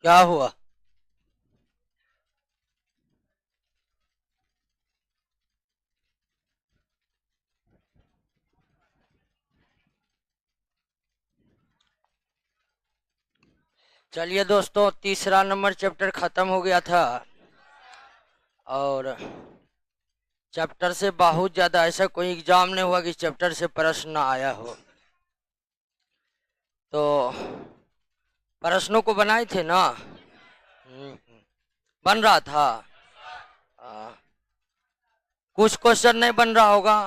क्या हुआ? चलिए दोस्तों, तीसरा नंबर चैप्टर खत्म हो गया था और चैप्टर से बहुत ज्यादा ऐसा कोई एग्जाम नहीं हुआ कि चैप्टर से प्रश्न ना आया हो। तो प्रश्नों को बनाए थे ना। बन रहा था। आ, कुछ क्वेश्चन नहीं बन रहा होगा।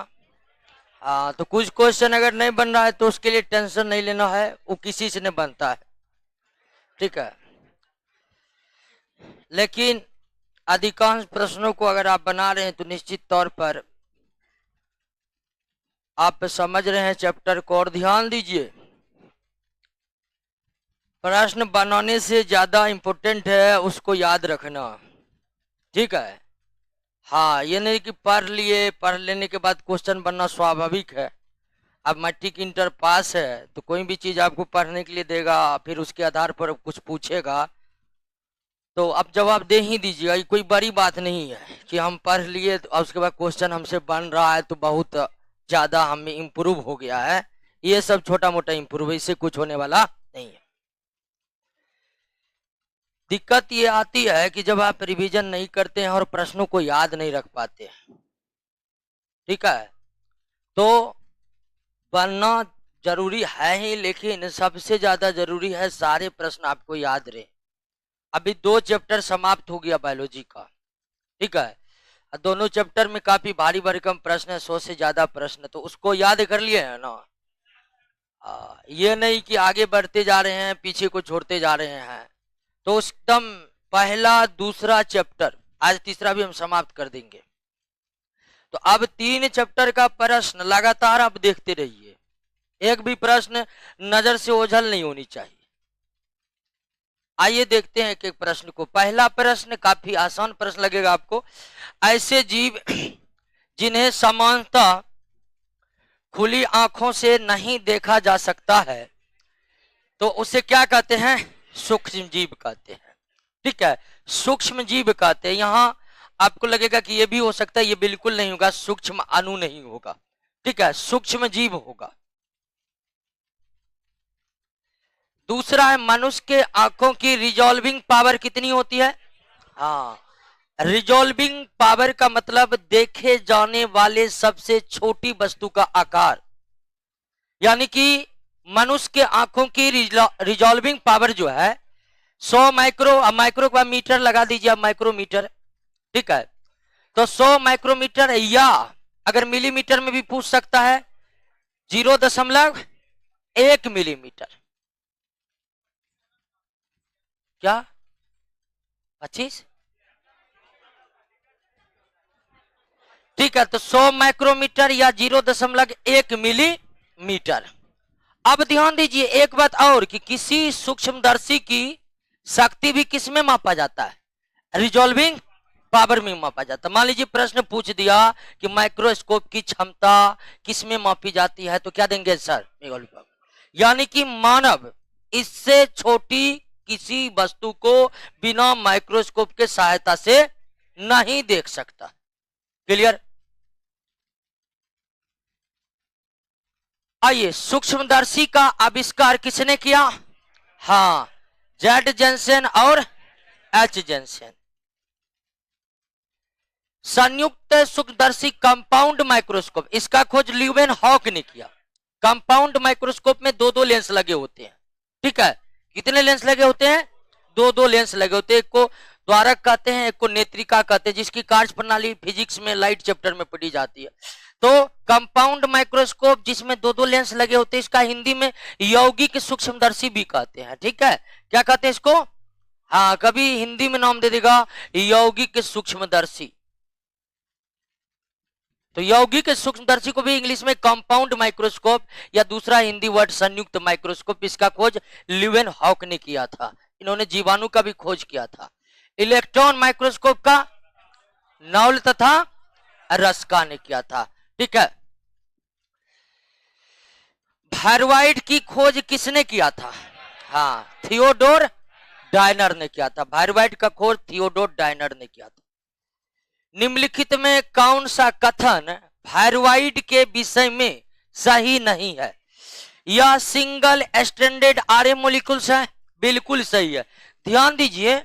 हाँ, तो कुछ क्वेश्चन अगर नहीं बन रहा है तो उसके लिए टेंशन नहीं लेना है, वो किसी से नहीं बनता है, ठीक है। लेकिन अधिकांश प्रश्नों को अगर आप बना रहे हैं तो निश्चित तौर पर आप समझ रहे हैं चैप्टर को। और ध्यान दीजिए, प्रश्न बनाने से ज्यादा इम्पोर्टेंट है उसको याद रखना, ठीक है। हाँ, ये नहीं कि पढ़ लिए, पढ़ लेने के बाद क्वेश्चन बनना स्वाभाविक है। अब मैट्रिक इंटर पास है तो कोई भी चीज आपको पढ़ने के लिए देगा, फिर उसके आधार पर कुछ पूछेगा तो आप जवाब दे ही दीजिएगा। ये कोई बड़ी बात नहीं है कि हम पढ़ लिए तो उसके बाद क्वेश्चन हमसे बन रहा है तो बहुत ज्यादा हमें इम्प्रूव हो गया है। ये सब छोटा मोटा इम्प्रूव, इससे कुछ होने वाला नहीं है। दिक्कत ये आती है कि जब आप रिवीजन नहीं करते हैं और प्रश्नों को याद नहीं रख पाते हैं, ठीक है। तो बनना जरूरी है ही, लेकिन सबसे ज्यादा जरूरी है सारे प्रश्न आपको याद रहे। अभी 2 चैप्टर समाप्त हो गया बायोलॉजी का, ठीक है। दोनों चैप्टर में काफी भारी भरकम प्रश्न है, 100 से ज्यादा प्रश्न, तो उसको याद कर लिए है ना। ये नहीं कि आगे बढ़ते जा रहे हैं पीछे को छोड़ते जा रहे हैं। तो एकदम पहला दूसरा चैप्टर, आज तीसरा भी हम समाप्त कर देंगे। तो अब 3 चैप्टर का प्रश्न लगातार आप देखते रहिए, एक भी प्रश्न नजर से ओझल नहीं होनी चाहिए। आइए देखते हैं एक एक प्रश्न को। पहला प्रश्न काफी आसान प्रश्न लगेगा आपको। ऐसे जीव जिन्हें सामान्यतः खुली आंखों से नहीं देखा जा सकता है तो उसे क्या कहते हैं? सूक्ष्म जीव कहते हैं, ठीक है। सूक्ष्म जीव कहते हैं। यहां आपको लगेगा कि ये भी हो सकता है, ये बिल्कुल नहीं होगा, सूक्ष्म अणु नहीं होगा, ठीक है, सूक्ष्म जीव होगा। दूसरा है, मनुष्य के आंखों की रिजॉल्विंग पावर कितनी होती है? हाँ, रिजॉल्विंग पावर का मतलब देखे जाने वाले सबसे छोटी वस्तु का आकार, यानी कि मनुष्य के आंखों की रिजॉल्विंग पावर जो है 100 माइक्रो, अब माइक्रो का मीटर लगा दीजिए, अब माइक्रोमीटर, ठीक है। तो 100 माइक्रोमीटर, या अगर मिलीमीटर में भी पूछ सकता है 0.1 मिलीमीटर। क्या 25, ठीक है। तो 100 माइक्रोमीटर या 0.1 मिलीमीटर। अब ध्यान दीजिए एक बात और कि किसी सूक्ष्मदर्शी की शक्ति भी किस में मापा जाता है? रिजॉल्विंग पावर में मापा जाता है। मान लीजिए प्रश्न पूछ दिया कि माइक्रोस्कोप की क्षमता किस में मापी जाती है, तो क्या देंगे सर? यानी कि मानव इससे छोटी किसी वस्तु को बिना माइक्रोस्कोप के सहायता से नहीं देख सकता। क्लियर? आइए, सूक्ष्मदर्शी का आविष्कार किसने किया? हाँ, जेड जेंसेन और एच जेंसेन। संयुक्त सूक्ष्मदर्शी कंपाउंड माइक्रोस्कोप, इसका खोज ल्यूवेन हॉक ने किया। कंपाउंड माइक्रोस्कोप में 2-2 लेंस लगे होते हैं, ठीक है। कितने लेंस लगे होते हैं? 2-2 लेंस लगे होते हैं। एक को द्वारक कहते हैं, एक को नेत्रिका कहते हैं, जिसकी कार्य प्रणाली फिजिक्स में लाइट चैप्टर में पढ़ी जाती है। तो कंपाउंड माइक्रोस्कोप जिसमें 2-2 लेंस लगे होते हैं, इसका हिंदी में यौगिक सूक्ष्मदर्शी भी कहते हैं, ठीक है। क्या कहते हैं इसको? हाँ, कभी हिंदी में नाम दे देगा यौगिक सूक्ष्मदर्शी। तो यौगिक सूक्ष्मदर्शी को भी इंग्लिश में कंपाउंड माइक्रोस्कोप या दूसरा हिंदी वर्ड संयुक्त माइक्रोस्कोप, इसका खोज ल्यूवेन हॉक ने किया था। इन्होंने जीवाणु का भी खोज किया था। इलेक्ट्रॉन माइक्रोस्कोप का नॉल तथा रस्का ने किया था, ठीक है। थायरॉइड की खोज किसने किया था? हाँ, थियोडोर डायनर ने किया था। वायरवाइट का खोज थियोडोर डायनर ने किया था। निम्नलिखित में कौन सा कथन वायरवाइट के विषय में सही नहीं है? यह सिंगल स्ट्रैंडेड आरएनए मॉलिक्यूल्स है, बिल्कुल सही है। ध्यान दीजिए,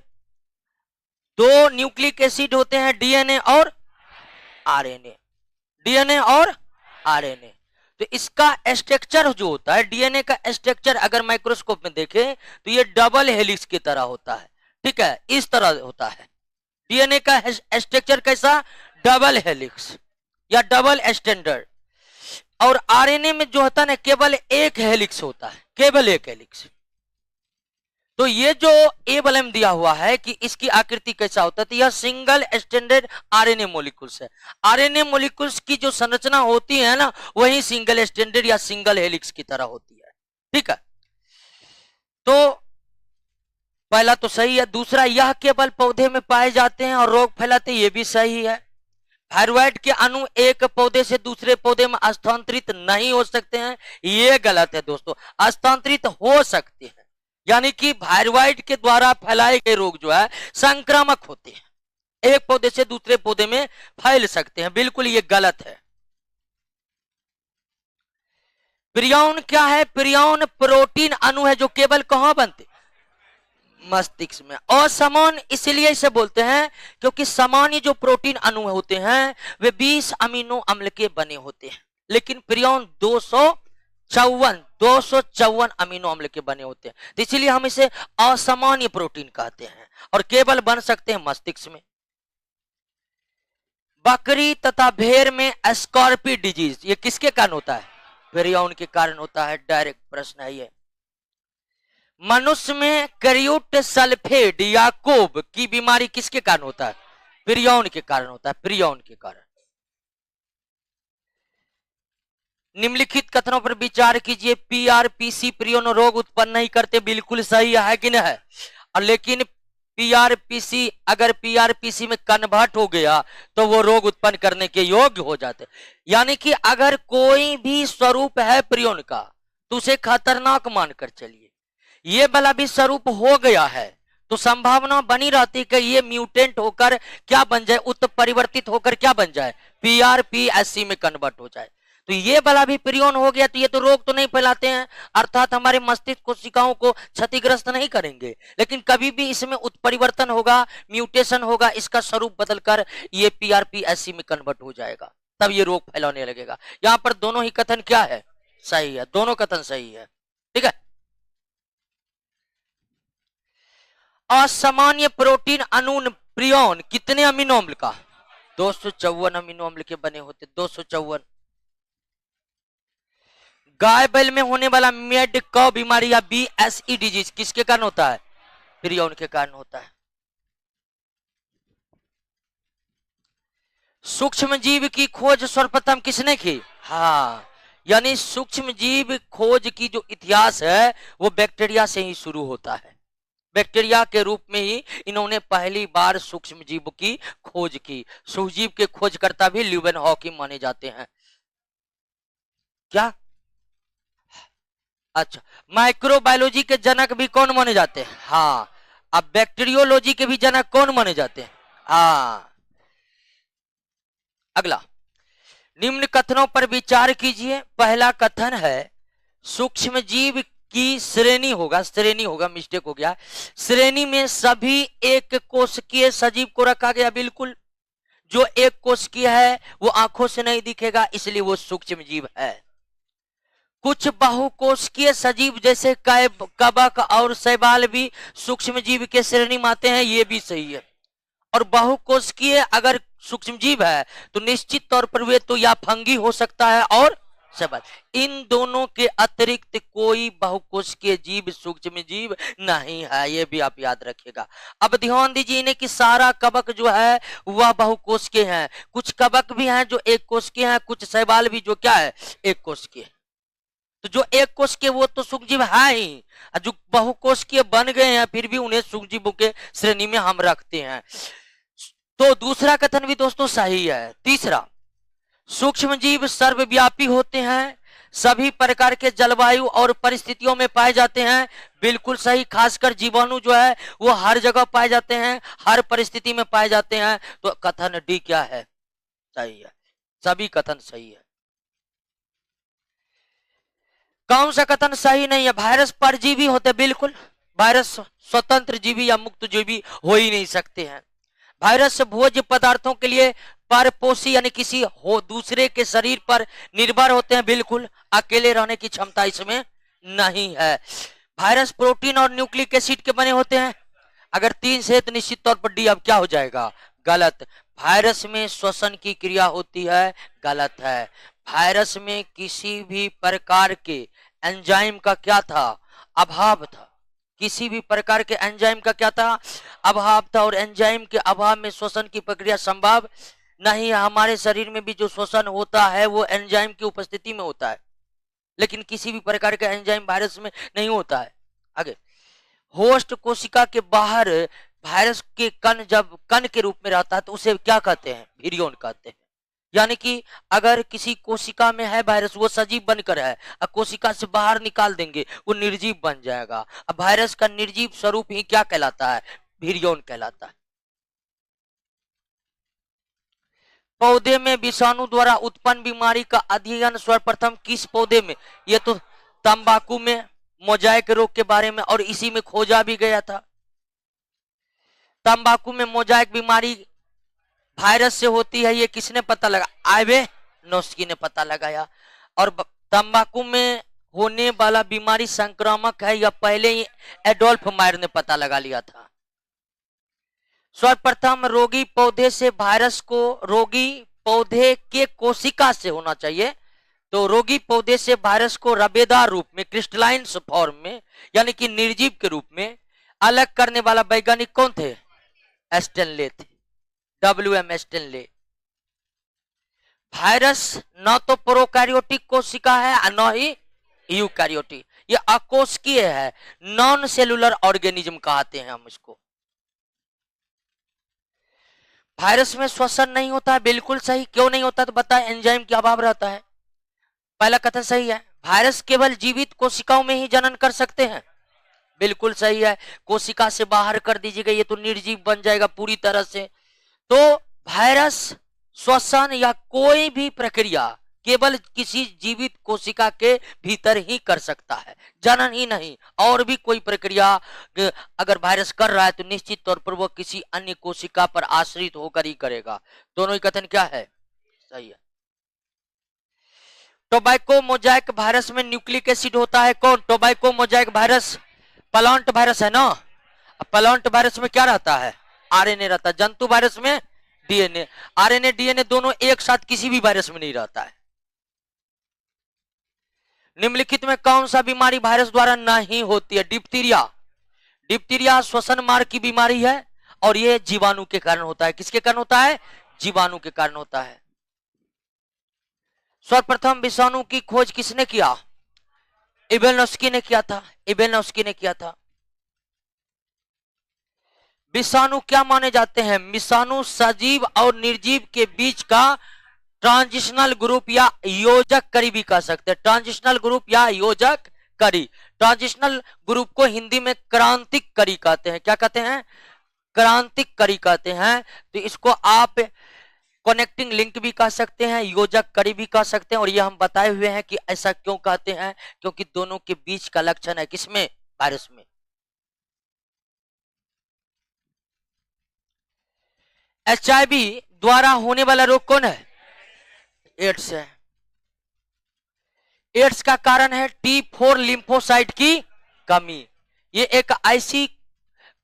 दो न्यूक्लिक एसिड होते हैं, डीएनए और आरएनए, डीएनए और आरएनए। तो इसका स्ट्रक्चर जो होता है, डीएनए का स्ट्रक्चर अगर माइक्रोस्कोप में देखें तो ये डबल हेलिक्स की तरह होता है, ठीक है, इस तरह होता है। डीएनए का स्ट्रक्चर कैसा? डबल हेलिक्स या डबल स्टैंडर्ड। और आरएनए में जो होता है ना, केवल एक हेलिक्स होता है, केवल एक हेलिक्स। तो ये जो ए बलम दिया हुआ है कि इसकी आकृति कैसा होता है, तो यह सिंगल स्टैंडर्ड आरएनए मॉलिक्यूल्स है। आरएनए मॉलिक्यूल्स की जो संरचना होती है ना, वही सिंगल स्टैंडर्ड या सिंगल हेलिक्स की तरह होती है, ठीक है। तो पहला तो सही है। दूसरा, यह केवल पौधे में पाए जाते हैं और रोग फैलाते, ये भी सही है। वायरवाइट के अणु एक पौधे से दूसरे पौधे में स्थानांतरित नहीं हो सकते हैं, ये गलत है दोस्तों। स्थानांतरित हो सकते हैं, यानी कि वायरवाइट के द्वारा फैलाए गए रोग जो है संक्रामक होते हैं, एक पौधे से दूसरे पौधे में फैल सकते हैं, बिल्कुल ये गलत है। प्रियॉन क्या है? प्रियॉन प्रोटीन अणु है जो केवल कहां बनते? मस्तिष्क में। असमान इसलिए इसे बोलते हैं क्योंकि सामान्य जो प्रोटीन अणु होते हैं वे 20 अमीनो अम्ल के बने होते हैं, लेकिन प्रियॉन 254 अमीनो अम्ल के बने होते हैं। तो इसलिए हम इसे असामान्य प्रोटीन कहते हैं और केवल बन सकते हैं मस्तिष्क में। बकरी तथा भेड़ में स्कॉर्पी डिजीज, ये किसके कारण होता है? प्रियॉन के कारण होता है। डायरेक्ट प्रश्न है ये। मनुष्य में क्रियूट सल्फेट या कोब की बीमारी किसके कारण होता है? प्रियॉन के कारण होता है, प्रियॉन के कारण। निम्नलिखित कथनों पर विचार कीजिए। पीआरपीसी प्रियॉन रोग उत्पन्न नहीं करते, बिल्कुल सही है कि नहीं है? और लेकिन पीआरपीसी अगर पीआरपीसी में कन्वर्ट हो गया तो वो रोग उत्पन्न करने के योग्य हो जाते। यानी कि अगर कोई भी स्वरूप है प्रियॉन का तो उसे खतरनाक मानकर चलिए। ये वाला भी स्वरूप हो गया है तो संभावना बनी रहती कि ये म्यूटेंट होकर क्या बन जाए, उत्परिवर्तित होकर क्या बन जाए, पीआरपीएससी में कन्वर्ट हो जाए। तो ये वाला भी प्रियॉन हो गया तो ये तो रोग तो नहीं फैलाते हैं, अर्थात हमारे मस्तिष्क कोशिकाओं को क्षतिग्रस्त नहीं करेंगे, लेकिन कभी भी इसमें उत्परिवर्तन होगा, म्यूटेशन होगा, इसका स्वरूप बदलकर ये पीआरपीएससी में कन्वर्ट हो जाएगा, तब ये रोग फैलाने लगेगा। यहां पर दोनों ही कथन क्या है? सही है, दोनों कथन सही है, ठीक है। असामान्य प्रोटीन अणु प्रियॉन कितने अमीनो अम्ल का? 254 अमीनो अम्ल के बने होते, 254। गाय बैल में होने वाला मेड कव बीमारी या बीएसई डिजीज किसके कारण होता है? प्रियॉन के कारण होता है। सूक्ष्म जीव की खोज सर्वप्रथम किसने की? हाँ, यानी सूक्ष्म जीव खोज की जो इतिहास है वो बैक्टीरिया से ही शुरू होता है। बैक्टीरिया के रूप में ही इन्होंने पहली बार सूक्ष्म जीव की खोज की। सूक्ष्मजीव के खोजकर्ता भी ल्यूवेन हॉकिंग माने जाते हैं। क्या? अच्छा, माइक्रोबायोलॉजी के जनक भी कौन माने जाते हैं? हाँ। अब बैक्टीरियोलॉजी के भी जनक कौन माने जाते हैं? हाँ। अगला, निम्न कथनों पर विचार कीजिए। पहला कथन है सूक्ष्म जीव की श्रेणी होगा, मिस्टेक हो गया। श्रेणी में सभी एक कोशिकीय सजीव को रखा गया, बिल्कुल। जो एक कोशिकीय है वो आंखों से नहीं दिखेगा, इसलिए वो सूक्ष्म जीव है। कुछ बहुकोशिकीय सजीव जैसे कवक और शैवाल भी सूक्ष्म जीव के श्रेणी में आते हैं, ये भी सही है। और बहुकोशिकीय अगर सूक्ष्म जीव है तो निश्चित तौर पर वे तो या फंगी हो सकता है और शैवाल। इन दोनों के अतिरिक्त कोई बहुकोशिकीय जीव सूक्ष्म जीव नहीं है, ये भी आप याद रखिएगा। अब ध्यान दीजिए इन्हें कि सारा कवक जो है वह बहुकोशिकीय है, कुछ कवक भी हैं जो एक कोशिकीय हैं, कुछ शैवाल भी जो क्या है, एक कोशिकीय। तो जो एक कोशिकीय वो तो सूक्ष्मजीव है ही, जो बहुकोशिकीय बन गए हैं फिर भी उन्हें सूक्ष्मजीवों के श्रेणी में हम रखते हैं। तो दूसरा कथन भी दोस्तों सही है। तीसरा, सूक्ष्मजीव सर्वव्यापी होते हैं, सभी प्रकार के जलवायु और परिस्थितियों में पाए जाते हैं। बिल्कुल सही। खासकर जीवाणु जो है वो हर जगह पाए जाते हैं, हर परिस्थिति में पाए जाते हैं। तो कथन डी क्या है? सही है। सभी कथन सही है। कौन सा कथन सही नहीं है? वायरस परजीवी होते। बिल्कुल, वायरस स्वतंत्र जीवी या मुक्त जीवी हो ही नहीं सकते हैं। वायरस भोज्य पदार्थों के लिए परपोषी यानी किसी हो दूसरे के शरीर पर निर्भर होते हैं। बिल्कुल, अकेले रहने की क्षमता इसमें नहीं है। वायरस प्रोटीन और न्यूक्लिक एसिड के बने होते हैं। अगर 3 से तो निश्चित तौर पर डी अब क्या हो जाएगा? गलत। वायरस में श्वसन की क्रिया होती है। गलत है। वायरस में किसी भी प्रकार के एंजाइम का क्या था? अभाव था। किसी भी प्रकार के एंजाइम का क्या था? अभाव था। और एंजाइम के अभाव में श्वसन की प्रक्रिया संभव नहीं है। हमारे शरीर में भी जो श्वसन होता है वो एंजाइम की उपस्थिति में होता है, लेकिन किसी भी प्रकार का एंजाइम वायरस में नहीं होता है। आगे, होस्ट कोशिका के बाहर वायरस के कण जब कण के रूप में रहता है तो उसे क्या कहते हैं? विरियन कहते हैं। यानी कि अगर किसी कोशिका में है वायरस, वो सजीव बनकर है, अब कोशिका से बाहर निकाल देंगे वो निर्जीव बन जाएगा। अब वायरस का निर्जीव स्वरूप ही क्या कहलाता है? विरियन कहलाता है। पौधे में विषाणु द्वारा उत्पन्न बीमारी का अध्ययन सर्वप्रथम किस पौधे में? ये तो तंबाकू में मोजाइक रोग के बारे में और इसी में खोजा भी गया था। तंबाकू में मोजाइक बीमारी वायरस से होती है, ये किसने पता लगा? आइवेनोस्की ने पता लगाया। और तंबाकू में होने वाला बीमारी संक्रामक है या पहले ही एडोल्फ मायर ने पता लगा लिया था। सर्वप्रथम रोगी पौधे से वायरस को रोगी पौधे के कोशिका से होना चाहिए, तो रोगी पौधे से वायरस को रबेदार रूप में, क्रिस्टलाइन फॉर्म में यानी कि निर्जीव के रूप में अलग करने वाला वैज्ञानिक कौन थे? एस्टेनले थे। WM एस्टेनले। वायरस न तो प्रोकैरियोटिक कोशिका है और न ही यूकैरियोटिक, ये अकोशिकीय है, नॉन सेलुलर ऑर्गेनिज्म कहते हैं हम इसको। वायरस में श्वसन नहीं होता है। बिल्कुल सही। क्यों नहीं होता? तो बताए, एंजाइम का अभाव रहता है। पहला कथन सही है। वायरस केवल जीवित कोशिकाओं में ही जनन कर सकते हैं। बिल्कुल सही है। कोशिका से बाहर कर दीजिएगा ये तो निर्जीव बन जाएगा पूरी तरह से। तो वायरस श्वसन या कोई भी प्रक्रिया केवल किसी जीवित कोशिका के भीतर ही कर सकता है, जनन ही नहीं। और भी कोई प्रक्रिया अगर वायरस कर रहा है तो निश्चित तौर पर वो किसी अन्य कोशिका पर आश्रित होकर ही करेगा। दोनों ही कथन क्या है? सही है। टोबैको मोजाइक वायरस में न्यूक्लिक एसिड होता है। कौन? Tobacco Mosaic virus plant virus है ना। प्लांट वायरस में क्या रहता है? आरएनए रहता है। जंतु वायरस में डीएनए। आरएनए डीएनए दोनों एक साथ किसी भी वायरस में नहीं रहता है। निम्नलिखित में कौन सा बीमारी वायरस द्वारा नहीं होती है? डिप्थीरिया। डिप्थीरिया श्वसन मार्ग की बीमारी है और यह जीवाणु के कारण होता है। किसके कारण होता है? जीवाणु के कारण होता है। सर्वप्रथम विषाणु की खोज किसने किया? इवेनोस्की ने किया था। इवेनोस्की ने किया था। विषाणु क्या माने जाते हैं? विषाणु सजीव और निर्जीव के बीच का ट्रांजिशनल ग्रुप या योजक कड़ी भी कह सकते हैं। ट्रांजिशनल ग्रुप या योजक कड़ी। ट्रांजिशनल ग्रुप को हिंदी में क्रांतिक कड़ी कहते हैं। क्या कहते हैं? क्रांतिक कड़ी कहते हैं। तो इसको आप कनेक्टिंग लिंक भी कह सकते हैं, योजक कड़ी भी कह सकते हैं। और ये हम बताए हुए हैं कि ऐसा क्यों कहते हैं, क्योंकि दोनों के बीच का लक्षण है किसमें? वायरस में। HIV द्वारा होने वाला रोग कौन है? एड्स है। एड्स का कारण है T4 लिम्फोसाइट की कमी। ये एक ऐसी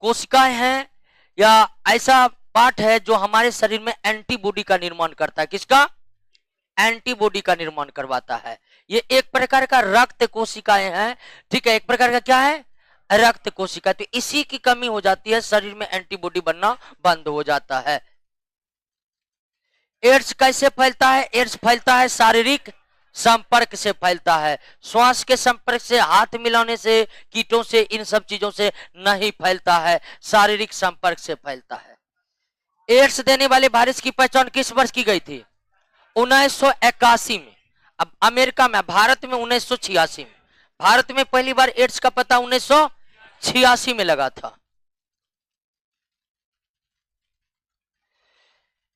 कोशिकाएं हैं या ऐसा पार्ट है जो हमारे शरीर में एंटीबॉडी का निर्माण करता है। किसका? एंटीबॉडी का निर्माण करवाता है। ये एक प्रकार का रक्त कोशिकाएं हैं। ठीक है, एक प्रकार का क्या है? रक्त कोशिका। तो इसी की कमी हो जाती है, शरीर में एंटीबॉडी बनना बंद हो जाता है। एड्स कैसे फैलता है? एड्स फैलता है शारीरिक संपर्क से फैलता है। श्वास के संपर्क से, हाथ मिलाने से, कीटों से, इन सब चीजों से नहीं फैलता है, शारीरिक संपर्क से फैलता है। एड्स देने वाले वायरस की पहचान किस वर्ष की गई थी? 1981 में। अब अमेरिका में, भारत में 1986 में, भारत में पहली बार एड्स का पता 1986 में लगा था।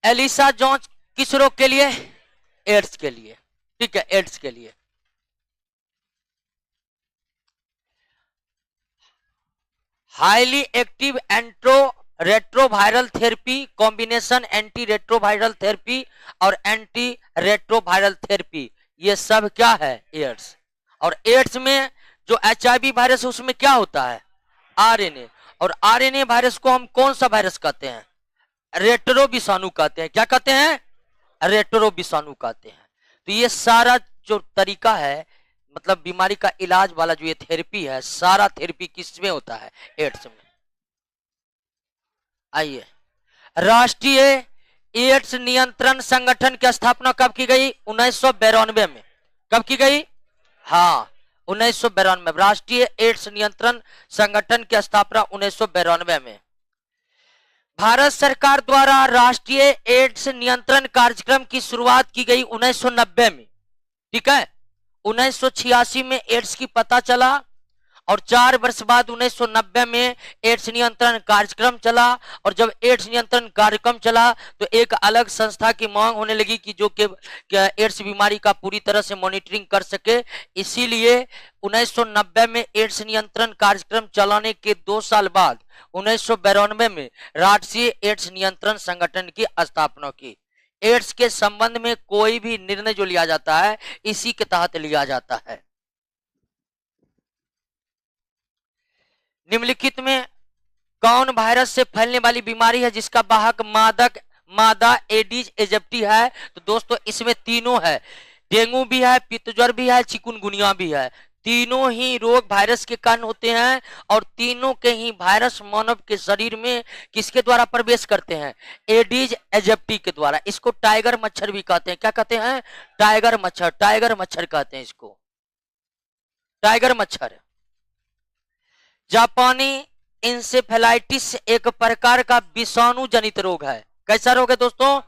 एलिसा जॉन्स किस रोग के लिए? एड्स के लिए, ठीक है, एड्स के लिए। Highly active anti retroviral therapy combination anti retroviral therapy और एंटी रेट्रोवायरल थेरेपी, ये सब क्या है? एड्स। और एड्स में जो एचआईवी वायरस है उसमें क्या होता है? आरएनए। और आरएनए वायरस को हम कौन सा वायरस कहते हैं? रेट्रो विषाणु कहते हैं। क्या कहते हैं? रेट्रो विषाणु कहते हैं। तो ये सारा जो तरीका है, मतलब बीमारी का इलाज वाला जो ये थेरेपी है, सारा थेरेपी किस में होता है? एड्स में। आइए, राष्ट्रीय एड्स नियंत्रण संगठन की स्थापना कब की गई? 1992 में। कब की गई? हाँ, 1992 में राष्ट्रीय एड्स नियंत्रण संगठन की स्थापना 1992 में। भारत सरकार द्वारा राष्ट्रीय एड्स नियंत्रण कार्यक्रम की शुरुआत की गई 1990 में, ठीक है। 1986 में एड्स की पता चला और 4 वर्ष बाद 1990 में एड्स नियंत्रण कार्यक्रम चला। और जब एड्स नियंत्रण कार्यक्रम चला तो एक अलग संस्था की मांग होने लगी कि जो कि एड्स बीमारी का पूरी तरह से मॉनिटरिंग कर सके। इसीलिए 1990 में एड्स नियंत्रण कार्यक्रम चलाने के 2 साल बाद 1992 में राष्ट्रीय एड्स नियंत्रण संगठन की स्थापना की। एड्स के संबंध में कोई भी निर्णय जो लिया जाता है इसी के तहत लिया जाता है। निम्नलिखित में कौन वायरस से फैलने वाली बीमारी है जिसका वाहक मादा एडिस एजिप्टी है? तो दोस्तों इसमें तीनों है, डेंगू भी है, पित्तज्वर भी है, चिकुनगुनिया भी है। तीनों ही रोग वायरस के कारण होते हैं और तीनों के ही वायरस मानव के शरीर में किसके द्वारा प्रवेश करते हैं? एडिस एजिप्टी के द्वारा। इसको टाइगर मच्छर भी कहते हैं। क्या कहते हैं? टाइगर मच्छर। टाइगर मच्छर कहते हैं इसको, टाइगर मच्छर। जापानी इंसेफेलाइटिस एक प्रकार का विषाणु जनित रोग है। कैसा रोग है दोस्तों?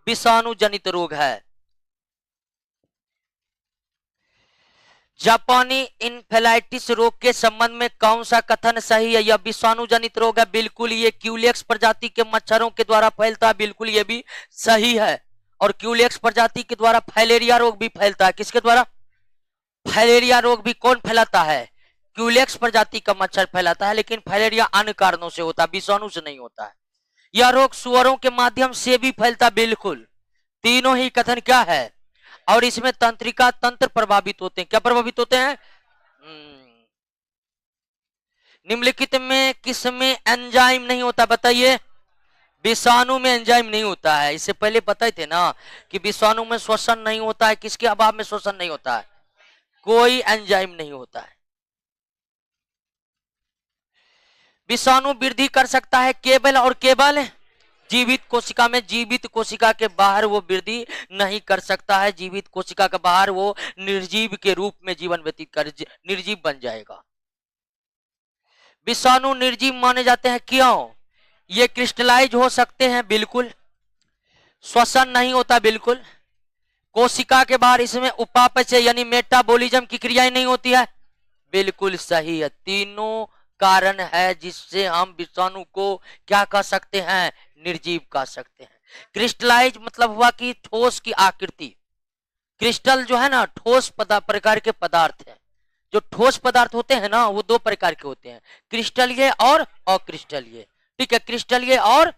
विषाणु जनित रोग है। जापानी इंफेलाइटिस रोग के संबंध में कौन सा कथन सही है? यह विषाणु जनित रोग है, बिल्कुल। ये क्यूलेक्स प्रजाति के मच्छरों के द्वारा फैलता है, बिल्कुल ये भी सही है। और क्यूलेक्स प्रजाति के द्वारा फाइलेरिया रोग भी फैलता है। किसके द्वारा? फाइलेरिया रोग भी कौन फैलाता है? क्यूलेक्स प्रजाति का मच्छर फैलाता है, लेकिन फाइलेरिया अन्य कारणों से होता है, विषाणु से नहीं होता है। यह रोग सुअरों के माध्यम से भी फैलता, बिल्कुल। तीनों ही कथन क्या है? और इसमें तंत्रिका तंत्र प्रभावित होते हैं। क्या प्रभावित होते हैं? निम्नलिखित में किसमें एंजाइम नहीं होता? बताइए। विषाणु में एंजाइम नहीं होता है। इससे पहले बताए थे ना कि विषाणु में श्वसन नहीं होता है। किसके अभाव में श्वसन नहीं होता है? कोई एंजाइम नहीं होता है। विषाणु वृद्धि कर सकता है केवल और केवल जीवित कोशिका में। जीवित कोशिका के बाहर वो वृद्धि नहीं कर सकता है। जीवित कोशिका के बाहर वो निर्जीव के रूप में जीवन व्यतीत कर निर्जीव बन जाएगा। विषाणु निर्जीव माने जाते हैं, क्यों? ये क्रिस्टलाइज हो सकते हैं, बिल्कुल। श्वसन नहीं होता, बिल्कुल। कोशिका के बाहर इसमें उपापचय यानी मेटाबॉलिज्म की क्रियाएं नहीं होती है, बिल्कुल सही है। तीनों कारण है जिससे हम विषाणु को क्या कह सकते हैं? निर्जीव कह सकते हैं। क्रिस्टलाइज मतलब हुआ कि ठोस की आकृति। क्रिस्टल जो है ना, ठोस प्रकार के पदार्थ है। जो ठोस पदार्थ होते हैं ना वो 2 प्रकार के होते हैं, क्रिस्टलीय और अक्रिस्टलीय। ठीक है, क्रिस्टलीय और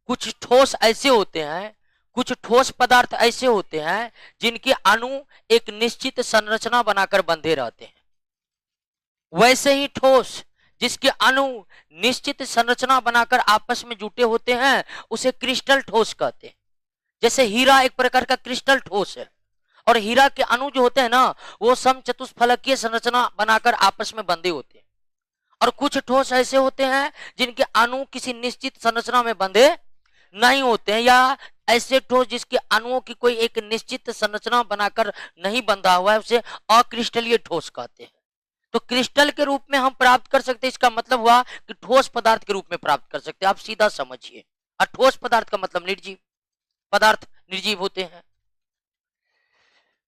कुछ ठोस ऐसे होते हैं, कुछ ठोस पदार्थ ऐसे होते हैं जिनके अणु एक निश्चित संरचना बनाकर बंधे रहते हैं। वैसे ही ठोस जिसके अणु निश्चित संरचना बनाकर आपस में जुटे होते हैं उसे क्रिस्टल ठोस कहते हैं। जैसे हीरा एक प्रकार का क्रिस्टल ठोस है और हीरा के अणु जो होते हैं ना वो समचतुष्फलकीय संरचना बनाकर आपस में बंधे होते हैं। और कुछ ठोस ऐसे होते हैं जिनके अणु किसी निश्चित संरचना में बंधे नहीं होते हैं, या ऐसे ठोस जिसके अणुओं की कोई एक निश्चित संरचना बनाकर नहीं बंधा हुआ है उसे अक्रिस्टलीय ठोस कहते हैं। तो क्रिस्टल के रूप में हम प्राप्त कर सकते हैं, इसका मतलब हुआ कि ठोस पदार्थ के रूप में प्राप्त कर सकते हैं। आप सीधा समझिए। और ठोस पदार्थ का मतलब निर्जीव पदार्थ, निर्जीव होते हैं।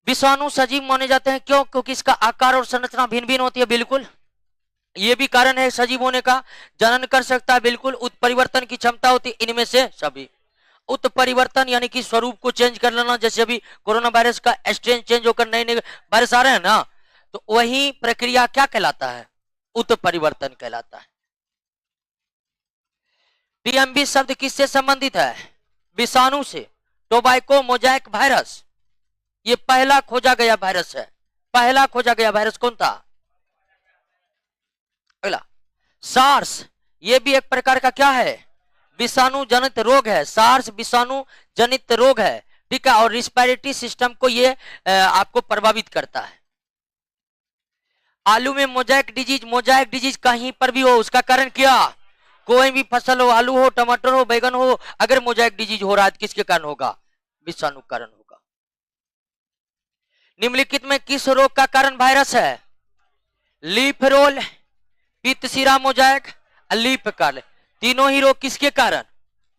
विषाणु सजीव माने जाते हैं, क्यों? क्योंकि इसका आकार और संरचना भिन्न भिन्न होती है, बिल्कुल ये भी कारण है सजीव होने का। जनन कर सकता है, बिल्कुल। उत्परिवर्तन की क्षमता होती है, इनमें से सभी। उत्परिवर्तन यानी कि स्वरूप को चेंज कर लेना, जैसे अभी कोरोना वायरस का स्ट्रेन चेंज होकर नए नए वायरस आ रहे हैं ना, तो वही प्रक्रिया क्या कहलाता है? उत्परिवर्तन कहलाता है। टीएमवी शब्द किससे संबंधित है? विषाणु से। टोबैको मोजाइक वायरस ये पहला खोजा गया वायरस है। पहला खोजा गया वायरस कौन था? अगला सार्स, ये भी एक प्रकार का क्या है? विषाणु जनित रोग है। सार्स विषाणु जनित रोग है, ठीक है, और रिस्पिरेटरी सिस्टम को ये आपको प्रभावित करता है। आलू में मोजाइक डिजीज कहीं पर भी हो, उसका कारण क्या? कोई भी फसल हो, आलू हो, टमाटर हो, बैगन हो, अगर मोजाइक डिजीज हो रहा है तो किसके कारण होगा? विषाणु कारण होगा। निम्नलिखित में किस रोग का कारण वायरस है? लीफ रोल, पित्तशिरा मोजाइक, लीफ कर्ल, तीनों ही रोग किसके कारण?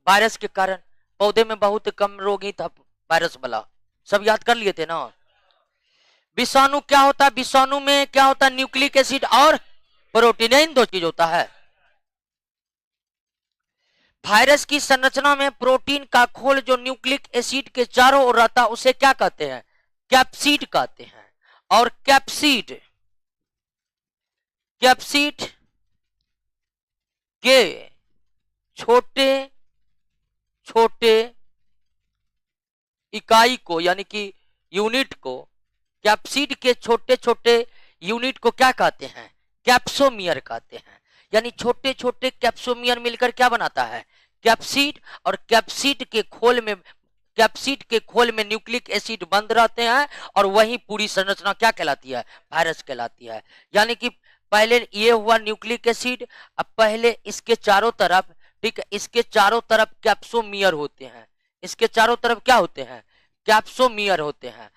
वायरस के कारण। पौधे में बहुत कम रोग ही था वायरस वाला, सब याद कर लिए थे ना। विषाणु क्या होता है? विषाणु में क्या होता है? न्यूक्लिक एसिड और प्रोटीन, इन दो चीज होता है। वायरस की संरचना में प्रोटीन का खोल जो न्यूक्लिक एसिड के चारों ओर रहता है उसे क्या कहते हैं? कैप्सिड कहते हैं। और कैप्सिड के छोटे छोटे इकाई को यानी कि यूनिट को, कैप्सिड के छोटे छोटे यूनिट को क्या कहते हैं? कैप्सोमियर कहते हैं। यानी छोटे छोटे कैप्सोमियर मिलकर क्या बनाता है? कैप्सिड। और कैप्सिड के खोल में न्यूक्लिक एसिड बंद रहते हैं और वही पूरी संरचना क्या कहलाती है? वायरस कहलाती है। यानी कि पहले ये हुआ न्यूक्लिक एसिड, अब पहले इसके चारों तरफ, ठीक है, इसके चारों तरफ कैप्सोमियर होते हैं। इसके चारों तरफ क्या होते हैं? कैप्सोमियर होते हैं।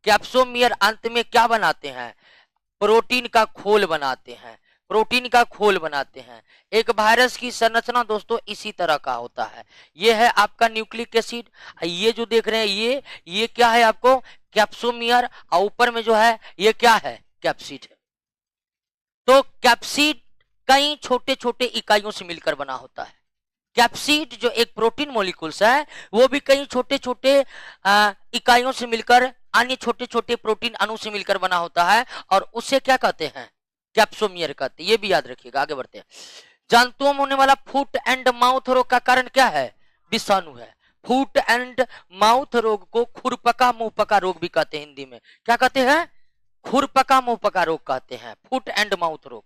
कैप्सोमियर अंत में क्या बनाते हैं? प्रोटीन का खोल बनाते हैं। प्रोटीन का खोल बनाते हैं। एक वायरस की संरचना दोस्तों इसी तरह का होता है। ये है आपका न्यूक्लिक एसिड, ये जो देख रहे हैं ये क्या है आपको? कैप्सोमियर, और ऊपर में जो है ये क्या है? कैप्सिड। तो कैप्सिड कई छोटे छोटे इकाइयों से मिलकर बना होता है। कैप्सिड जो एक प्रोटीन मॉलिक्यूल्स है वो भी कई छोटे छोटे इकाइयों से मिलकर, अन्य छोटे छोटे प्रोटीन अणु से मिलकर बना होता है, और उसे क्या कहते हैं? कैप्सोमियर कहते हैं। ये भी याद रखिएगा। आगे बढ़ते हैं। जंतुओं में होने वाला फुट एंड माउथ रोग का कारण क्या है? विषाणु है। फुट एंड माउथ रोग को खुरपका मुंहपका रोग भी कहते हैं। हिंदी में क्या कहते हैं? खुरपका मुंहपका रोग कहते हैं, फुट एंड माउथ रोग।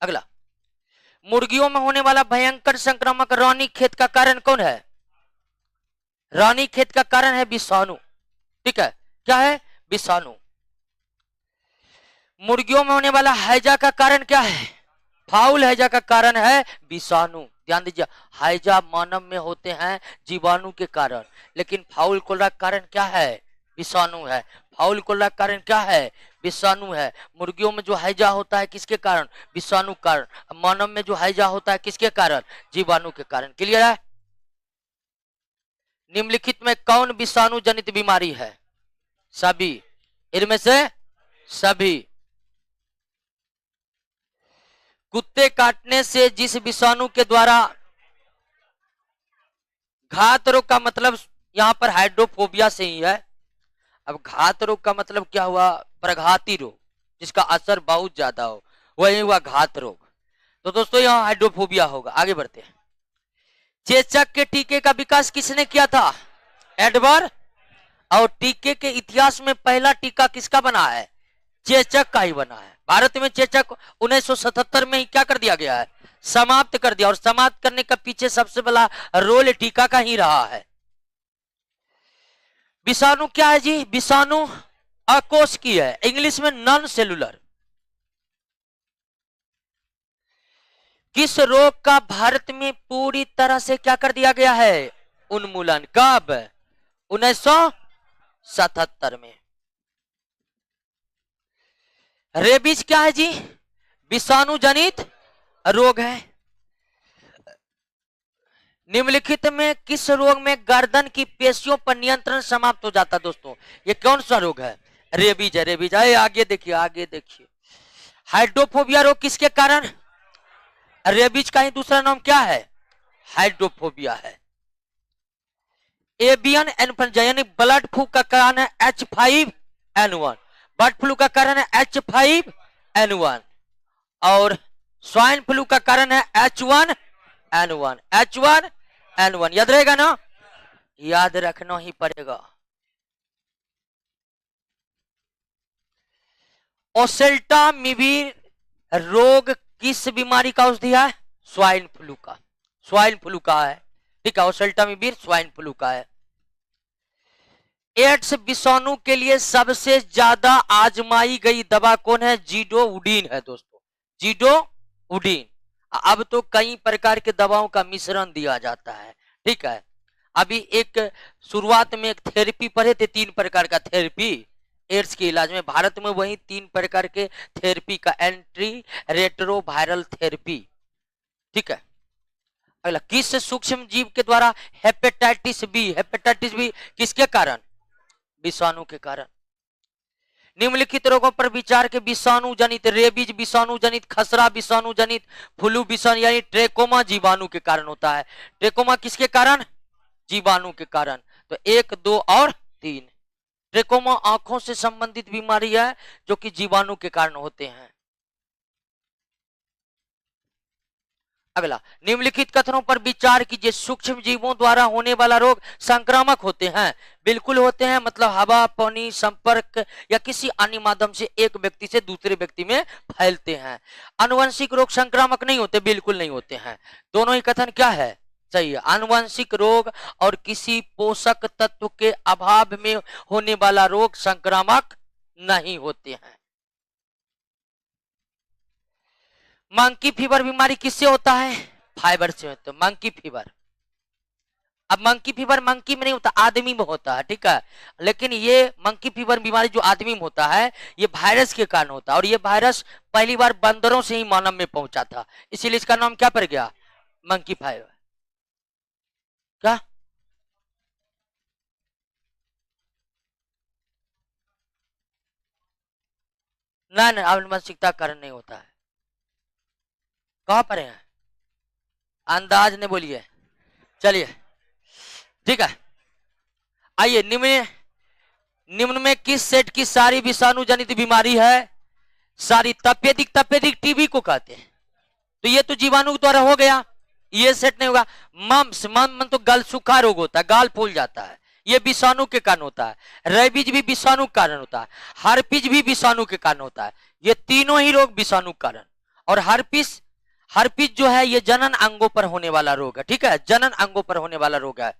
अगला, मुर्गियों में होने वाला भयंकर संक्रामक रानीखेत का कारण कौन है? रानीखेत का कारण है विषाणु, ठीक है। क्या है? विषाणु। मुर्गियों में होने वाला हैजा का कारण क्या है? फाउल हैजा का कारण है विषाणु। ध्यान दीजिए, हैजा मानव में होते हैं जीवाणु के कारण, लेकिन फाउल कोलरा कारण क्या है? विषाणु है। फाउल कोलरा कारण क्या है? विषाणु है। मुर्गियों में जो हैजा होता है किसके कारण? विषाणु कारण। मानव में जो हैजा होता है किसके कारण? जीवाणु के कारण। क्लियर है? निम्नलिखित में कौन विषाणु जनित बीमारी है? सभी। इनमें से सभी। कुत्ते काटने से जिस विषाणु के द्वारा घात रोग का मतलब यहां पर हाइड्रोफोबिया से ही है। अब घात रोग का मतलब क्या हुआ? प्रघाती रोग, जिसका असर बहुत ज्यादा हो, वही हुआ घात रोग। तो दोस्तों यहाँ हाइड्रोफोबिया होगा। आगे बढ़ते हैं। चेचक के टीके का विकास किसने किया था? एडवर्ड। और टीके के इतिहास में पहला टीका किसका बना है? चेचक का ही बना है। भारत में चेचक 1977 में ही क्या कर दिया गया है? समाप्त कर दिया। और समाप्त करने का पीछे सबसे बड़ा रोल टीका का ही रहा है। विषाणु क्या है जी? विषाणु अकोशिकीय की है, इंग्लिश में नॉन सेलुलर। किस रोग का भारत में पूरी तरह से क्या कर दिया गया है? उन्मूलन। कब? 1977 में। रेबीज क्या है जी? विषाणु जनित रोग है। निम्नलिखित में किस रोग में गर्दन की पेशियों पर नियंत्रण समाप्त हो जाता है? दोस्तों ये कौन सा रोग है? रेबीज है, रेबीज है। आगे देखिए, आगे देखिए, हाइड्रोफोबिया रोग किसके कारण? रेबीज का ही दूसरा नाम क्या है? हाइड्रोफोबिया है। एवियन इन्फ्लुएंजा यानी बर्ड फ्लू का कारण है H5N1, बर्ड फ्लू का कारण है H5N1, और स्वाइन फ्लू का कारण है H1N1, H1N1। याद रहेगा ना? याद रखना ही पड़ेगा। ओसेल्टामिविर रोग किस बीमारी का औषधि है? स्वाइन फ्लू का, स्वाइन फ्लू का है। ठीक है, ओसेल्टामिविर स्वाइन फ्लू का है। एड्स विषाणु के लिए सबसे ज्यादा आजमाई गई दवा कौन है? जीडोवुडीन है दोस्तों, जीडोवुडीन। अब तो कई प्रकार के दवाओं का मिश्रण दिया जाता है। ठीक है, अभी एक शुरुआत में एक थेरेपी पढ़े थे, 3 प्रकार का थेरेपी एड्स के इलाज में। भारत में वही 3 प्रकार के थेरेपी का, एंट्री रेट्रोवायरल थेरेपी। ठीक है, अगला, किस सूक्ष्म जीव के द्वारा हेपेटाइटिस बी? हेपेटाइटिस बी किसके कारण? विषाणु के कारण। निम्नलिखित रोगों पर विचार के विषाणु जनित, रेबीज विषाणु जनित, खसरा विषाणु जनित, फ्लू विषाणु यानी ट्रेकोमा जीवाणु के कारण होता है। ट्रेकोमा किसके कारण? जीवाणु के कारण। तो 1, 2 और 3। ट्रेकोमा आंखों से संबंधित बीमारी है जो कि जीवाणु के कारण होते हैं। अगला, निम्नलिखित कथनों पर विचार कीजिए। सूक्ष्म जीवों द्वारा होने वाला रोग संक्रामक होते हैं? बिल्कुल होते हैं, मतलब हवा, पानी, संपर्क या किसी अन्य माध्यम से एक व्यक्ति से दूसरे व्यक्ति में फैलते हैं। आनुवंशिक रोग संक्रामक नहीं होते? बिल्कुल नहीं होते हैं। दोनों ही कथन क्या है? सही है। आनुवंशिक रोग और किसी पोषक तत्व के अभाव में होने वाला रोग संक्रामक नहीं होते हैं। मंकी फीवर बीमारी किससे होता है? फाइबर से होता है, मंकी फीवर। अब मंकी फीवर मंकी में नहीं होता, आदमी में होता है। ठीक है, लेकिन ये मंकी फीवर बीमारी जो आदमी में होता है, ये वायरस के कारण होता है, और ये वायरस पहली बार बंदरों से ही मानव में पहुंचा था, इसीलिए इसका नाम क्या पड़ गया? Monkey fever. क्या? ना ना, आनुवंशिकता कारण नहीं होता है। कहां पर है? अंदाज ने बोलिए। चलिए, ठीक है, आइए, निम्न में किस सेट की सारी विषाणु जनित बीमारी है? सारी तपेदिक, तपेदिक टीबी को कहते हैं, तो ये तो जीवाणु द्वारा हो गया, ये सेट नहीं होगा। मम्स, मम तो गल सूखा रोग होता है, गाल फूल जाता है, ये विषाणु के कारण होता है। रेबीज भी विषाणु के कारण होता है, हार्पिज भी विषाणु के कारण होता है। ये तीनों ही रोग विषाणु के कारण। और हार्पिस, हार्पिज जो है ये जनन अंगों पर होने वाला रोग है। ठीक है, जनन अंगों पर होने वाला रोग है।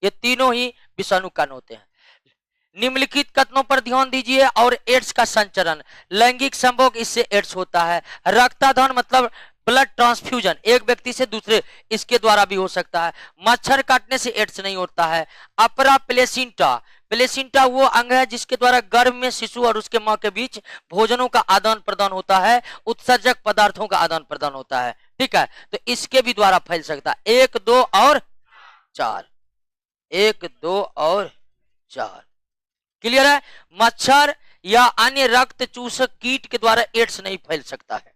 ये तीनों ही विषाणु कारण होते हैं। निम्नलिखित कथनों पर ध्यान दीजिए। और एड्स का संचरण, लैंगिक संभोग, इससे एड्स होता है। रक्तादान मतलब ब्लड ट्रांसफ्यूजन, एक व्यक्ति से दूसरे, इसके द्वारा भी हो सकता है। मच्छर काटने से एड्स नहीं होता है। अपरा प्लेसिंटा, प्लेसिंटा वो अंग है जिसके द्वारा गर्भ में शिशु और उसके मां के बीच भोजनों का आदान प्रदान होता है, उत्सर्जक पदार्थों का आदान प्रदान होता है। ठीक है, तो इसके भी द्वारा फैल सकता है। 1, 2 और 4, 1, 2 और 4। क्लियर है? मच्छर या अन्य रक्त चूसक कीट के द्वारा एड्स नहीं फैल सकता है।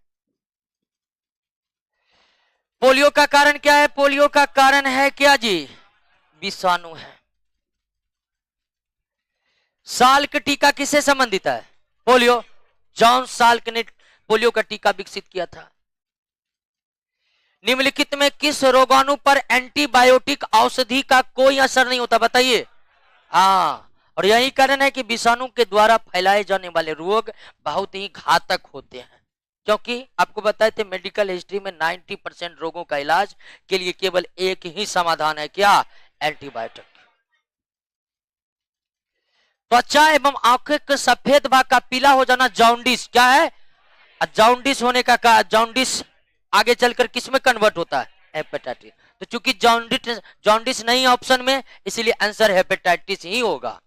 पोलियो का कारण क्या है? पोलियो का कारण है क्या जी? विषाणु है। साल्क टीका किससे संबंधित है? पोलियो। जॉन साल्क ने पोलियो का टीका विकसित किया था। निम्नलिखित में किस रोगाणु पर एंटीबायोटिक औषधि का कोई असर नहीं होता? बताइए। हाँ, और यही कारण है कि विषाणु के द्वारा फैलाए जाने वाले रोग बहुत ही घातक होते हैं, क्योंकि आपको बताए थे मेडिकल हिस्ट्री में 90% रोगों का इलाज के लिए केवल एक ही समाधान है, क्या? एंटीबायोटिक। त्वचा एवं आंखें के सफेद भाग का पीला हो जाना जॉन्डिस क्या है? जॉन्डिस होने का जॉन्डिस आगे चलकर किस में कन्वर्ट होता है? हेपेटाइटिस। तो चूंकि जॉन्डिस नहीं है ऑप्शन में, इसलिए आंसर हेपेटाइटिस ही होगा।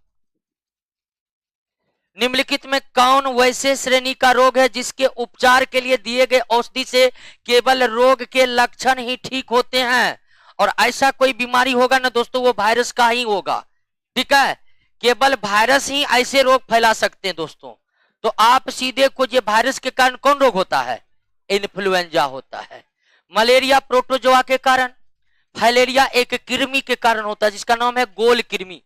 निम्नलिखित में कौन वैसे श्रेणी का रोग है जिसके उपचार के लिए दिए गए औषधि से केवल रोग के लक्षण ही ठीक होते हैं? और ऐसा कोई बीमारी होगा ना दोस्तों, वो वायरस का ही होगा। ठीक है, केवल वायरस ही ऐसे रोग फैला सकते हैं दोस्तों। तो आप सीधे खोजिए वायरस के कारण कौन रोग होता है? इन्फ्लुएंजा होता है। मलेरिया प्रोटोजोआ के कारण, फाइलेरिया एक कृमि के कारण होता है जिसका नाम है गोल कृमि,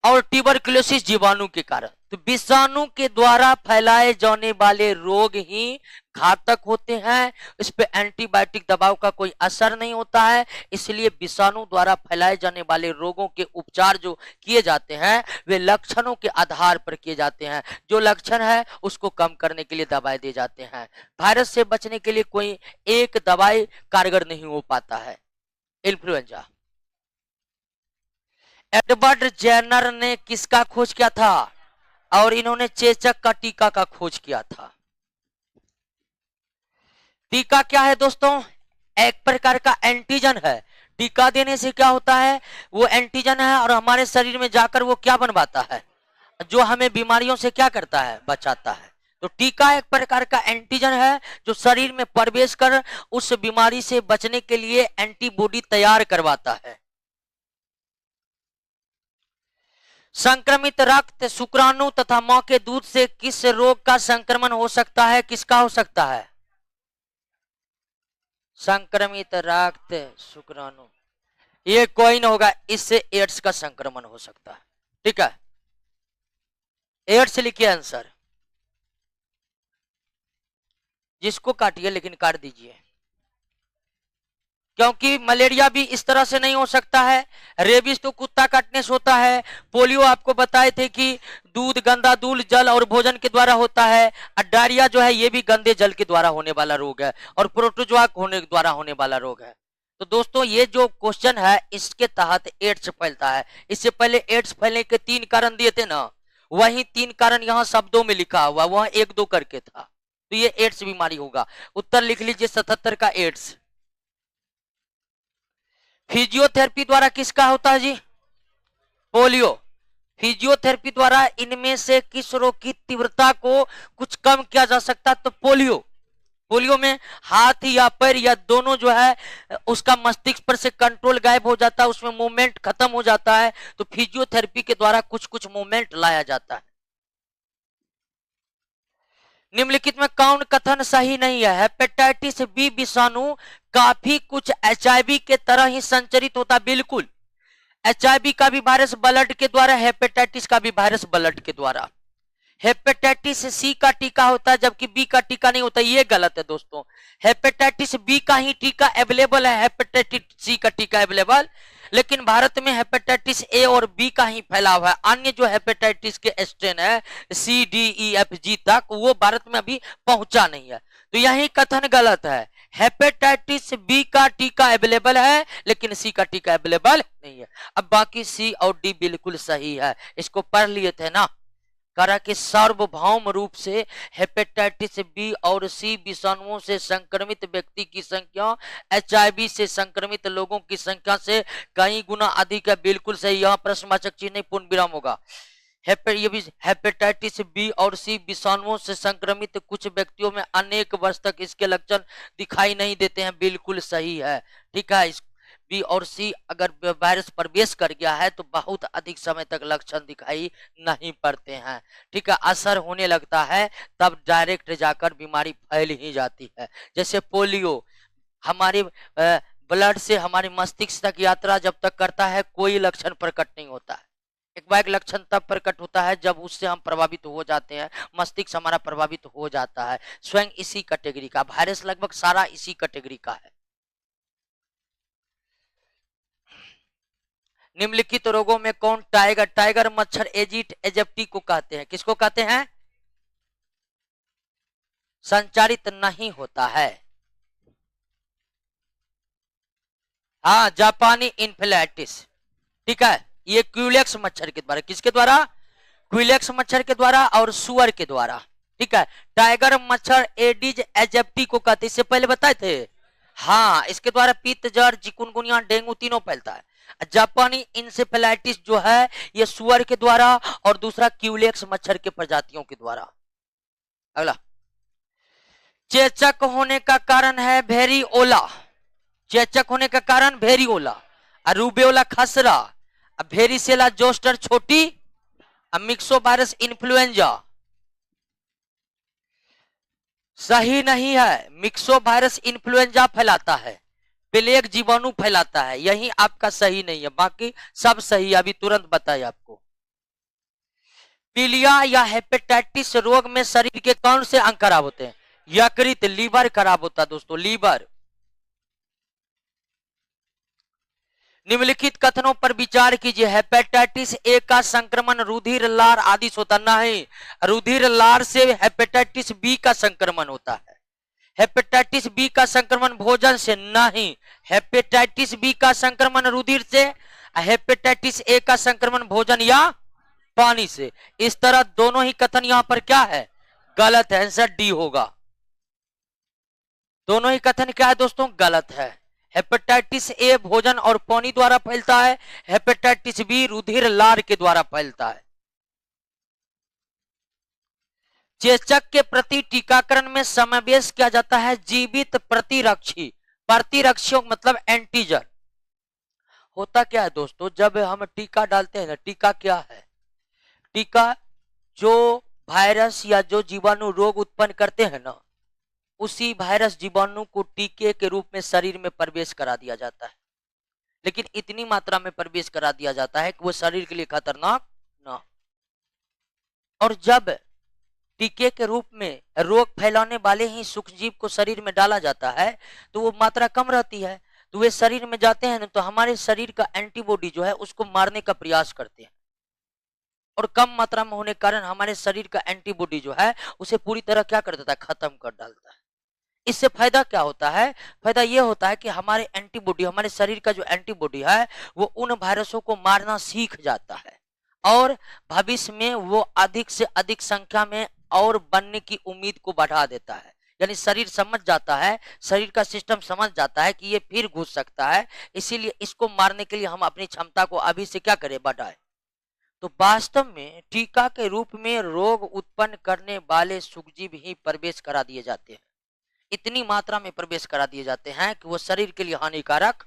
और ट्यूबरकुलोसिस जीवाणु के कारण। तो विषाणु के द्वारा फैलाए जाने वाले रोग ही घातक होते हैं, इस पे एंटीबायोटिक दवाओं का कोई असर नहीं होता है। इसलिए विषाणु द्वारा फैलाए जाने वाले रोगों के उपचार जो किए जाते हैं वे लक्षणों के आधार पर किए जाते हैं। जो लक्षण है उसको कम करने के लिए दवाई दिए जाते हैं। वायरस से बचने के लिए कोई एक दवाई कारगर नहीं हो पाता है। इन्फ्लुएंजा, एडवर्ड जेनर ने किसका खोज किया था? और इन्होंने चेचक का टीका का खोज किया था। टीका क्या है दोस्तों? एक प्रकार का एंटीजन है। टीका देने से क्या होता है? वो एंटीजन है और हमारे शरीर में जाकर वो क्या बनवाता है? जो हमें बीमारियों से क्या करता है? बचाता है। तो टीका एक प्रकार का एंटीजन है जो शरीर में प्रवेश कर उस बीमारी से बचने के लिए एंटीबॉडी तैयार करवाता है। संक्रमित रक्त, शुक्राणु तथा मां के दूध से किस रोग का संक्रमण हो सकता है? किसका हो सकता है? संक्रमित रक्त, शुक्राणु, ये कोई नहीं होगा, इससे एड्स का संक्रमण हो सकता है। ठीक है, एड्स लिखिए आंसर। जिसको काटिए लेकिन काट दीजिए, क्योंकि मलेरिया भी इस तरह से नहीं हो सकता है। रेबीज तो कुत्ता काटने से होता है। पोलियो आपको बताए थे कि दूध, गंदा दूध, जल और भोजन के द्वारा होता है। और डायरिया जो है ये भी गंदे जल के द्वारा होने वाला रोग है और प्रोटोजोआ होने के द्वारा होने वाला रोग है। तो दोस्तों ये जो क्वेश्चन है इसके तहत एड्स फैलता है। इससे पहले एड्स फैलने के 3 कारण दिए थे ना, वही 3 कारण यहाँ शब्दों में लिखा हुआ, वहां 1-2 करके था। तो ये एड्स बीमारी होगा। उत्तर लिख लीजिए 77 का एड्स। फिजियोथेरेपी द्वारा किसका होता है जी? पोलियो। फिजियोथेरेपी द्वारा इनमें से किस रोग की तीव्रता को कुछ कम किया जा सकता है? तो पोलियो। पोलियो में हाथ या पैर या दोनों जो है उसका मस्तिष्क पर से कंट्रोल गायब हो जाता है, उसमें मूवमेंट खत्म हो जाता है। तो फिजियोथेरेपी के द्वारा कुछ कुछ मूवमेंट लाया जाता है। निम्नलिखित में कौन कथन सही नहीं है? हेपेटाइटिस बी विषाणु काफी कुछ एचआईवी के तरह ही संचरित होता। बिल्कुल, एचआईवी का भी वायरस ब्लड के द्वारा, हेपेटाइटिस का भी वायरस ब्लड के द्वारा। हेपेटाइटिस सी का टीका होता है जबकि बी का टीका नहीं होता, ये गलत है दोस्तों। हेपेटाइटिस बी का ही टीका अवेलेबल है, हेपेटाइटिस सी का टीका अवेलेबल, लेकिन भारत में हेपेटाइटिस ए और बी का ही फैला हुआ है। अन्य जो हेपेटाइटिस के स्ट्रेन है सी, डी, ई, एफ, जी तक, वो भारत में अभी पहुंचा नहीं है। तो यही कथन गलत है। हेपेटाइटिस बी का टीका अवेलेबल है लेकिन सी का टीका अवेलेबल नहीं है। अब बाकी सी और डी बिल्कुल सही है। इसको पढ़ लिए थे ना, करा कि सार्वभौम रूप से हेपेटाइटिस बी और सी विषाणुओं से संक्रमित व्यक्ति की संख्या एचआईवी से संक्रमित लोगों की संख्या से कई गुना अधिक है। बिल्कुल सही। यहाँ प्रश्नवाचक चिन्ह नहीं, पूर्ण विराम होगा। ये भी हेपेटाइटिस बी और सी विषाणुओं से संक्रमित कुछ व्यक्तियों में अनेक वर्ष तक इसके लक्षण दिखाई नहीं देते हैं। बिल्कुल सही है। ठीक है, बी और सी अगर वायरस प्रवेश कर गया है तो बहुत अधिक समय तक लक्षण दिखाई नहीं पड़ते हैं। ठीक है, असर होने लगता है तब डायरेक्ट जाकर बीमारी फैल ही जाती है। जैसे पोलियो हमारे ब्लड से हमारे मस्तिष्क तक यात्रा जब तक करता है कोई लक्षण प्रकट नहीं होता है। एक बार लक्षण तब प्रकट होता है जब उससे हम प्रभावित हो जाते हैं, मस्तिष्क हमारा प्रभावित हो जाता है। स्वयं इसी कैटेगरी का वायरस, लगभग सारा इसी कैटेगरी का है। निम्नलिखित रोगों में कौन टाइगर मच्छर एजिट एजेप्टी को कहते हैं? किसको कहते हैं? संचारित नहीं होता है। हाँ, जापानी इन्फ्लुएंजाइटिस। ठीक है, ये क्यूलेक्स मच्छर के द्वारा, किसके द्वारा? क्यूलेक्स मच्छर के द्वारा और सुअर के द्वारा। ठीक है, टाइगर मच्छर एडिज एजेप्टी को कहते, इससे पहले बताए थे। हाँ, इसके द्वारा पित्त, जर, चिकुनगुनिया, डेंगू तीनों फैलता है। जापानी इंसेफेलाइटिस जो है ये सुअर के द्वारा और दूसरा क्यूलेक्स मच्छर के प्रजातियों के द्वारा। अगला, चेचक होने का कारण है वेरिओला। चेचक होने का कारण वेरिओला, रूबेओला खसरा, वेरिसेला जोस्टर छोटी, मिक्सोवायरस इन्फ्लुएंजा सही नहीं है। मिक्सोवायरस इन्फ्लुएंजा फैलाता है, प्लेग जीवाणु फैलाता है, यही आपका सही नहीं है, बाकी सब सही है, अभी तुरंत बताइए आपको। पीलिया या हेपेटाइटिस रोग में शरीर के कौन से अंग खराब होते हैं? यकृत, लीवर खराब होता है दोस्तों, लीवर। निम्नलिखित कथनों पर विचार कीजिए। हेपेटाइटिस ए का संक्रमण रुधिर, लार आदि से होता नहीं, रुधिर लार से हेपेटाइटिस बी का संक्रमण होता है। हेपेटाइटिस बी का संक्रमण भोजन से नहीं, हेपेटाइटिस बी का संक्रमण रुधिर से, हेपेटाइटिस ए का संक्रमण भोजन या पानी से। इस तरह दोनों ही कथन यहां पर क्या है? गलत है, आंसर डी होगा। दोनों ही कथन क्या है दोस्तों? गलत है। हेपेटाइटिस ए भोजन और पानी द्वारा फैलता है, हेपेटाइटिस बी रुधिर लार के द्वारा फैलता है। चेचक के प्रति टीकाकरण में समावेश किया जाता है जीवित प्रतिरक्षी। प्रतिरक्षियों मतलब एंटीजन। होता क्या है दोस्तों, जब हम टीका डालते हैं ना, टीका क्या है? टीका जो वायरस या जो जीवाणु रोग उत्पन्न करते हैं ना, उसी वायरस जीवाणु को टीके के रूप में शरीर में प्रवेश करा दिया जाता है, लेकिन इतनी मात्रा में प्रवेश करा दिया जाता है कि वो शरीर के लिए खतरनाक ना। और जब टीके के रूप में रोग फैलाने वाले ही सूक्ष्मजीव को शरीर में डाला जाता है तो वो मात्रा कम रहती है, तो वे शरीर में जाते हैं ना, तो हमारे शरीर का एंटीबॉडी जो है उसको मारने का प्रयास करते हैं, और कम मात्रा में होने के कारण हमारे शरीर का एंटीबॉडी जो है उसे पूरी तरह क्या कर देता है? खत्म कर डालता है। इससे फायदा क्या होता है? फायदा यह होता है कि हमारे एंटीबॉडी, हमारे शरीर का जो एंटीबॉडी है वो उन वायरसों को मारना सीख जाता है, और भविष्य में वो अधिक से अधिक संख्या में और बनने की उम्मीद को बढ़ा देता है। यानी शरीर समझ जाता है, शरीर का सिस्टम समझ जाता है कि ये फिर घुस सकता है, इसीलिए इसको मारने के लिए हम अपनी क्षमता को अभी से क्या करें? बढ़ाएं। तो वास्तव में टीका के रूप में रोग उत्पन्न करने वाले सूक्ष्मजीव ही प्रवेश करा दिए जाते हैं, इतनी मात्रा में प्रवेश करा दिए जाते हैं कि वो शरीर के लिए हानिकारक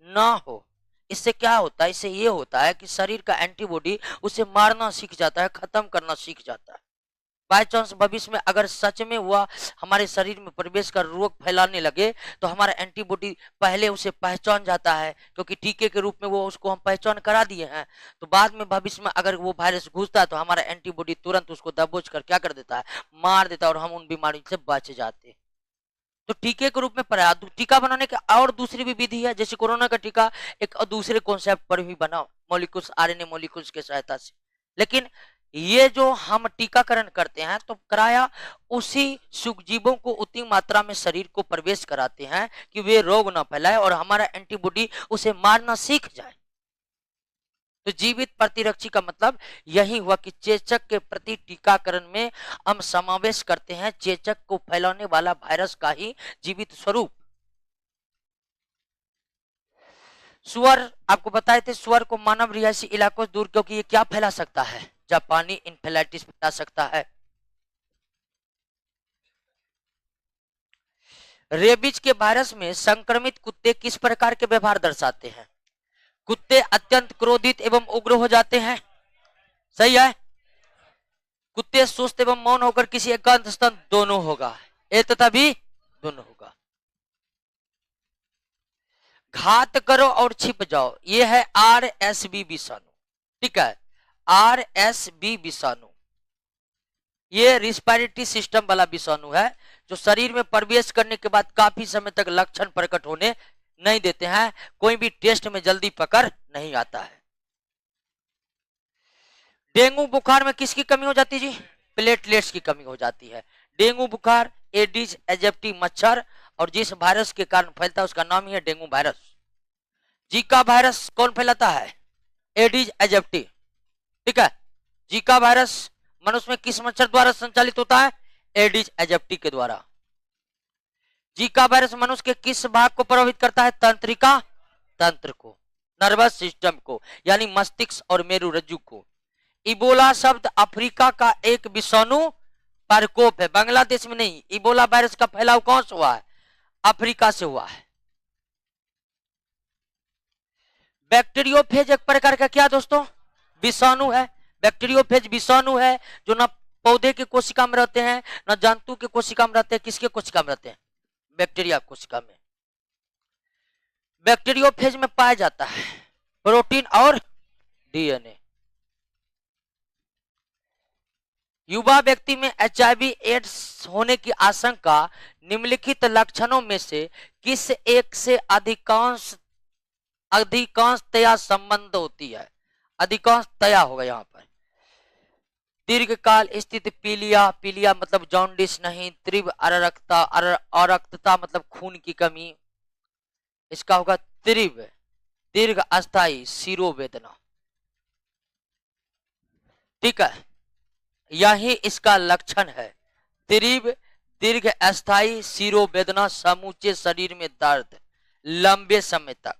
ना हो। इससे क्या होता है? इससे ये होता है कि शरीर का एंटीबॉडी उसे मारना सीख जाता है, खत्म करना सीख जाता है। बाय चांस भविष्य में अगर सच में हुआ हमारे शरीर में प्रवेश कर रोग फैलाने लगे तो हमारा एंटीबॉडी पहले उसे पहचान जाता है, क्योंकि टीके के रूप में वो उसको हम पहचान करा दिए हैं। तो बाद में भविष्य में अगर वो वायरस घुसता है तो हमारा एंटीबॉडी तुरंत उसको दबोच कर क्या कर देता है? मार देता है, और हम उन बीमारियों से बच जाते हैं। तो टीके के रूप में टीका बनाने की और दूसरी भी विधि है, जैसे कोरोना का टीका एक दूसरे कॉन्सेप्ट पर भी बना, मॉलिक्यूल्स, आरएनए मॉलिक्यूल्स के सहायता से। लेकिन ये जो हम टीकाकरण करते हैं तो कराया उसी सूक्ष्मजीवों को उतनी मात्रा में शरीर को प्रवेश कराते हैं कि वे रोग ना फैलाए और हमारा एंटीबॉडी उसे मारना सीख जाए। तो जीवित प्रतिरक्षी का मतलब यही हुआ कि चेचक के प्रति टीकाकरण में हम समावेश करते हैं चेचक को फैलाने वाला वायरस का ही जीवित स्वरूप। सुअर, आपको बताए थे सुअर को मानव रिहायशी इलाकों से दूर, क्योंकि ये क्या फैला सकता है? जापानी इन्फेलाइटिस फैला सकता है। रेबीज के वायरस में संक्रमित कुत्ते किस प्रकार के व्यवहार दर्शाते हैं? कुत्ते अत्यंत क्रोधित एवं उग्र हो जाते हैं, सही है। कुत्ते सुस्त एवं मौन होकर किसी एकांत स्थान, दोनों होगा, ए तथा बी दोनों होगा। घात करो और छिप जाओ, ये है RSV विषाणु, ठीक है, RSV विषाणु। ये रिस्पिरेटरी सिस्टम वाला विषाणु है जो शरीर में प्रवेश करने के बाद काफी समय तक लक्षण प्रकट होने नहीं देते हैं, कोई भी टेस्ट में जल्दी पकड़ नहीं आता है। डेंगू बुखार में किसकी कमी हो जाती है जी? प्लेटलेट्स की कमी हो जाती है। डेंगू बुखार एडिस एजिप्टी मच्छर और जिस वायरस के कारण फैलता है उसका नाम ही है डेंगू वायरस। जीका वायरस कौन फैलाता है? एडिस एजिप्टी, ठीक है। जीका वायरस मनुष्य में किस मच्छर द्वारा संचालित होता है? एडिस एजिप्टी के द्वारा। जीका वायरस मनुष्य के किस भाग को प्रभावित करता है? तंत्रिका तंत्र को, नर्वस सिस्टम को, यानी मस्तिष्क और मेरुरज्जु को। इबोला शब्द अफ्रीका का एक विषाणु प्रकोप है, बांग्लादेश में नहीं। इबोला वायरस का फैलाव कौन से हुआ है? अफ्रीका से हुआ है। बैक्टीरियोफेज एक प्रकार का क्या दोस्तों, विषाणु है। बैक्टीरियोफेज विषाणु है जो न पौधे के कोशिका में रहते हैं, न जंतु के कोशिका में रहते हैं। किसके कोशिका में रहते हैं, बैक्टीरिया कोशिका में। बैक्टीरियोफेज में पाया जाता है प्रोटीन और डीएनए। युवा व्यक्ति में एचआईवी एड्स होने की आशंका निम्नलिखित लक्षणों में से किस एक से अधिकांशतया संबंध होती है। अधिकांशतया होगा यहाँ पर। दीर्घकाल स्थित पीलिया, पीलिया मतलब जॉन्डिस नहीं, तीव्र अरक्तता मतलब खून की कमी, इसका होगा तीव्र दीर्घ अस्थायी शिरोवेदना। ठीक है, यही इसका लक्षण है, तीव्र दीर्घ अस्थायी शिरोवेदना, समूचे शरीर में दर्द लंबे समय तक।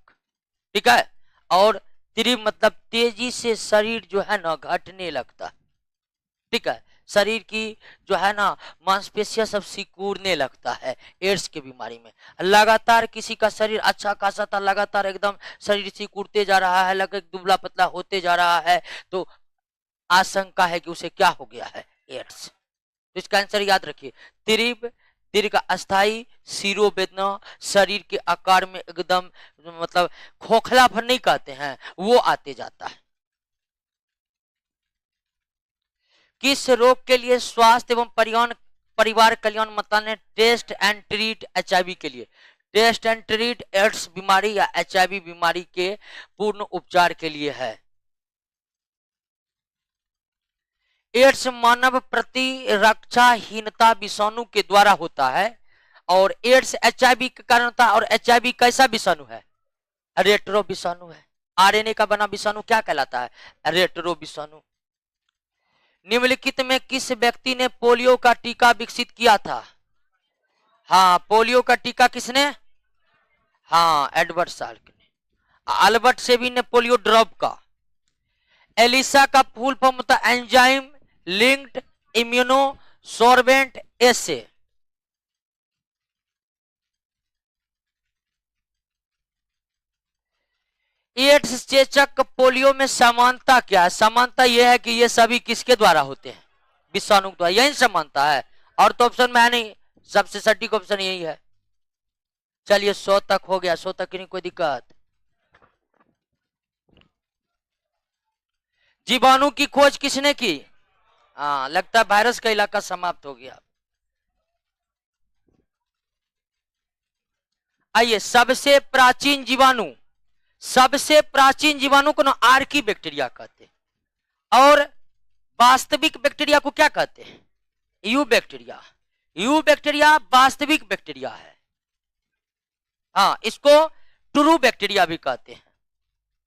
ठीक है, और तीव्र मतलब तेजी से शरीर जो है ना घटने लगता है। ठीक है, शरीर की जो है ना मांसपेशियां सब सिकुड़ने लगता है एड्स की बीमारी में। लगातार किसी का शरीर अच्छा खासा था, लगातार एकदम शरीर सिकुड़ते जा रहा है, लगभग दुबला पतला होते जा रहा है, तो आशंका है कि उसे क्या हो गया है, एड्स। तो इसका आंसर याद रखिए, तीव्र दीर्घ अस्थायी शिरोवेदना, शरीर के आकार में एकदम मतलब खोखलापन नहीं कहते हैं, वो आते जाता है। किस रोग के लिए स्वास्थ्य एवं परिवार कल्याण मंत्रालय ने टेस्ट एंड ट्रीट एचआईवी के लिए, टेस्ट एंड ट्रीट एड्स बीमारी या एचआईवी बीमारी के पूर्ण उपचार के लिए है। एड्स मानव प्रतिरक्षाहीनता विषाणु के द्वारा होता है, और एड्स एचआईवी के कारण होता है। और एचआईवी कैसा विषाणु है, रेट्रो विषाणु है। आरएनए का बना विषाणु क्या कहलाता है, रेट्रो विषाणु। निम्नलिखित में किस व्यक्ति ने पोलियो का टीका विकसित किया था। हाँ, पोलियो का टीका किसने, हाँ एडवर्ड साल्क ने। अल्बर्ट सेबी ने पोलियो ड्रॉप का। एलिसा का फुल फॉर्म होता है एंजाइम लिंक्ड इम्यूनो सोर्बेंट एसे। एड्स चेचक पोलियो में समानता क्या है, समानता यह है कि ये सभी किसके द्वारा होते हैं, विषाणु द्वारा, यही समानता है। और तो ऑप्शन में है नहीं, सबसे सटीक ऑप्शन यही है। चलिए 100 तक हो गया, 100 तक की नहीं कोई दिक्कत। जीवाणु की खोज किसने की, हाँ लगता है वायरस का इलाका समाप्त हो गया। आइए, सबसे प्राचीन जीवाणु को ना आर्की बैक्टीरिया कहते हैं, और वास्तविक बैक्टीरिया को क्या कहते हैं, यू बैक्टीरिया। यू बैक्टीरिया वास्तविक बैक्टीरिया है। हाँ, इसको ट्रू बैक्टीरिया भी कहते हैं।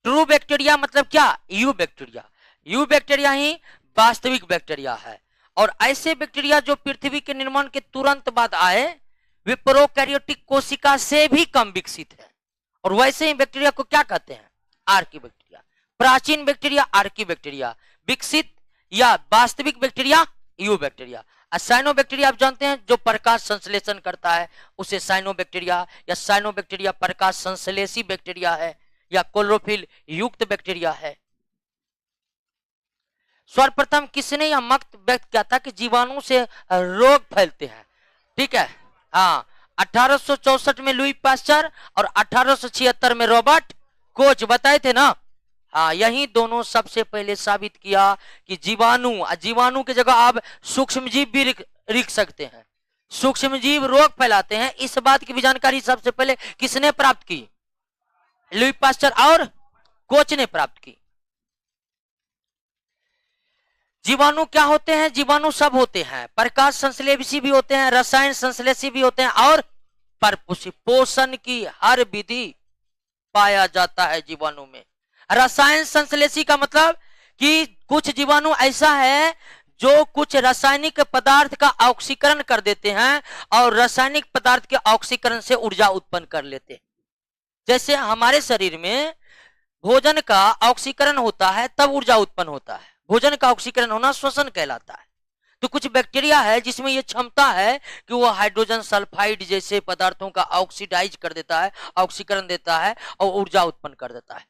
ट्रू बैक्टीरिया मतलब क्या, यू बैक्टीरिया। यू बैक्टीरिया ही वास्तविक बैक्टीरिया है। और ऐसे बैक्टीरिया जो पृथ्वी के निर्माण के तुरंत बाद आए, वे प्रोकैरियोटिक कोशिका से भी कम विकसित है। और वैसे ही बैक्टीरिया को क्या कहते हैं, आर्की बैक्टीरिया। प्राचीन बैक्टीरिया आर्की बैक्टीरिया, विकसित या वास्तविक bacteria eubacteria. Cyanobacteria आप जानते हैं जो प्रकाश संश्लेषण करता है, उसे साइनो बैक्टीरिया या साइनो बैक्टीरिया प्रकाश संश्लेषी बैक्टीरिया है, या क्लोरोफिल युक्त बैक्टीरिया है। सर्वप्रथम किसने यह मत व्यक्त किया था कि जीवाणु से रोग फैलते हैं। ठीक है, हाँ 1864 में लुई पास्चर और 1876 में रॉबर्ट कोच बताए थे ना। हाँ, यही दोनों सबसे पहले साबित किया कि जीवाणु की जगह आप सूक्ष्मजीव भी लिख सकते हैं। सूक्ष्मजीव रोग फैलाते हैं, इस बात की भी जानकारी सबसे पहले किसने प्राप्त की, लुई पास्चर और कोच ने प्राप्त की। जीवाणु क्या होते हैं, जीवाणु सब होते हैं, प्रकाश संश्लेषी भी होते हैं, रसायन संश्लेषी भी होते हैं, और परपोषी पोषण की हर विधि पाया जाता है जीवाणु में। रसायन संश्लेषी का मतलब कि कुछ जीवाणु ऐसा है जो कुछ रासायनिक पदार्थ का ऑक्सीकरण कर देते हैं और रासायनिक पदार्थ के ऑक्सीकरण से ऊर्जा उत्पन्न कर लेते हैं। जैसे हमारे शरीर में भोजन का ऑक्सीकरण होता है तब ऊर्जा उत्पन्न होता है, भोजन का ऑक्सीकरण होना श्वसन कहलाता है। तो कुछ बैक्टीरिया है जिसमें यह क्षमता है कि वो हाइड्रोजन सल्फाइड जैसे पदार्थों का ऑक्सीडाइज कर देता है, ऑक्सीकरण देता है और ऊर्जा उत्पन्न कर देता है।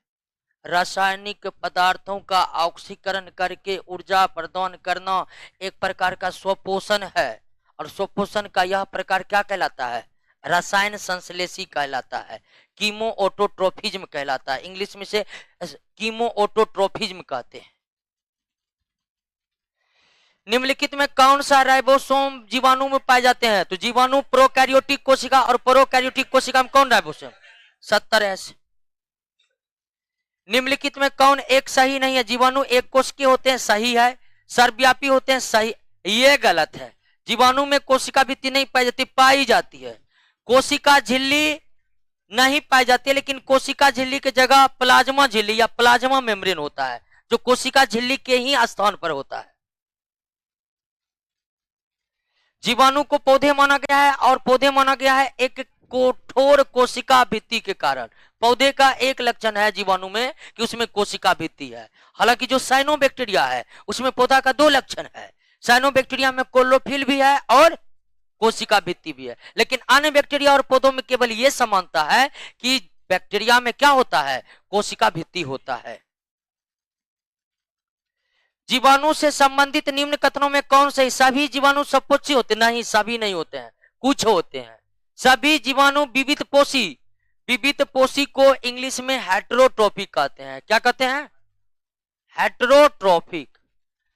रासायनिक पदार्थों का ऑक्सीकरण करके ऊर्जा प्रदान करना एक प्रकार का स्वपोषण है, और स्वपोषण का यह प्रकार क्या कहलाता है? रसायन संश्लेषी कहलाता है, कीमो ऑटोट्रोफिज्म कहलाता है। इंग्लिश में से कीमो ऑटोट्रोफिज्म कहते हैं। निम्नलिखित में कौन सा राइबोसोम जीवाणु में पाए जाते हैं? तो जीवाणु प्रोकैरियोटिक कोशिका, और प्रोकैरियोटिक कोशिका में कौन राइबोसोम? 70 है। निम्नलिखित में कौन एक सही नहीं है? जीवाणु एक कोश के होते हैं, सही है। सर्वव्यापी होते हैं, सही। ये गलत है। जीवाणु में कोशिका भित्ति नहीं पाई जाती, पाई जाती है। कोशिका झिल्ली नहीं पाई जाती है, लेकिन कोशिका झिल्ली की जगह प्लाज्मा झिल्ली या प्लाज्मा मेम्ब्रेन होता है, जो कोशिका झिल्ली के ही स्थान पर होता है। जीवाणु को पौधे माना गया है, और पौधे माना गया है एक कठोर कोशिका भित्ति के कारण। पौधे का एक लक्षण है जीवाणु में कि उसमें कोशिका भित्ति है। हालांकि जो साइनोबैक्टीरिया है उसमें पौधा का दो लक्षण है। साइनोबैक्टीरिया में क्लोरोफिल भी है और कोशिका भित्ति भी है, लेकिन अन्य बैक्टीरिया और पौधों में केवल यह समानता है कि बैक्टीरिया में क्या होता है? कोशिका भित्ति होता है। जीवाणु से संबंधित निम्न कथनों में कौन से? सभी जीवाणु सपोषी होते? नहीं, सभी नहीं होते हैं, कुछ होते हैं। सभी जीवाणु विविध पोषी। विविध पोषी को इंग्लिश में हेटेरोट्रोफिक कहते हैं। क्या कहते हैं? हेटेरोट्रोफिक।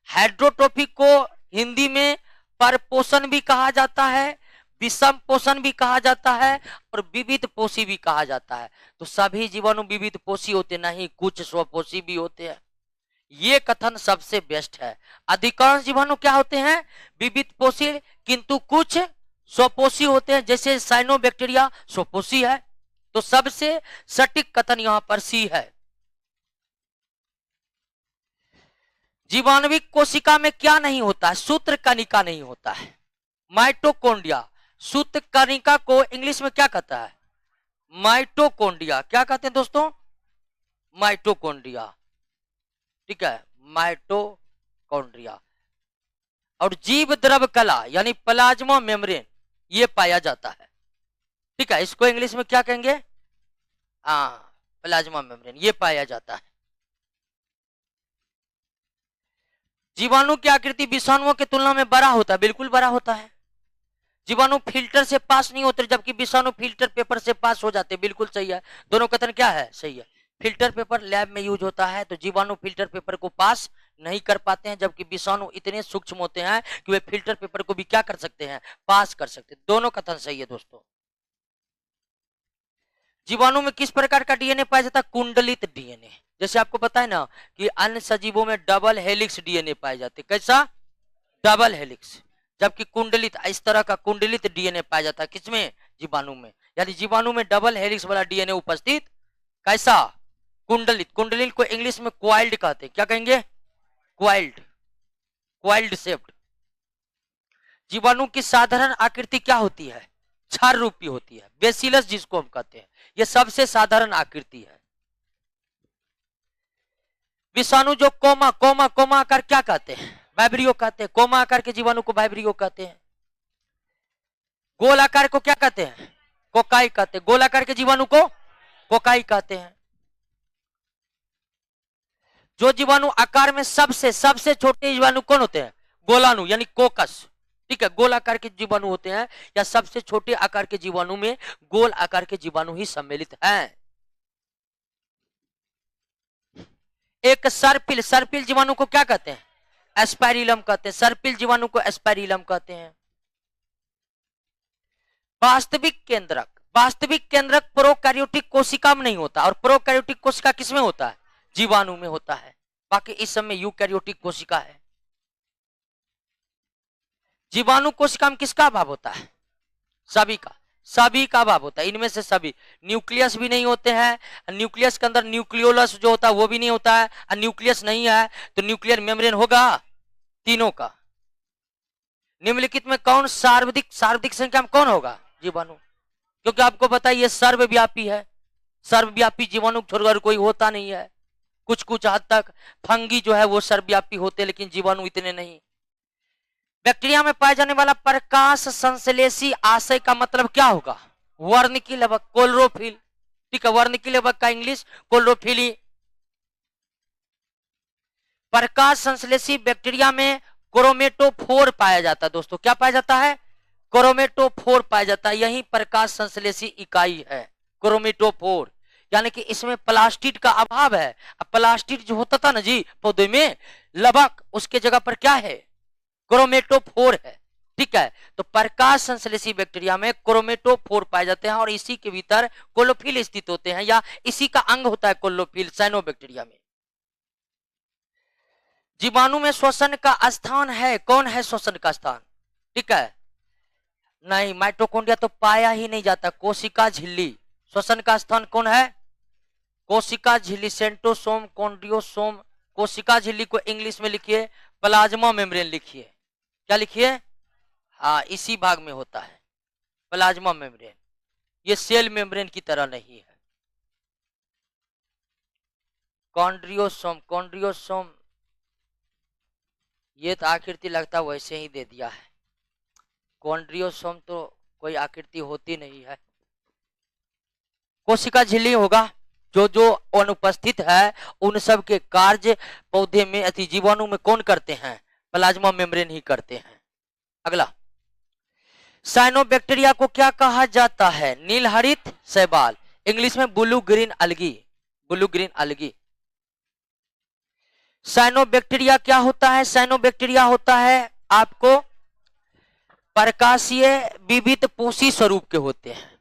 हेटेरोट्रोफिक को हिंदी में परपोषण भी कहा जाता है, विषम पोषण भी कहा जाता है, और विविध पोषी भी कहा जाता है। तो सभी जीवाणु विविध पोषी होते नहीं, कुछ स्वपोषी भी होते हैं। ये कथन सबसे बेस्ट है। अधिकांश जीवाणु क्या होते हैं? विविध पोषी, किंतु कुछ स्वपोषी होते हैं, जैसे साइनोबैक्टीरिया स्वपोषी है। तो सबसे सटीक कथन यहां पर सी है। जीवाणुविक कोशिका में क्या नहीं होता है? सूत्र कणिका नहीं होता है, माइटोकॉन्ड्रिया। सूत्र कणिका को इंग्लिश में क्या कहता है? माइटोकॉन्ड्रिया। क्या कहते हैं दोस्तों? माइटोकॉन्ड्रिया। ठीक है, माइटोकॉन्ड्रिया। और जीव द्रव कला यानी प्लाज्मा मेम्ब्रेन ये पाया जाता है। ठीक है, इसको इंग्लिश में क्या कहेंगे? प्लाज्मा मेम्ब्रेन, ये पाया जाता है। जीवाणु की आकृति विषाणुओं की तुलना में बड़ा होता है, बिल्कुल बड़ा होता है। जीवाणु फिल्टर से पास नहीं होते, जबकि विषाणु फिल्टर पेपर से पास हो जाते, बिल्कुल सही है। दोनों कथन क्या है? सही है। फिल्टर पेपर लैब में यूज होता है, तो जीवाणु फिल्टर पेपर को पास नहीं कर पाते हैं, जबकि विषाणु इतने सूक्ष्म होते हैं कि वे फिल्टर पेपर को भी क्या कर सकते हैं? पास कर सकते हैं। दोनों कथन सही है दोस्तों। जीवाणु में किस प्रकार का डीएनए पाया जाता है? कुंडलित डीएनए। जैसे आपको पता है ना कि अन्य सजीवों में डबल हेलिक्स डीएनए पाए जाते। कैसा? Double helix. जबकि कुंडलित, इस तरह का कुंडलित डीएनए पाया जाता है किसमें? जीवाणु में। यानी जीवाणु में डबल हेलिक्स वाला डीएनए उपस्थित। कैसा? कुंडलित। कुंडलित को इंग्लिश में क्वाइल्ड कहते हैं। क्या कहेंगे? Coiled, coiled shaped. जीवाणु की साधारण आकृति क्या होती है? क्षार रूपी होती है, बेसिलस जिसको हम कहते हैं। यह सबसे साधारण आकृति है। विषाणु जो कोमा कोमा कोमा आकार क्या कहते हैं? वाइब्रियो कहते हैं। कोमा आकार के जीवाणु को वाइब्रियो कहते हैं। गोल आकार को क्या कहते हैं? कोकाई कहते हैं। गोल आकार के जीवाणु को कोकाई कहते हैं। जो जीवाणु आकार में सबसे छोटे जीवाणु कौन होते हैं? गोलाणु यानी कोकस। ठीक है, गोल आकार के जीवाणु होते हैं, या सबसे छोटे आकार के जीवाणु में गोल आकार के जीवाणु ही सम्मिलित हैं। एक सर्पिल, सर्पिल जीवाणु को क्या कहते हैं? एस्पाइरिलम कहते हैं। सर्पिल जीवाणु को एस्पाइरिलम कहते हैं। वास्तविक केंद्रक, वास्तविक केंद्रक प्रोकैरियोटिक कोशिका में नहीं होता, और प्रोकैरियोटिक कोशिका किसमें होता है? जीवाणु में होता है। बाकी इस समय यूकैरियोटिक कोशिका है। जीवाणु कोशिका में किसका अभाव होता है? सभी का, सभी का अभाव होता है। इनमें से सभी। न्यूक्लियस भी नहीं होते हैं, न्यूक्लियस के अंदर न्यूक्लियोलस जो होता है वो भी नहीं होता है, और न्यूक्लियस नहीं है तो न्यूक्लियर मेम्ब्रेन होगा तीनों का। निम्नलिखित में कौन सर्वाधिक, सर्वाधिक संख्या में कौन होगा? जीवाणु। क्योंकि आपको पता है ये सर्वव्यापी है। सर्वव्यापी जीवाणु छोड़कर कोई होता नहीं है। कुछ कुछ हद तक फंगी जो है वो सर्वव्यापी होते, लेकिन जीवाणु इतने नहीं। बैक्टीरिया में पाए जाने वाला प्रकाश संश्लेषी आशय का मतलब क्या होगा? वर्णकीय लवक, क्लोरोफिल। ठीक है, वर्णकीय लवक का इंग्लिश क्लोरोफिल प्रकाश संश्लेषी बैक्टीरिया में क्रोमेटोफोर पाया जाता है दोस्तों। क्या पाया जाता है? क्रोमेटोफोर पाया जाता है। यही प्रकाश संश्लेषी इकाई है क्रोमेटोफोर। यानी कि इसमें प्लास्टिड का अभाव है। अब प्लास्टिड जो होता था ना जी पौधे में लवक, उसके जगह पर क्या है? क्रोमेटोफोर है। ठीक है, तो प्रकाश संश्लेषी बैक्टीरिया में क्रोमेटोफोर पाए जाते हैं और इसी के भीतर क्लोरोफिल स्थित होते हैं, या इसी का अंग होता है क्लोरोफिल साइनोबैक्टीरिया में। जीवाणु में श्वसन का स्थान है। कौन है श्वसन का स्थान? ठीक है, नहीं, माइटोकॉन्ड्रिया तो पाया ही नहीं जाता। कोशिका झिल्ली श्वसन का स्थान कौन है? कोशिका झिल्ली, सेंट्रोसोम, कॉन्ड्रियोसोम। कोशिका झिल्ली को इंग्लिश में लिखिए प्लाज्मा मेम्ब्रेन लिखिए। क्या लिखिए? हाँ, इसी भाग में होता है प्लाज्मा मेम्ब्रेन। ये सेल मेम्ब्रेन की तरह नहीं है। कॉन्ड्रियोसोम, कॉन्ड्रियोसोम ये तो आकृति लगता वैसे ही दे दिया है। कॉन्ड्रियोसोम तो कोई आकृति होती नहीं है। कोशिका झिल्ली होगा। जो जो अनुपस्थित है उन सब के कार्य पौधे में अति जीवाणु में कौन करते हैं? प्लाज्मा मेम्ब्रेन ही करते हैं। अगला, साइनोबैक्टीरिया को क्या कहा जाता है? नीलहरित शैवाल, इंग्लिश में blue green अलगी। Blue green अलगी। Cyanobacteria क्या होता है? साइनोबैक्टीरिया होता है आपको प्रकाशीय विविध पोषी स्वरूप के होते हैं।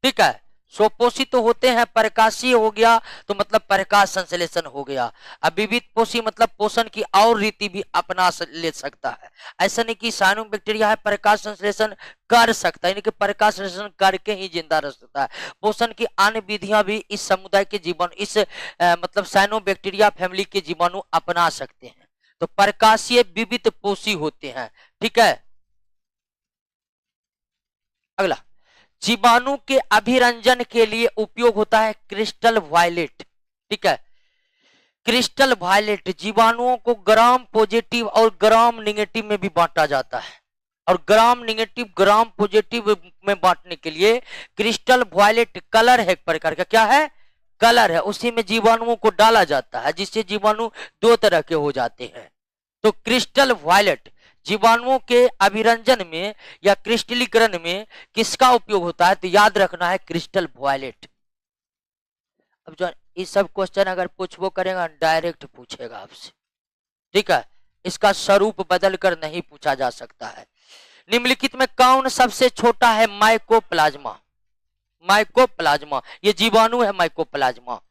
ठीक है, स्वपोषी तो होते हैं, प्रकाशीय हो गया तो मतलब प्रकाश संश्लेषण हो गया। अब विविध पोषी मतलब पोषण की और रीति भी अपना ले सकता है। ऐसा नहीं कि साइनोबैक्टीरिया है प्रकाश संश्लेषण कर सकता है, यानी कि प्रकाश संश्लेषण करके ही जिंदा रह सकता है। पोषण की अन्य विधियां भी इस समुदाय के जीवाणु, इस मतलब साइनोबैक्टीरिया फैमिली के जीवाणु अपना सकते हैं। तो प्रकाशीय विविध पोषी होते हैं। ठीक है, अगला, जीवाणु के अभिरंजन के लिए उपयोग होता है क्रिस्टल वायलेट। ठीक है, क्रिस्टल वायलेट जीवाणुओं को ग्राम पॉजिटिव और ग्राम निगेटिव में भी बांटा जाता है, और ग्राम निगेटिव ग्राम पॉजिटिव में बांटने के लिए क्रिस्टल वायलेट कलर है, एक प्रकार का क्या है? कलर है। उसी में जीवाणुओं को डाला जाता है, जिससे जीवाणु दो तरह के हो जाते हैं। तो क्रिस्टल वायलेट जीवाणुओं के अभिरंजन में या क्रिस्टलीकरण में किसका उपयोग होता है? तो याद रखना है क्रिस्टल वायलेट। अब जो ये सब क्वेश्चन अगर पूछवो करेगा डायरेक्ट पूछेगा आपसे। ठीक है, इसका स्वरूप बदल कर नहीं पूछा जा सकता है। निम्नलिखित में कौन सबसे छोटा है? माइकोप्लाज्मा। माइकोप्लाज्मा ये जीवाणु है। माइकोप्लाज्मा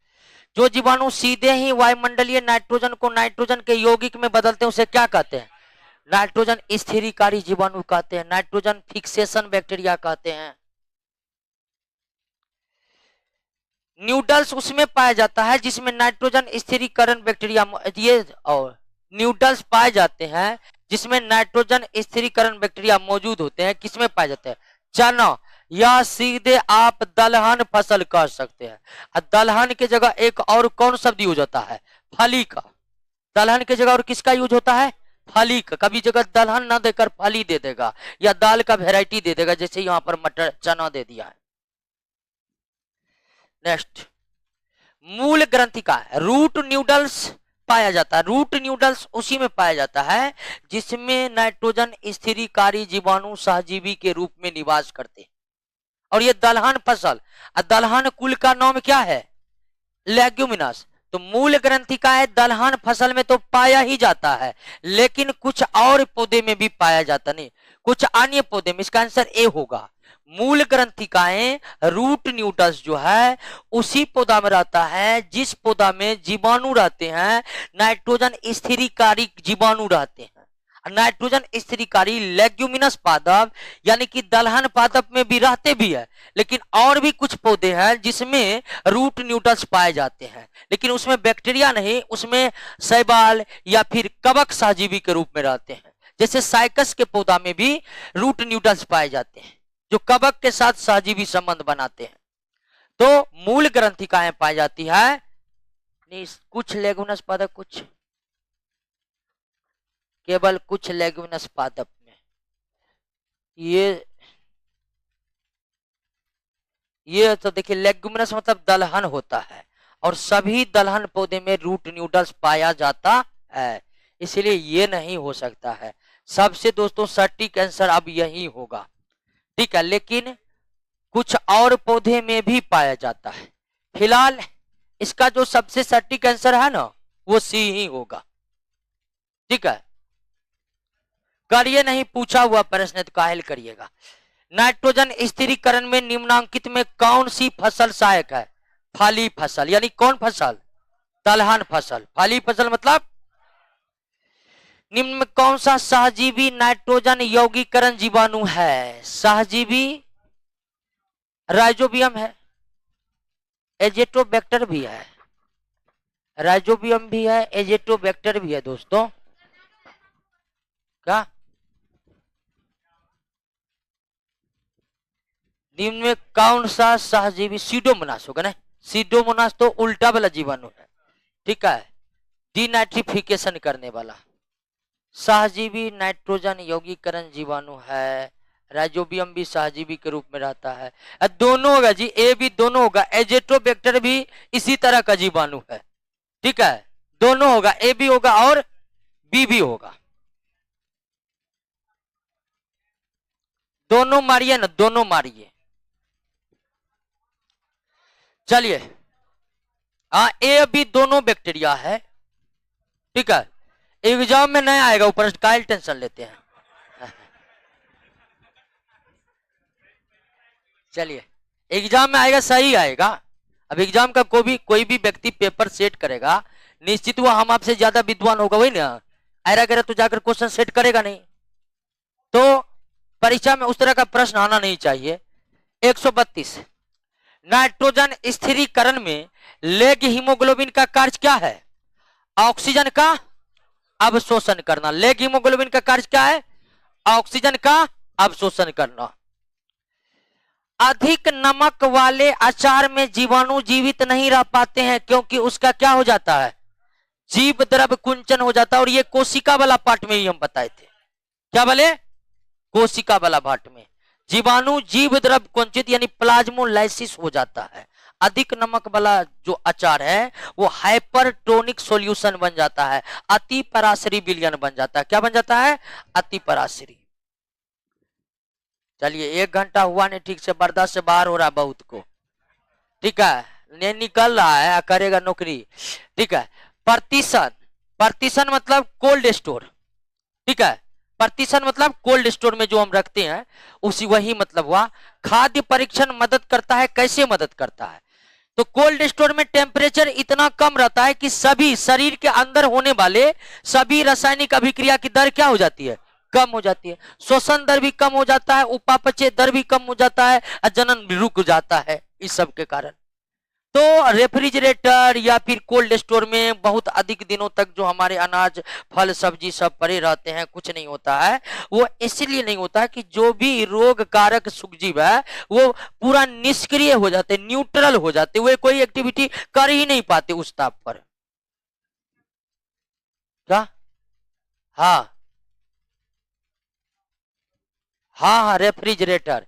जो जीवाणु सीधे ही वायुमंडलीय नाइट्रोजन को नाइट्रोजन के यौगिक में बदलते हैं उसे क्या कहते हैं? नाइट्रोजन स्थिरीकारी जीवाणु कहते हैं, नाइट्रोजन फिक्सेशन बैक्टीरिया कहते हैं। न्यूडल्स उसमें पाया जाता है जिसमें नाइट्रोजन स्थिरीकरण बैक्टीरिया, ये और न्यूडल्स पाए जाते हैं जिसमें नाइट्रोजन स्थिरीकरण बैक्टीरिया मौजूद होते हैं। किसमें पाए जाते हैं? चना, या सीधे आप दलहन फसल कह सकते हैं। दलहन की जगह एक और कौन शब्द यूज होता है? फली का। दलहन की जगह और किसका यूज होता है? फली का। कभी जगह दलहन ना देकर फली दे देगा, या दाल का वेराइटी दे देगा, जैसे यहाँ पर मटर चना दे दिया है। नेक्स्ट, मूल ग्रंथि का है रूट न्यूडल्स पाया जाता है। रूट न्यूडल्स उसी में पाया जाता है जिसमें नाइट्रोजन स्थिरीकारी जीवाणु सहजीवी के रूप में निवास करते हैं। और ये दलहन फसल, दलहन कुल का नाम क्या है? लेग्युमिनस। तो मूल ग्रंथिका है दलहन फसल में तो पाया ही जाता है, लेकिन कुछ और पौधे में भी पाया जाता नहीं, कुछ अन्य पौधे में। इसका आंसर ए होगा। मूल ग्रंथिकाएं रूट न्यूडल्स जो है उसी पौधा में रहता है जिस पौधा में जीवाणु रहते हैं, नाइट्रोजन स्थिरीकारी जीवाणु रहते हैं। नाइट्रोजन स्थिरीकारी लेग्युमिनस पादप यानी कि दलहन पादप में भी रहते भी है, लेकिन और भी कुछ पौधे हैं जिसमें रूट न्यूडल्स पाए जाते हैं, लेकिन उसमें बैक्टीरिया नहीं, उसमें शैवाल या फिर कवक सहजीवी के रूप में रहते हैं। जैसे साइकस के पौधा में भी रूट न्यूडल्स पाए जाते हैं जो कवक के साथ सहजीवी संबंध बनाते हैं। तो मूल ग्रंथिकाएं पाई जाती है कुछ लेग्युमिनस पादप, कुछ केवल कुछ लेग्युमिनस पादप में। ये तो देखिए लेग्युमिनस मतलब दलहन होता है, और सभी दलहन पौधे में रूट न्यूडल्स पाया जाता है, इसलिए ये नहीं हो सकता है। सबसे दोस्तों सटीक आंसर अब यही होगा, ठीक है। लेकिन कुछ और पौधे में भी पाया जाता है। फिलहाल इसका जो सबसे सटीक आंसर है ना वो सी ही होगा, ठीक है। करिए, नहीं पूछा हुआ प्रश्न है तो काहेल करिएगा। नाइट्रोजन स्थिरीकरण में निम्नांकित में कौन सी फसल सहायक है? फली फसल, यानी कौन फसल? दलहन फसल। फली फसल मतलब निम्न में कौन सा सहजीवी नाइट्रोजन यौगीकरण जीवाणु है? सहजीवी राइजोबियम है, एजेटोबैक्टर भी है, राइजोबियम भी है, एजेटोबैक्टर भी है दोस्तों। क्या निम्न में कौन सा सहजीवी? सीडोमोनास होगा ना, सीडोमोनास तो उल्टा वाला जीवाणु है, ठीक है, डिनाइट्रिफिकेशन करने वाला। सहजीवी नाइट्रोजन यौगीकरण जीवाणु है, राइजोबियम भी सहजीवी के रूप में रहता है। दोनों होगा जी, ए भी दोनों होगा, एजेटोबैक्टर भी इसी तरह का जीवाणु है, ठीक है, दोनों होगा, ए भी होगा और बी भी होगा। दोनों मारिए ना, दोनों मारिए। चलिए, हाँ ए बी दोनों बैक्टीरिया है, ठीक है। एग्जाम में नहीं आएगा ऊपर, कायल टेंशन लेते हैं। चलिए, एग्जाम में आएगा, सही आएगा। अब एग्जाम का कोई भी व्यक्ति पेपर सेट करेगा, निश्चित वो हम आपसे ज्यादा विद्वान होगा, वही ना, ऐरा करे तो जाकर क्वेश्चन सेट करेगा नहीं। तो परीक्षा में उस तरह का प्रश्न आना नहीं चाहिए। 132, नाइट्रोजन स्थिरीकरण में लेग हीमोग्लोबिन का कार्य क्या है? ऑक्सीजन का अवशोषण करना। लेग हीमोग्लोबिन का कार्य क्या है? ऑक्सीजन का अवशोषण करना। अधिक नमक वाले अचार में जीवाणु जीवित नहीं रह पाते हैं क्योंकि उसका क्या हो जाता है? जीव द्रव कुंचन हो जाता है। और ये कोशिका वाला पार्ट में ही हम बताए थे, क्या बोले? कोशिका वाला पार्ट में जीवाणु जीव द्रव कुंचित यानी प्लाज्मोलाइसिस हो जाता है। अधिक नमक वाला जो अचार है वो हाइपरटोनिक सॉल्यूशन बन जाता है, अति पराशरी विलयन बन जाता है। क्या बन जाता है? अति पराशरी। चलिए, 1 घंटा हुआ नहीं ठीक से, बर्दाश्त से बाहर हो रहा है बहुत को, ठीक है, नहीं निकल रहा है, करेगा नौकरी, ठीक है। partition, partition मतलब कोल्ड स्टोर, ठीक है, partition मतलब कोल्ड स्टोर में जो हम रखते हैं उसी वही मतलब हुआ। खाद्य परीक्षण मदद करता है, कैसे मदद करता है? तो कोल्ड स्टोर में टेम्परेचर इतना कम रहता है कि सभी शरीर के अंदर होने वाले सभी रासायनिक अभिक्रिया की दर क्या हो जाती है? कम हो जाती है। शोषण दर भी कम हो जाता है, उपापचय दर भी कम हो जाता है, जनन भी रुक जाता है इस सब के कारण। तो रेफ्रिजरेटर या फिर कोल्ड स्टोर में बहुत अधिक दिनों तक जो हमारे अनाज फल सब्जी सब पड़े रहते हैं, कुछ नहीं होता है। वो इसलिए नहीं होता है कि जो भी रोग कारक सूक्ष्मजीव है वो पूरा निष्क्रिय हो जाते, न्यूट्रल हो जाते, वे कोई एक्टिविटी कर ही नहीं पाते उस ताप पर। क्या? हाँ हाँ हाँ, रेफ्रिजरेटर।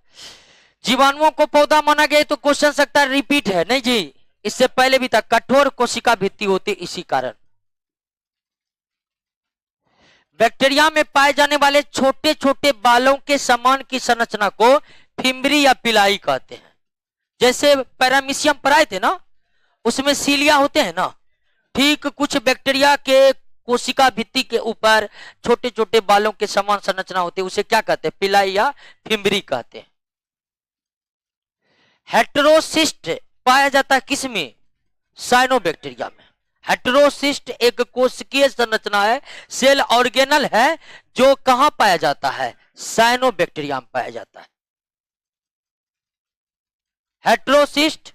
जीवाणुओं को पौधा माना गया तो क्वेश्चन सकता है रिपीट है नहीं जी, इससे पहले भी था। कठोर कोशिका भित्ति होती इसी कारण। बैक्टीरिया में पाए जाने वाले छोटे छोटे बालों के समान की संरचना को फिम्बरी या पिलाई कहते हैं। जैसे पैरामीशियम पढ़ाए थे ना, उसमें सीलिया होते हैं ना, ठीक कुछ बैक्टीरिया के कोशिका भित्ति के ऊपर छोटे छोटे बालों के समान संरचना होती है, उसे क्या कहते हैं? पिलाई या फिम्बरी कहते हैं। हेटेरोसिस्ट पाया जाता है किसमें? साइनोबैक्टीरिया में। हेटेरोसिस्ट एक कोशिकीय संरचना है, सेल ऑर्गेनल है, जो कहां पाया जाता है? साइनोबैक्टीरिया में पाया जाता है। हेटेरोसिस्ट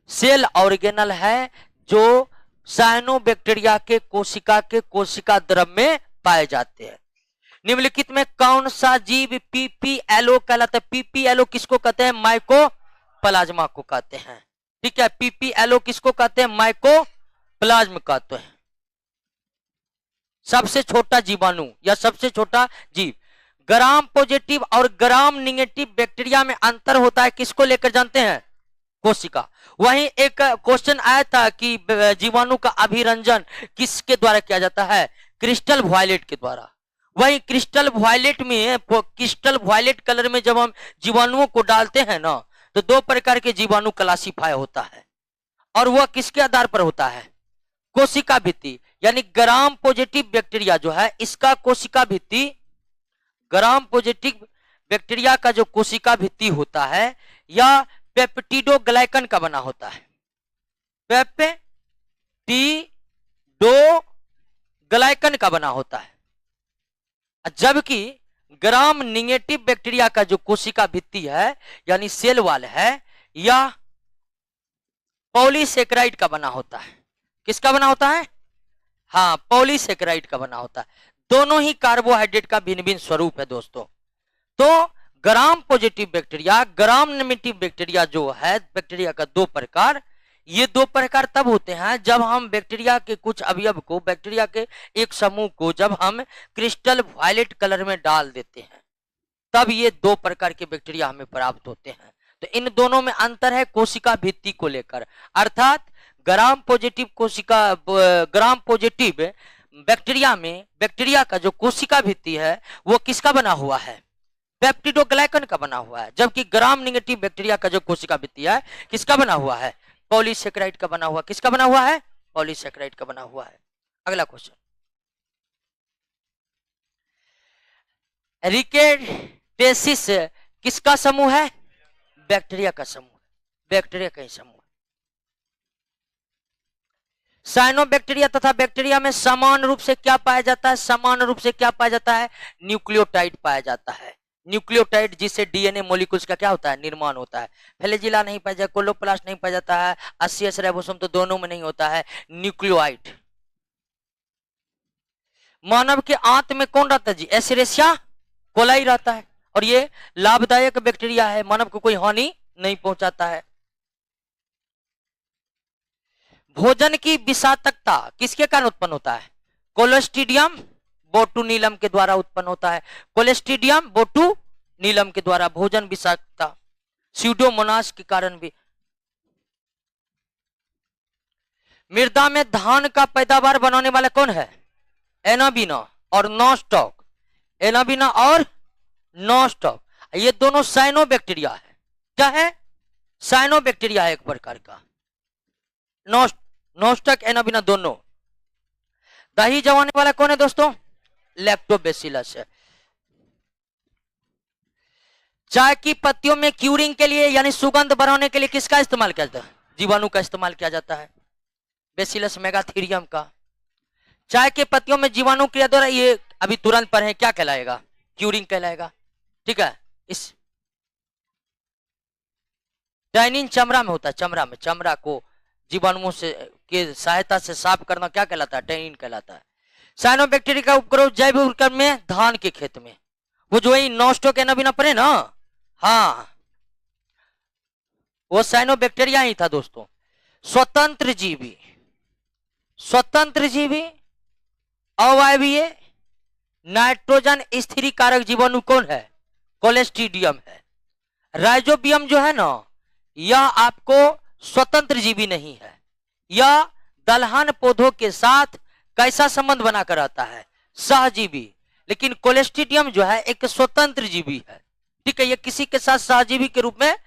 सेल ऑर्गेनल है जो साइनोबैक्टीरिया के कोशिका द्रव में पाए जाते हैं। निम्नलिखित में कौन सा जीव पीपीएलओ कहलाता है? पीपीएलओ किसको कहते हैं? माइकोप्लाज्मा को कहते हैं, ठीक है। पीपीएलओ किसको कहते हैं? माइकोप्लाज्मा कहते हैं। सबसे छोटा जीवाणु या सबसे छोटा जीव। ग्राम पॉजिटिव और ग्राम निगेटिव बैक्टीरिया में अंतर होता है, किसको लेकर जानते हैं? कोशिका। वहीं एक क्वेश्चन आया था कि जीवाणु का अभिरंजन किसके द्वारा किया जाता है? क्रिस्टल वायलेट के द्वारा। वहीं क्रिस्टल वायलेट कलर में जब हम जीवाणुओं को डालते हैं ना, तो दो प्रकार के जीवाणु क्लासीफाई होता है, और वह किसके आधार पर होता है? कोशिका भित्ति, यानी ग्राम पॉजिटिव बैक्टीरिया जो है इसका कोशिका भित्ति, ग्राम पॉजिटिव बैक्टीरिया का जो कोशिका भित्ति होता है या पेप्टिडोग्लाइकन का बना होता है। पेप्टिडोग्लाइकन का बना होता है, जबकि ग्राम निगेटिव बैक्टीरिया का जो कोशिका भित्ति है यानी सेल वॉल है या पॉलीसेकेराइड का बना होता है। किसका बना होता है? हाँ, पॉलीसेकेराइड का बना होता है। दोनों ही कार्बोहाइड्रेट का भिन्न भिन्न स्वरूप है दोस्तों। तो gram positive bacteria, gram negative bacteria जो है, बैक्टीरिया का दो प्रकार, ये दो प्रकार तब होते हैं जब हम बैक्टीरिया के कुछ अवयव को, बैक्टीरिया के एक समूह को जब हम क्रिस्टल वायलेट कलर में डाल देते हैं, तब ये दो प्रकार के बैक्टीरिया हमें प्राप्त होते हैं। तो इन दोनों में अंतर है कोशिका भित्ति को लेकर, अर्थात ग्राम पॉजिटिव कोशिका, ग्राम पॉजिटिव बैक्टीरिया में बैक्टीरिया का जो कोशिका भित्ति है वो किसका बना हुआ है? पेप्टिडोग्लाइकन का बना हुआ है, जबकि ग्राम नेगेटिव बैक्टीरिया का जो कोशिका भित्ति है किसका बना हुआ है? पॉलीसेकेराइड का बना हुआ। किसका बना हुआ है? पॉलीसेकेराइड का बना हुआ है। अगला क्वेश्चन, रिकेटेसिस किसका समूह है? बैक्टीरिया का समूह, बैक्टीरिया का ही समूह। साइनोबैक्टीरिया तथा बैक्टीरिया में समान रूप से क्या पाया जाता है? समान रूप से क्या पाया जाता है? न्यूक्लियोटाइड पाया जाता है। न्यूक्लियोटाइड जिससे डीएनए मॉलिक्यूल्स का क्या होता है? निर्माण होता है। फ्लैजिला नहीं पाया जाता, क्लोरोप्लास्ट नहीं पाया जाता है, एसियस राइबोसोम तो दोनों में नहीं होता है, न्यूक्लियोइड। मानव के आंत में कौन रहता है जी? एस्चेरिचिया कोलाई रहता है, और ये लाभदायक बैक्टीरिया है, मानव को कोई हानि नहीं पहुंचाता है। भोजन की विषाक्तता किसके कारण उत्पन्न होता है? कोलोस्ट्रीडियम बोटुलिनम के द्वारा उत्पन्न होता है। कोलोस्ट्रीडियम बोटुलिनम के द्वारा भोजन विषाक्तता, स्यूडोमोनास के कारण भी। मृदा में धान का पैदावार बनाने वाला कौन है? एनाबिना और नॉस्टॉक। एनाबिना और नॉस्टॉक, ये दोनों साइनोबैक्टीरिया है। क्या है? साइनोबैक्टीरिया है एक प्रकार का। नॉस्टॉक, एनाबिना दोनों। दही जमाने वाला कौन है दोस्तों? लैक्टोबैसिलस है। चाय की पत्तियों में क्यूरिंग के लिए यानी सुगंध बढ़ाने के लिए किसका इस्तेमाल किया जाता है? जीवाणु का इस्तेमाल किया जाता है, बैसिलस मेगाथीरियम का। चाय के पत्तियों में जीवाणु क्रिया द्वारा, ये अभी तुरंत पढ़े, क्या कहलाएगा? क्यूरिंग कहलाएगा। ठीक है। इस टैनिन चमड़ा में होता है, चमड़ा में, चमड़ा को जीवाणुओं से के सहायता से साफ करना क्या कहलाता है? टैनिन कहलाता है। साइनोबैक्टीरिया का उपयोग जैव उपकरण में, धान के खेत में, वो जो है नॉस्टॉक एनाबिना पड़े ना, हाँ, वो साइनोबैक्टीरिया ही था दोस्तों। स्वतंत्र जीवी, स्वतंत्र जीवी अवायवीय नाइट्रोजन स्थिरीकारक जीवाणु कौन है? कोलोस्ट्रीडियम है। राइजोबियम जो है ना, यह आपको स्वतंत्र जीवी नहीं है, यह दलहन पौधों के साथ कैसा संबंध बनाकर रहता है? सहजीवी। लेकिन कोलोस्ट्रीडियम जो है एक स्वतंत्र जीवी है। ठीक है, ये किसी के साथ सहजीवी के रूप में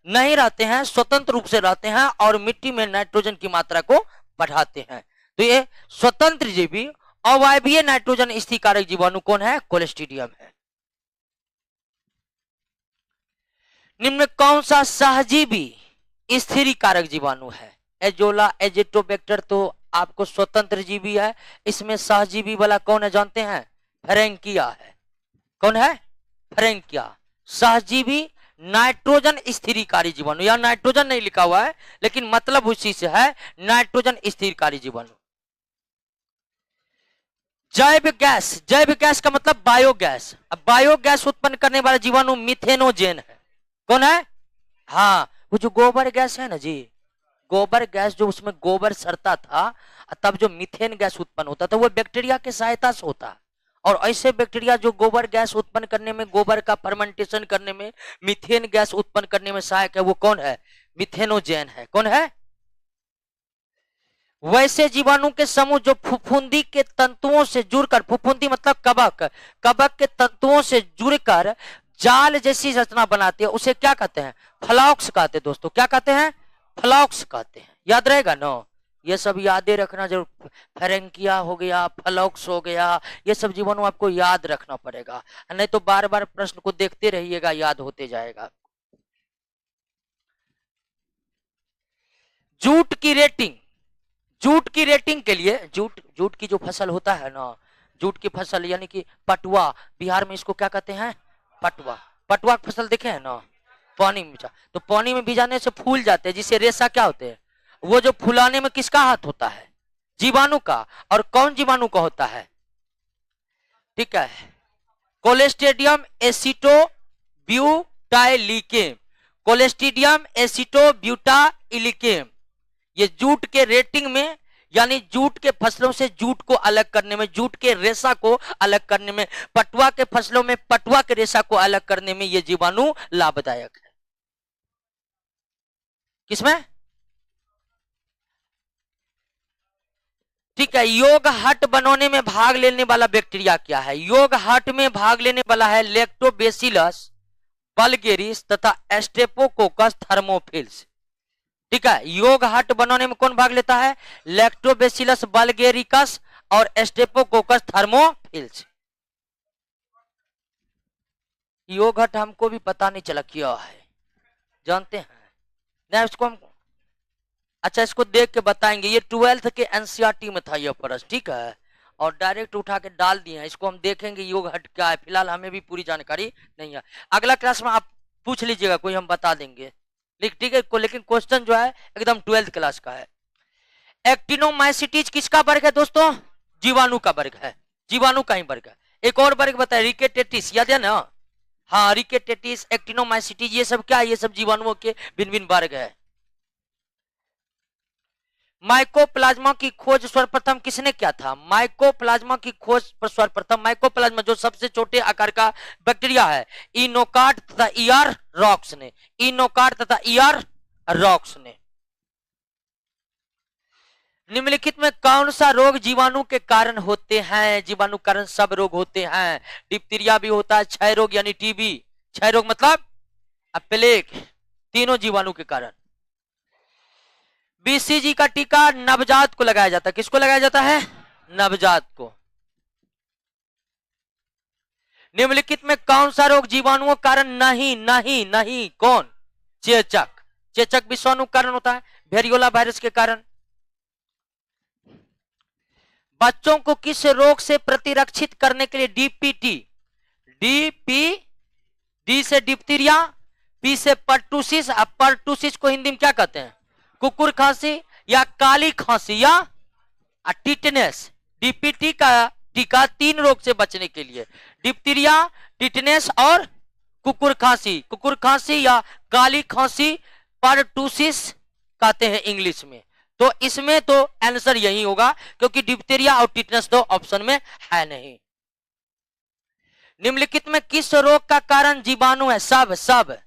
नहीं रहते हैं, स्वतंत्र रूप से रहते हैं और मिट्टी में नाइट्रोजन की मात्रा को बढ़ाते हैं। तो ये स्वतंत्र जीवी अवायवीय नाइट्रोजन स्थिरीकारक जीवाणु कौन है? कोलोस्ट्रीडियम है। निम्न कौन सा सहजीवी स्थिरीकारक जीवाणु है? एजोला, एजिटोबैक्टर तो आपको स्वतंत्र जीवी है। इसमें सहजीवी वाला कौन है जानते हैं? फ्रैंकिया है। कौन है? फ्रैंकिया। सहजीवी नाइट्रोजन स्थिरीकारी जीवाणु, यहां नाइट्रोजन नहीं लिखा हुआ है लेकिन मतलब उसी से है, नाइट्रोजन स्थिरीकारी जीवाणु। जैव गैस, जैव गैस का मतलब बायोगैस। अब बायोगैस उत्पन्न करने वाला जीवाणु मिथेनोजेन है। कौन है? हाँ, वो जो गोबर गैस है ना जी, गोबर गैस जो उसमें गोबर सड़ता था तब जो मीथेन गैस उत्पन्न होता था वो बैक्टीरिया के सहायता से होता है। और ऐसे बैक्टीरिया जो गोबर गैस उत्पन्न करने में, गोबर का फर्मेंटेशन करने में, मीथेन गैस उत्पन्न करने में सहायक है, वो कौन है? मिथेनोजेन है। कौन है? वैसे जीवाणु के समूह जो फुफुंदी के तंतुओं से जुड़कर, फुफुंदी मतलब कवक, कवक के तंतुओं से जुड़कर जाल जैसी रचना बनाती है, उसे क्या कहते हैं? फ्लॉक्स कहते हैं दोस्तों। क्या कहते हैं? फ्लॉक्स कहते हैं। याद रहेगा ना? ये सब यादें रखना जरूर। फेरेंकिया हो गया, फ्लॉक्स हो गया, ये सब जीवाणु आपको याद रखना पड़ेगा, नहीं तो बार बार प्रश्न को देखते रहिएगा, याद होते जाएगा। जूट की रेटिंग, जूट की रेटिंग के लिए, जूट की जो फसल होता है ना, जूट की फसल यानी कि पटुआ, बिहार में इसको क्या कहते हैं? पटुआ। पटुआ की फसल देखे हैं ना? पानी में भिजा, तो पानी में भिजाने से फूल जाते हैं, जिससे रेशा क्या होते हैं? वो जो फुलाने में किसका हाथ होता है? जीवाणु का। और कौन जीवाणु का होता है? ठीक है, कोलेस्ट्रिडियम एसिटोब्यूटाइलिकेम, कोलेस्ट्रिडियम एसिटोब्यूटाइलिकेम। ये जूट के रेटिंग में, यानी जूट के फसलों से जूट को अलग करने में, जूट के रेशा को अलग करने में, पटुआ के फसलों में पटुआ के रेशा को अलग करने में ये जीवाणु लाभदायक है। किसमें? ठीक है, योग हट बनाने में भाग लेने वाला बैक्टीरिया क्या है? योग हट में भाग लेने वाला है लैक्टोबैसिलस बल्गेरिस तथा स्ट्रेप्टोकोकस थर्मोफिल्स। ठीक है, योग हट बनाने में कौन भाग लेता है? लैक्टोबैसिलस बल्गेरिकस और स्ट्रेप्टोकोकस थर्मोफिल्स। योग हट हमको भी पता नहीं चला क्या है, जानते हैं ना इसको हम? अच्छा, इसको देख के बताएंगे। ये 12th के एनसीईआरटी में था ये प्रश्न, ठीक है, और डायरेक्ट उठा के डाल दिए हैं। इसको हम देखेंगे योग हट क्या है, फिलहाल हमें भी पूरी जानकारी नहीं है। अगला क्लास में आप पूछ लीजिएगा, कोई हम बता देंगे, ठीक है। लेकिन क्वेश्चन जो है एकदम 12th क्लास का है। एक्टिनोमाइसिटीज किसका वर्ग है दोस्तों? जीवाणु का वर्ग है, जीवाणु का ही वर्ग है। एक और वर्ग बताए, रिकेटेटिस, याद है ना? हाँ, रिकेटेटिस, एक्टिनोमाइसिटीज, ये सब क्या है? ये सब जीवाणुओं के भिन्न भिन्न वर्ग है। माइकोप्लाज्मा की खोज सर्वप्रथम किसने किया था? माइकोप्लाज्मा की खोज सर्वप्रथम, माइकोप्लाज्मा जो सबसे छोटे आकार का बैक्टीरिया है, इनोकार्ड तथा ईआर रॉक्स ने, इनोकार्ड तथा ईआर रॉक्स ने। निम्नलिखित में कौन सा रोग जीवाणु के कारण होते हैं? जीवाणु कारण सब रोग होते हैं। डिप्थीरिया भी होता है, क्षय रोग यानी टीबी, क्षय रोग मतलब प्लेग, तीनों जीवाणु के कारण। बीसीजी का टीका नवजात को लगाया जाता है। किसको लगाया जाता है? नवजात को। निम्नलिखित में कौन सा रोग जीवाणुओं कारण नहीं नहीं नहीं? कौन? चेचक, चेचक विषाणु कारण होता है, वेरियोला वायरस के कारण। बच्चों को किस रोग से प्रतिरक्षित करने के लिए डीपीटी, डी से डिप्थीरिया, पी से पर्टुसिस, अब पर्टुसिस को हिंदी में क्या कहते हैं? कुकुर खांसी या काली खांसी या टिटनेस। डीपीटी का टीका 3 रोग से बचने के लिए, डिप्थीरिया, टिटनेस और कुकुर खांसी। कुकुर खांसी या काली खांसी पर्टुसिस कहते हैं इंग्लिश में। तो इसमें तो आंसर यही होगा, क्योंकि डिप्थीरिया और टिटनेस तो ऑप्शन में है नहीं। निम्नलिखित में किस रोग का कारण जीवाणु है? सब सब।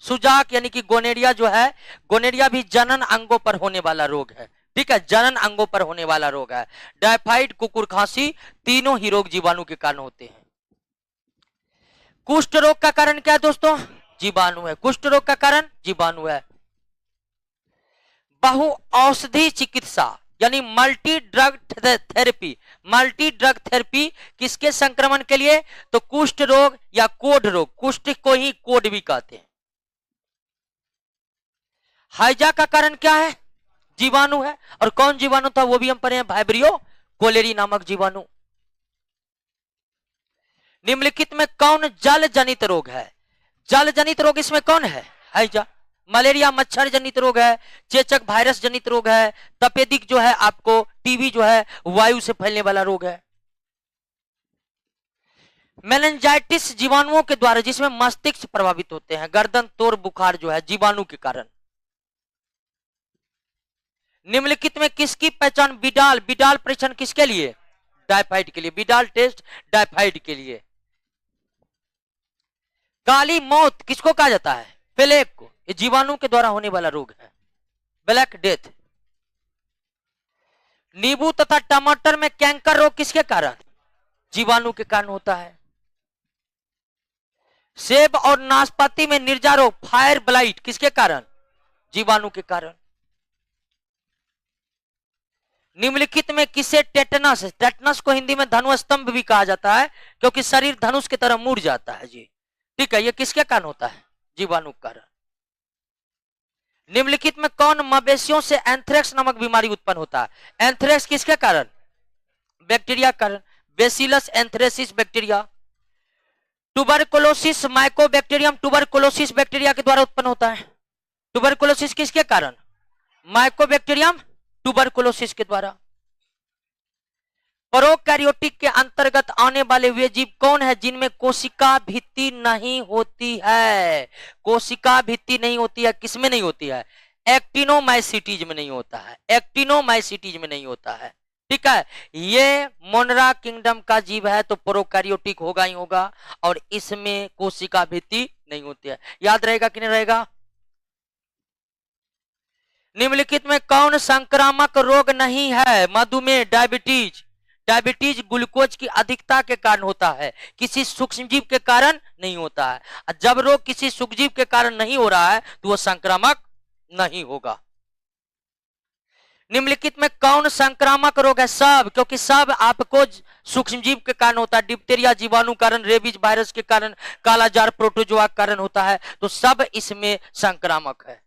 सुजाक यानी कि गोनेरिया जो है, गोनेरिया भी जनन अंगों पर होने वाला रोग है, ठीक है, जनन अंगों पर होने वाला रोग है। टाइफाइड, कुकुर खांसी, तीनों ही रोग जीवाणु के कारण होते हैं। कुष्ठ रोग का कारण क्या है दोस्तों? जीवाणु है। कुष्ठ रोग का कारण जीवाणु है। बहु औषधि चिकित्सा यानी multi drug therapy, multi drug therapy किसके संक्रमण के लिए? तो कुष्ठ रोग या कोढ़ रोग, कुष्ठ को ही कोढ़ भी कहते हैं। हाइजा का कारण क्या है? जीवाणु है। और कौन जीवाणु था वो भी हम पढ़े हैं, वाइब्रियो कोलेरी नामक जीवाणु। निम्नलिखित में कौन जल जनित रोग है? जल जनित रोग इसमें कौन है? हाइजा। मलेरिया मच्छर जनित रोग है, चेचक वायरस जनित रोग है, तपेदिक जो है आपको टीबी जो है वायु से फैलने वाला रोग है। मेनिंजाइटिस जीवाणुओं के द्वारा, जिसमें मस्तिष्क प्रभावित होते हैं। गर्दन तोड़ बुखार जो है जीवाणु के कारण। निम्नलिखित में किसकी पहचान? बिडाल, बिडाल परीक्षण किसके लिए? टाइफाइड के लिए, बिडाल टेस्ट टाइफाइड के लिए। काली मौत किसको कहा जाता है? प्लेग को। ये जीवाणु के द्वारा होने वाला रोग है। Black death. नींबू तथा टमाटर में कैंकर रोग किसके कारण? जीवाणु के कारण होता है। सेब और नाशपाती में निर्जा रोग, फायर ब्लाइट, किसके कारण? जीवाणु के कारण। निम्नलिखित में किसे टेटनस, टेटनस को हिंदी में धनुस्तंभ भी कहा जाता है क्योंकि शरीर धनुष की तरह मुड़ जाता है जी, ठीक है, ये किसके कारण होता है? जीवाणु के कारण। निम्नलिखित में कौन मवेशियों से एंथ्रेक्स नामक बीमारी उत्पन्न होता है? एंथ्रेक्स किसके कारण? बैक्टीरिया कारण, bacillus anthracis bacteria. Tuberculosis Mycobacterium tuberculosis bacteria के द्वारा उत्पन्न होता है। ट्यूबरकुलोसिस किसके कारण? माइकोबैक्टीरियम ट्यूबरकुलोसिस के द्वारा। प्रोकैरियोटिक के अंतर्गत आने वाले वे जीव कौन है जिनमें कोशिका भित्ति नहीं होती है? कोशिका भित्ति नहीं होती है, किसमें नहीं होती है? एक्टिनोमाइसीटीज में नहीं होता है, एक्टिनोमाइसीटीज में नहीं होता है, ठीक है। ये मोनरा किंगडम का जीव है तो प्रोकैरियोटिक होगा ही होगा, और इसमें कोशिका भित्ति नहीं होती है। याद रहेगा कि नहीं रहेगा? निम्नलिखित में कौन संक्रामक रोग नहीं है? मधुमेह, डायबिटीज। डायबिटीज ग्लूकोज की अधिकता के कारण होता है, किसी सूक्ष्मजीव के कारण नहीं होता है। जब रोग किसी सूक्ष्मजीव के कारण नहीं हो रहा है तो वह संक्रामक नहीं होगा। निम्नलिखित में कौन संक्रामक रोग है? सब, क्योंकि सब आपको सूक्ष्मजीव के कारण होता है। डिप्थीरिया जीवाणु कारण, रेबीज वायरस के कारण, कालाजार प्रोटोजोआ के कारण होता है, तो सब इसमें संक्रामक है।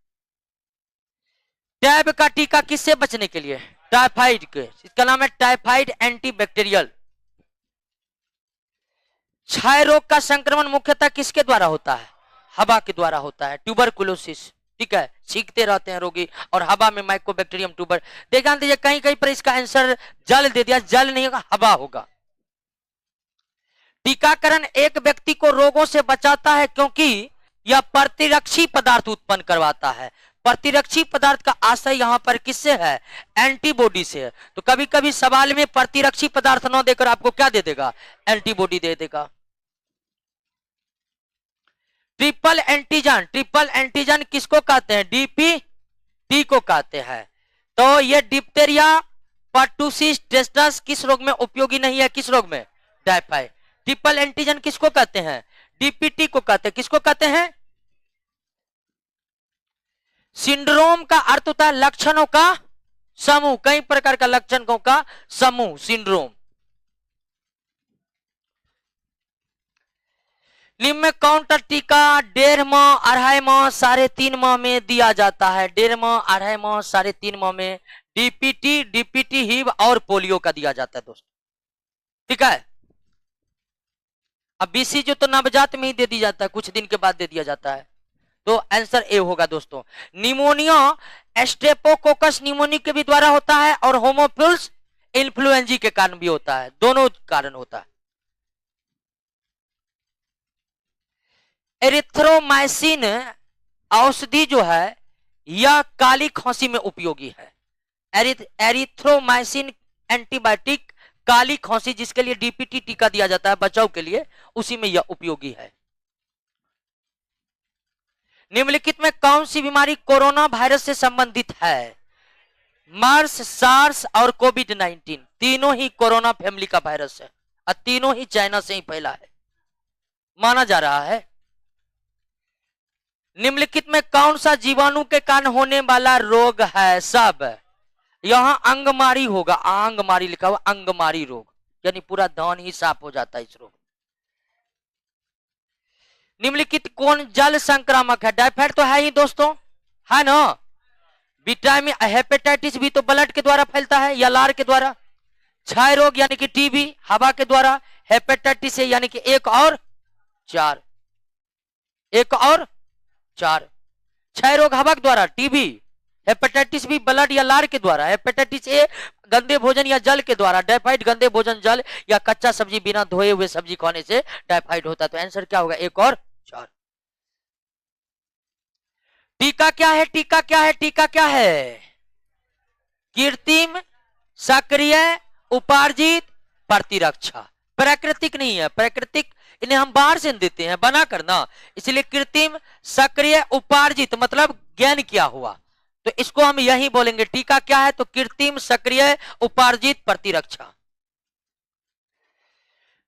टैब का टीका किससे बचने के लिए? टाइफाइड के, इसका नाम है टाइफाइड एंटीबैक्टीरियल। क्षय रोग का संक्रमण मुख्यतः किसके द्वारा होता है? हवा के द्वारा होता है, ट्यूबरकुलोसिस, ठीक है। छींकते रहते हैं रोगी और हवा में माइकोबैक्टीरियम ट्यूबर। देखा कहीं कहीं पर इसका आंसर जल दे दिया, जल नहीं होगा, हवा होगा। टीकाकरण एक व्यक्ति को रोगों से बचाता है क्योंकि यह प्रतिरक्षी पदार्थ उत्पन्न करवाता है। प्रतिरक्षी पदार्थ का आशय यहां पर किससे है? एंटीबॉडी से है। तो कभी कभी सवाल में प्रतिरक्षी पदार्थ न देकर आपको क्या दे देगा? एंटीबॉडी दे देगा। ट्रिपल एंटीजन, ट्रिपल एंटीजन किसको कहते हैं? डीपीटी को कहते हैं। तो ये डिप्थीरिया, पर्टुसिस, टेस्टस किस रोग में उपयोगी नहीं है? किस रोग में? टाइफाइड। ट्रिपल एंटीजन किसको कहते हैं? डीपीटी को कहते हैं। किसको कहते हैं? सिंड्रोम का अर्थ होता है लक्षणों का समूह, कई प्रकार का लक्षणों का समूह, सिंड्रोम। निम्न में कौन सा टीका 1.5 माह, 2.5 माह, 3.5 माह में दिया जाता है? 1.5 माह, 2.5 माह, 3.5 माह में डीपीटी, डीपीटी हिव और पोलियो का दिया जाता है दोस्तों, ठीक है। अब बीसीजी तो नवजात में ही दे दी जाता है, कुछ दिन के बाद दे दिया जाता है, तो आंसर ए होगा दोस्तों। निमोनिया स्ट्रेप्टोकोकस निमोनिया के भी द्वारा होता है और होमोफिल्स इन्फ्लुएंजा के कारण भी होता है, दोनों कारण होता है। एरिथ्रोमाइसिन औषधि जो है यह काली खांसी में उपयोगी है। एरिथ्रोमाइसिन एंटीबायोटिक काली खांसी जिसके लिए डीपीटी टीका दिया जाता है बचाव के लिए, उसी में यह उपयोगी है। निम्नलिखित में कौन सी बीमारी कोरोना वायरस से संबंधित है? मर्स, सार्स और कोविड-19 तीनों ही कोरोना फैमिली का वायरस है और तीनों ही चाइना से ही फैला है माना जा रहा है। निम्नलिखित में कौन सा जीवाणु के कारण होने वाला रोग है? सब। यहां अंगमारी होगा, आंगमारी लिखा हुआ, अंगमारी रोग, यानी पूरा दान ही साफ हो जाता है इस रोग। निम्नलिखित कौन जल संक्रामक है? टाइफाइड तो है ही दोस्तों, है ना। विटामिन, हेपेटाइटिस भी तो ब्लड के द्वारा फैलता है या लार के द्वारा। क्षय रोग यानी कि टीबी हवा के द्वारा। हेपेटाइटिस यानी कि 1 और 4, 1 और 4। क्षय रोग हवा के द्वारा, टीबी, हेपेटाइटिस भी ब्लड या लार के द्वारा। हेपेटाइटिस ए गंदे भोजन या जल के द्वारा। टाइफाइड गंदे भोजन, जल या कच्चा सब्जी बिना धोए हुए सब्जी खाने से टाइफाइड होता है। तो आंसर क्या होगा? 1 और 4। टीका क्या है? टीका क्या है? टीका क्या है? कृत्रिम, सक्रिय, उपार्जित, प्रतिरक्षा। प्राकृतिक नहीं है, प्राकृतिक इन्हें हम बाहर से देते हैं बना करना, इसलिए कृत्रिम सक्रिय उपार्जित मतलब ज्ञान क्या हुआ, तो इसको हम यही बोलेंगे। टीका क्या है, तो कृत्रिम सक्रिय उपार्जित प्रतिरक्षा।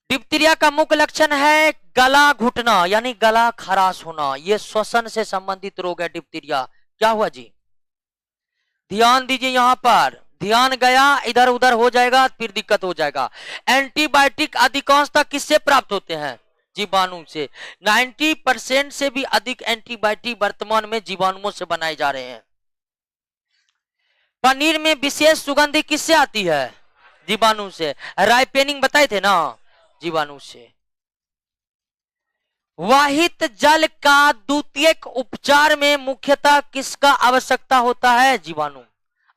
डिप्थीरिया का मुख्य लक्षण है गला घुटना यानी गला खराश होना, यह श्वसन से संबंधित रोग है डिप्थीरिया। क्या हुआ जी, ध्यान दीजिए, यहां पर ध्यान गया इधर उधर हो जाएगा फिर दिक्कत हो जाएगा। एंटीबायोटिक अधिकांशतः किससे प्राप्त होते हैं, जीवाणु से। 90% से भी अधिक एंटीबायोटिक वर्तमान में जीवाणुओं से बनाए जा रहे हैं। पनीर में विशेष सुगंध किससे आती है, जीवाणु से। राइपेनिंग बताए थे ना, जीवाणु से। वाहित जल का द्वितीयक उपचार में मुख्यतः किसका आवश्यकता होता है, जीवाणु।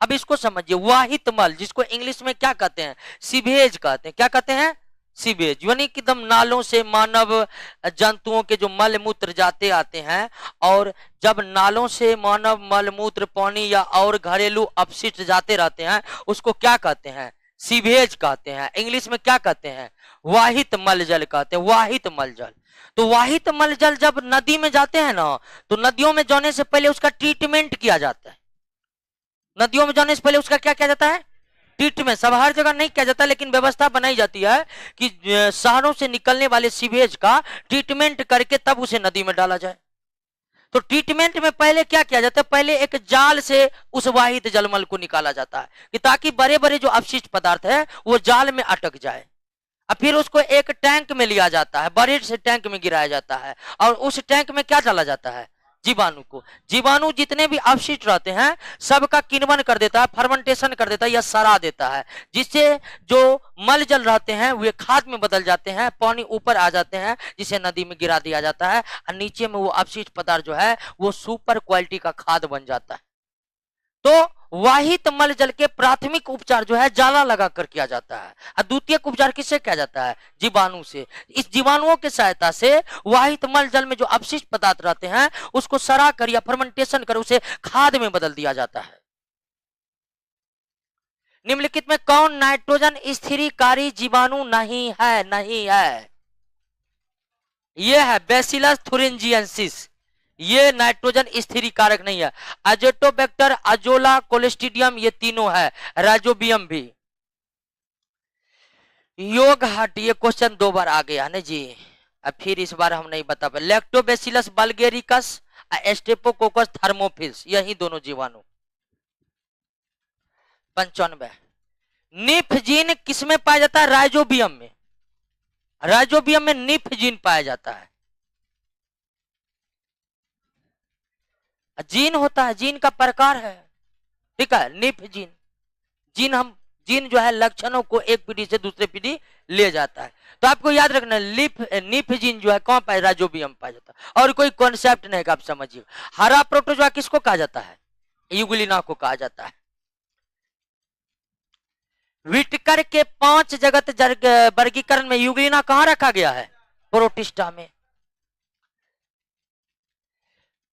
अब इसको समझिए, वाहित मल जिसको इंग्लिश में क्या कहते हैं, सीवेज कहते हैं। क्या कहते हैं, सीवेज, यानी कि एकदम नालों से मानव जंतुओं के जो मल मूत्र जाते आते हैं, और जब नालों से मानव मल मूत्र पानी या और घरेलू अपशिष्ट जाते रहते हैं उसको क्या कहते हैं, सीवेज कहते हैं। इंग्लिश में क्या कहते हैं, वाहित मल जल कहते हैं, वाहित मल जल। तो वाहित मल जल जब नदी में जाते हैं ना, तो नदियों में जाने से पहले उसका ट्रीटमेंट किया जाता है। नदियों में जाने से पहले उसका क्या किया जाता है, ट्रीटमेंट। सब हर जगह नहीं किया जाता, लेकिन व्यवस्था बनाई जाती है कि शहरों से निकलने वाले सीवेज का ट्रीटमेंट करके तब उसे नदी में डाला जाए। तो ट्रीटमेंट में पहले क्या किया जाता है, पहले एक जाल से उस वाहित जलमल को निकाला जाता है कि ताकि बड़े बड़े जो अपशिष्ट पदार्थ है वो जाल में अटक जाए। और फिर उसको एक टैंक में लिया जाता है, बड़े से टैंक में गिराया जाता है, और उस टैंक में क्या डाला जाता है, जीवाणु को। जीवाणु जितने भी अपशिष्ट रहते हैं सबका किण्वन कर देता है, फर्मेंटेशन कर देता है या सड़ा देता है, जिससे जो मल जल रहते हैं वे खाद में बदल जाते हैं, पानी ऊपर आ जाते हैं, जिसे नदी में गिरा दिया जाता है, और नीचे में वो अपशिष्ट पदार्थ जो है वो सुपर क्वालिटी का खाद बन जाता है। तो वाहित मल जल के प्राथमिक उपचार जो है जाला लगाकर किया जाता है, और द्वितीयक उपचार किससे किया जाता है, जीवाणु से। इस जीवाणुओं की सहायता से वाहित मल जल में जो अपशिष्ट पदार्थ रहते हैं उसको सड़ा कर या फर्मेंटेशन कर उसे खाद में बदल दिया जाता है। निम्नलिखित में कौन नाइट्रोजन स्थिरीकारी जीवाणु नहीं है, नहीं है, यह है बैसिलस थुरिंजियंसिस, ये नाइट्रोजन स्थिरीकारक नहीं है। अजेटोबैक्टर, अजोला, कोलेस्ट्रीडियम ये तीनों है, राइजोबियम भी। योग हट, ये क्वेश्चन 2 बार आ गया ना जी, अब फिर इस बार हम नहीं बता पाए। लैक्टोबैसिलस बल्गेरिकस, स्टेपोकोकस थर्मोफिल्स, यही दोनों जीवाणु। 95 निफ जीन किसमें पाया जाता है, राइजोबियम में। राइजोबियम में निफ जीन पाया जाता है। जीन होता है, जीन का प्रकार है, ठीक है, निफ जीन। जीन जो है लक्षणों को एक पीढ़ी से दूसरे पीढ़ी ले जाता है। तो आपको याद रखना निफ जीन जो है कौन पाया, राइजोबियम पाया जाता है, और कोई कॉन्सेप्ट नहीं है, आप समझिए। हरा प्रोटोजोआ किसको कहा जाता है, यूग्लिना को कहा जाता है। विटकर के 5 जगत वर्गीकरण में यूग्लिना कहां रखा गया है, प्रोटिस्टा में।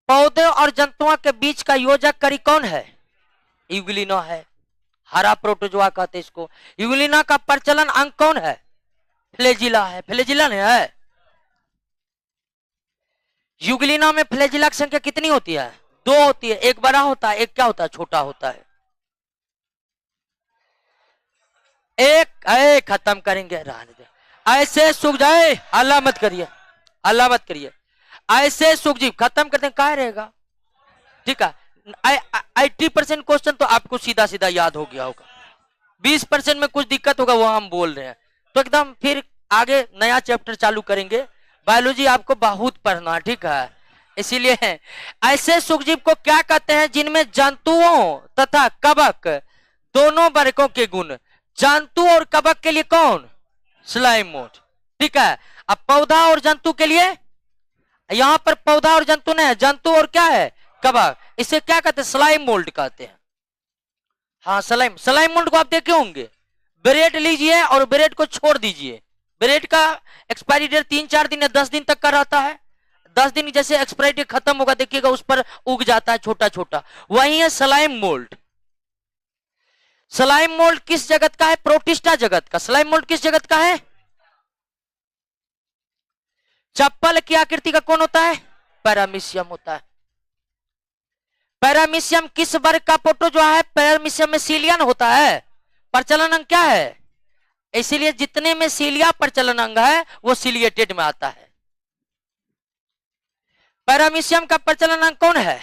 पौधे और जंतुओं के बीच का योजक करी कौन है, यूग्लिना है। हरा प्रोटोजोआ कहते हैं इसको। यूग्लिना का प्रचलन अंग कौन है, फ्लैजिला है, फ्लैजिला है। यूग्लिना में फ्लैजिला की संख्या कितनी होती है, 2 होती है, एक बड़ा होता है, एक क्या होता है, छोटा होता है। एक खत्म करेंगे, रहने दे, ऐसे सूख जाए, अल्लाह मत करिए, अल्लाह मत करिए, ऐसे सुख जीव खत्म करते हैं, क्या रहेगा, ठीक है। 80% क्वेश्चन तो आपको सीधा सीधा याद हो गया होगा, 20% में कुछ दिक्कत होगा, वो हम बोल रहे हैं। तो एकदम फिर आगे नया चैप्टर चालू करेंगे। बायोलॉजी आपको बहुत पढ़ना है, ठीक है। इसीलिए ऐसे सूक्ष्मजीव को क्या कहते हैं, जिनमें जंतुओं तथा कवक दोनों वर्गों के गुण। जंतु और कवक के लिए कौन, स्लाइम मोड, ठीक है। अब पौधा और जंतु के लिए, यहां पर पौधा और जंतु नहीं है, जंतु और क्या है, कवक। इसे क्या कहते हैं, स्लाइम मोल्ड कहते हैं। हाँ, स्लाइम मोल्ड को आप देखे होंगे। ब्रेड लीजिए और ब्रेड को छोड़ दीजिए, ब्रेड का एक्सपायरी डेट 3-4 दिन या 10 दिन तक का रहता है। 10 दिन जैसे एक्सपायरी डेट खत्म होगा, देखिएगा उस पर उग जाता है छोटा छोटा, वही है स्लाइम मोल्ड। स्लाइम मोल्ड किस जगत का है, प्रोटिस्टा जगत का। स्लाइम मोल्ड किस जगत का है, चप्पल की आकृति का कौन होता है? पैरामीशियम होता है। पैरामीशियम किस वर्ग का प्रोटोजोआ है? पैरामीशियम में सीलियन होता है। प्रचलन अंग क्या है? इसीलिए जितने में सीलिया प्रचलन अंग है वो सीलिएटेड में आता है। पैरामीशियम का प्रचलन अंग कौन है?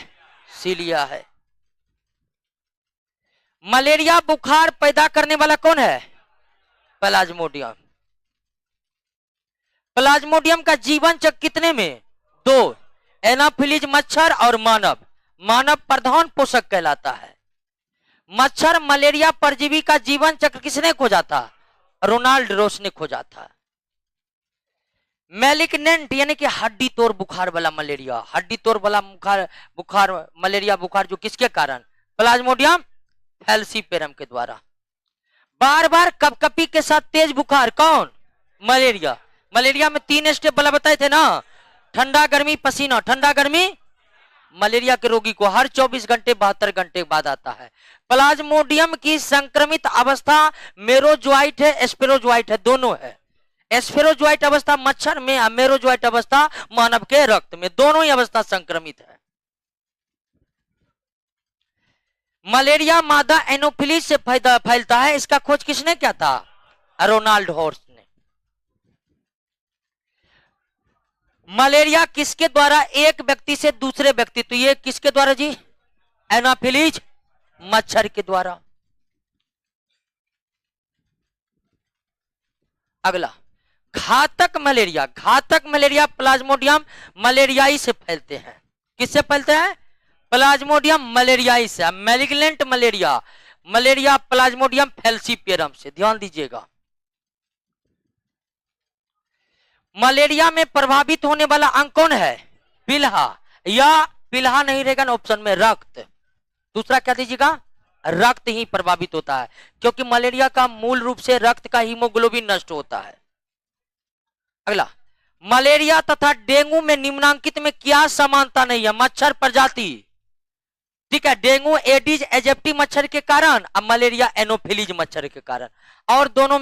सीलिया है। मलेरिया बुखार पैदा करने वाला कौन है? प्लाज्मोडियम। प्लाज्मोडियम का जीवन चक्र कितने में? 2। एनाफिलीज मच्छर और मानव। मानव प्रधान पोषक कहलाता है। मच्छर मलेरिया परजीवी का जीवन चक्र किसने खोजा था? रोनाल्ड रोस ने खोजा था। मैलिग्नेंट यानी कि हड्डी तोड़ बुखार वाला मलेरिया, हड्डी तोड़ वाला बुखार मलेरिया बुखार जो किसके कारण? प्लाज्मोडियम फैलसीपेरम के द्वारा। बार बार कपकपी के साथ तेज बुखार कौन? मलेरिया। मलेरिया में 3 स्टेप वाला बताए थे ना, ठंडा गर्मी पसीना, ठंडा गर्मी। मलेरिया के रोगी को हर 24 घंटे 72 घंटे बाद आता है। प्लाज्मोडियम की संक्रमित अवस्था मेरोजोइट है, एस्पेरोजोइट है, दोनों है। एस्पेरोजोइट अवस्था मच्छर में, मेरोजोइट अवस्था मानव के रक्त में, दोनों ही अवस्था संक्रमित है। मलेरिया मादा एनोफिलीज से फैलता है। इसका खोज किसने किया था? रोनाल्ड हॉर्स ने। मलेरिया किसके द्वारा एक व्यक्ति से दूसरे व्यक्ति, तो ये किसके द्वारा जी? एनाफिलीज मच्छर के द्वारा। अगला घातक मलेरिया। घातक मलेरिया प्लाज्मोडियम मलेरियाई से फैलते हैं। किससे फैलते हैं? प्लाज्मोडियम मलेरियाई से। मैलिग्नेंट मलेरिया, मलेरिया प्लाज्मोडियम फैलसीपेरम से। ध्यान दीजिएगा, मलेरिया में प्रभावित होने वाला अंग कौन है? पिल्हा, या पिल्हा नहीं रहेगा ना ऑप्शन में, रक्त। दूसरा क्या दीजिएगा? रक्त ही प्रभावित होता है, क्योंकि मलेरिया का मूल रूप से रक्त का हीमोग्लोबिन नष्ट होता है। अगला, मलेरिया तथा डेंगू में निम्नांकित में क्या समानता नहीं है? मच्छर प्रजाति, ठीक है। डेंगू एडिज एजिप्टी मच्छर के कारण, अब मलेरिया एनोफिलीज मच्छर के कारण। और दोनों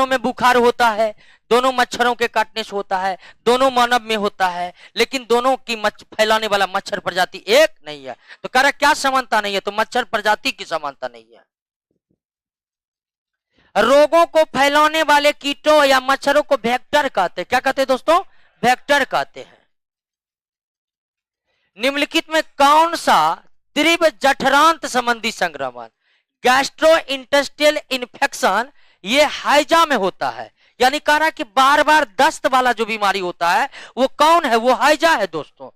में बुखार होता है, दोनों मच्छरों के काटने से होता है, दोनों मानव में होता है, लेकिन दोनों की फैलाने वाला मच्छर प्रजाति एक नहीं है। तो कह रहा क्या समानता नहीं है? तो मच्छर प्रजाति की समानता नहीं है। रोगों को फैलाने वाले कीटों या मच्छरों को वेक्टर कहते हैं। क्या कहते हैं दोस्तों? वेक्टर कहते हैं। निम्नलिखित में कौन सा तीव्र जठरांत संबंधी संक्रमण, गैस्ट्रो इंटेस्टाइनल इन्फेक्शन, ये हैजा में होता है? यानी कह रहा है कि बार बार दस्त वाला जो बीमारी होता है वो कौन है? वो हैजा है दोस्तों।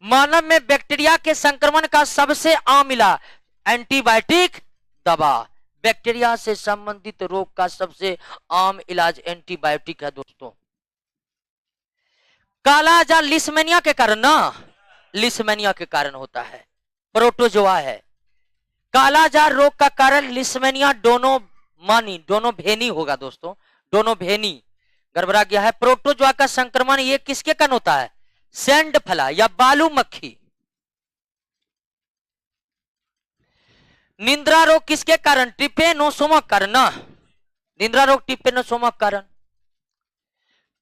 मानव में बैक्टीरिया के संक्रमण का सबसे आम इलाज एंटीबायोटिक दवा। बैक्टीरिया से संबंधित रोग का सबसे आम इलाज एंटीबायोटिक है दोस्तों। कालाजार लिस्मेनिया के कारण ना, लिस्मेनिया के कारण होता है, प्रोटोजोआ है। कालाजार रोग का कारण लिस्मेनिया दोनों भेनी होगा दोस्तों, दोनों भेनी गड़बड़ा गया है। प्रोटोजोआ का संक्रमण ये किसके कारण होता है? सैंड फला या बालू मक्खी। निंद्रा रोग किसके कारण? ट्रिपेनोसोमा कारण ना, निंद्रा रोग ट्रिपेनोसोमा कारण।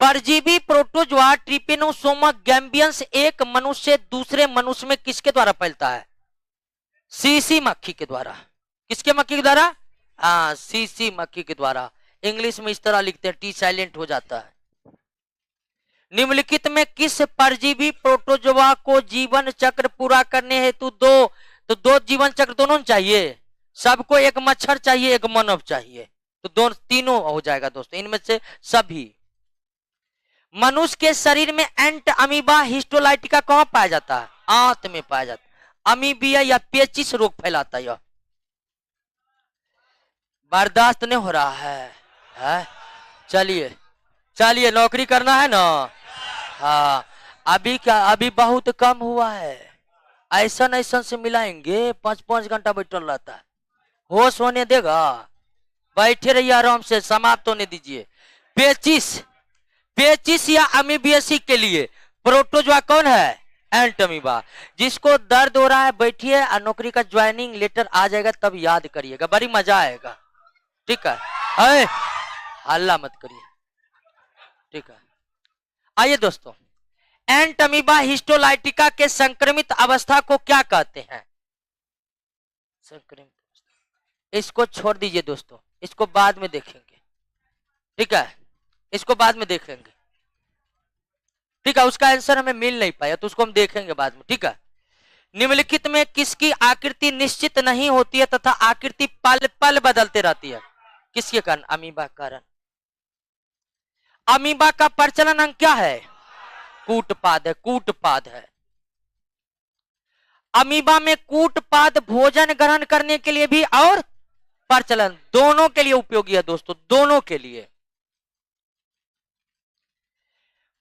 परजीवी प्रोटोजोआ ट्रिपेनोसोमा गैम्बियंस एक मनुष्य से दूसरे मनुष्य में किसके द्वारा फैलता है? सीसी मक्खी के द्वारा। किसके मक्खी के द्वारा? सीसी मक्खी के द्वारा। इंग्लिश में इस तरह लिखते हैं, टी साइलेंट हो जाता है। निम्नलिखित में किस परजीवी प्रोटोजोआ को जीवन चक्र पूरा करने हेतु दो जीवन चक्र दोनों चाहिए? सबको एक मच्छर चाहिए, एक मानव चाहिए, तो दोनों तीनों हो जाएगा दोस्तों। इनमें से सभी। मनुष्य के शरीर में एंट अमीबा हिस्टोलाइटिका कहां पाया जाता है? आंत में पाया जाता है। अमीबिया या पेचिस रोग फैलाता है। बर्दाश्त नहीं हो रहा है? चलिए चलिए, नौकरी करना है ना। हाँ, अभी बहुत कम हुआ है। ऐसा से मिलाएंगे, 5-5 घंटा बैठल रहता है। होश होने देगा? बैठे रहिए आराम से, समाप्त होने दीजिए। पेचिस या अमीबियासी के लिए प्रोटोजोआ कौन है? एंट अमीबा। जिसको दर्द हो रहा है बैठिए, और नौकरी का ज्वाइनिंग लेटर आ जाएगा तब याद करिएगा, बड़ी मजा आएगा। ठीक है, हल्ला मत करिए। ठीक है। आइए दोस्तों, एंट अमीबा हिस्टोलाइटिका के संक्रमित अवस्था को क्या कहते हैं? संक्रमित अवस्था, इसको छोड़ दीजिए दोस्तों, इसको बाद में देखेंगे, ठीक है, इसको बाद में देखेंगे, ठीक है। उसका आंसर हमें मिल नहीं पाया तो उसको हम देखेंगे बाद में, ठीक है। निम्नलिखित में किसकी आकृति निश्चित नहीं होती है तथा आकृति पल पल बदलते रहती है? किसके कारण? अमीबा कारण। अमीबा का प्रचलन अंग क्या है? कूटपाद है, कूटपाद है। अमीबा में कूटपाद भोजन ग्रहण करने के लिए भी और प्रचलन, दोनों के लिए उपयोगी है दोस्तों, दोनों के लिए।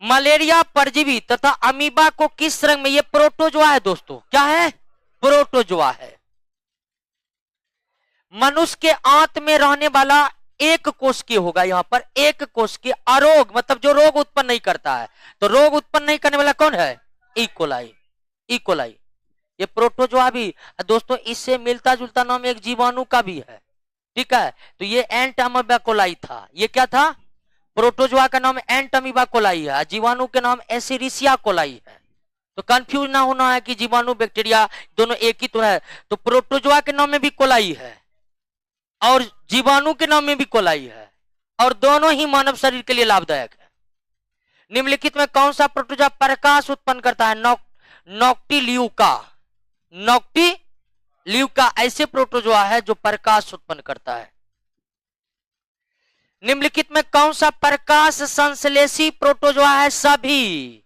मलेरिया परजीवी तथा अमीबा को किस रंग में? ये प्रोटोजोआ है दोस्तों, क्या है? प्रोटोजोआ है। मनुष्य के आंत में रहने वाला एक कोशिकीय होगा, यहां पर एक कोशिकीय अरोग, मतलब जो रोग उत्पन्न नहीं करता है। तो रोग उत्पन्न नहीं करने वाला कौन है? इकोलाई। इकोलाई ये प्रोटोजोआ भी दोस्तों, इससे मिलता जुलता नाम एक जीवाणु का भी है, ठीक है। तो ये एंट अमीबा कोलाई था, ये क्या था? प्रोटोजोआ का नाम एंट अमीबा कोलाई है, जीवाणु के नाम एसिरिसिया कोलाई है। तो कंफ्यूज ना होना है कि जीवाणु बैक्टीरिया दोनों एक ही तो है। तो प्रोटोजोआ के नाम में भी कोलाई है और जीवाणु के नाम में भी कोलाई है, और दोनों ही मानव शरीर के लिए लाभदायक है। निम्नलिखित में कौन सा प्रोटोजोआ प्रकाश उत्पन्न करता है? नॉक्टिल्यूका। नॉक्टिल्यूका ऐसे प्रोटोजोआ है जो प्रकाश उत्पन्न करता है। निम्नलिखित में कौन सा प्रकाश संश्लेषी प्रोटोजोआ है? सभी।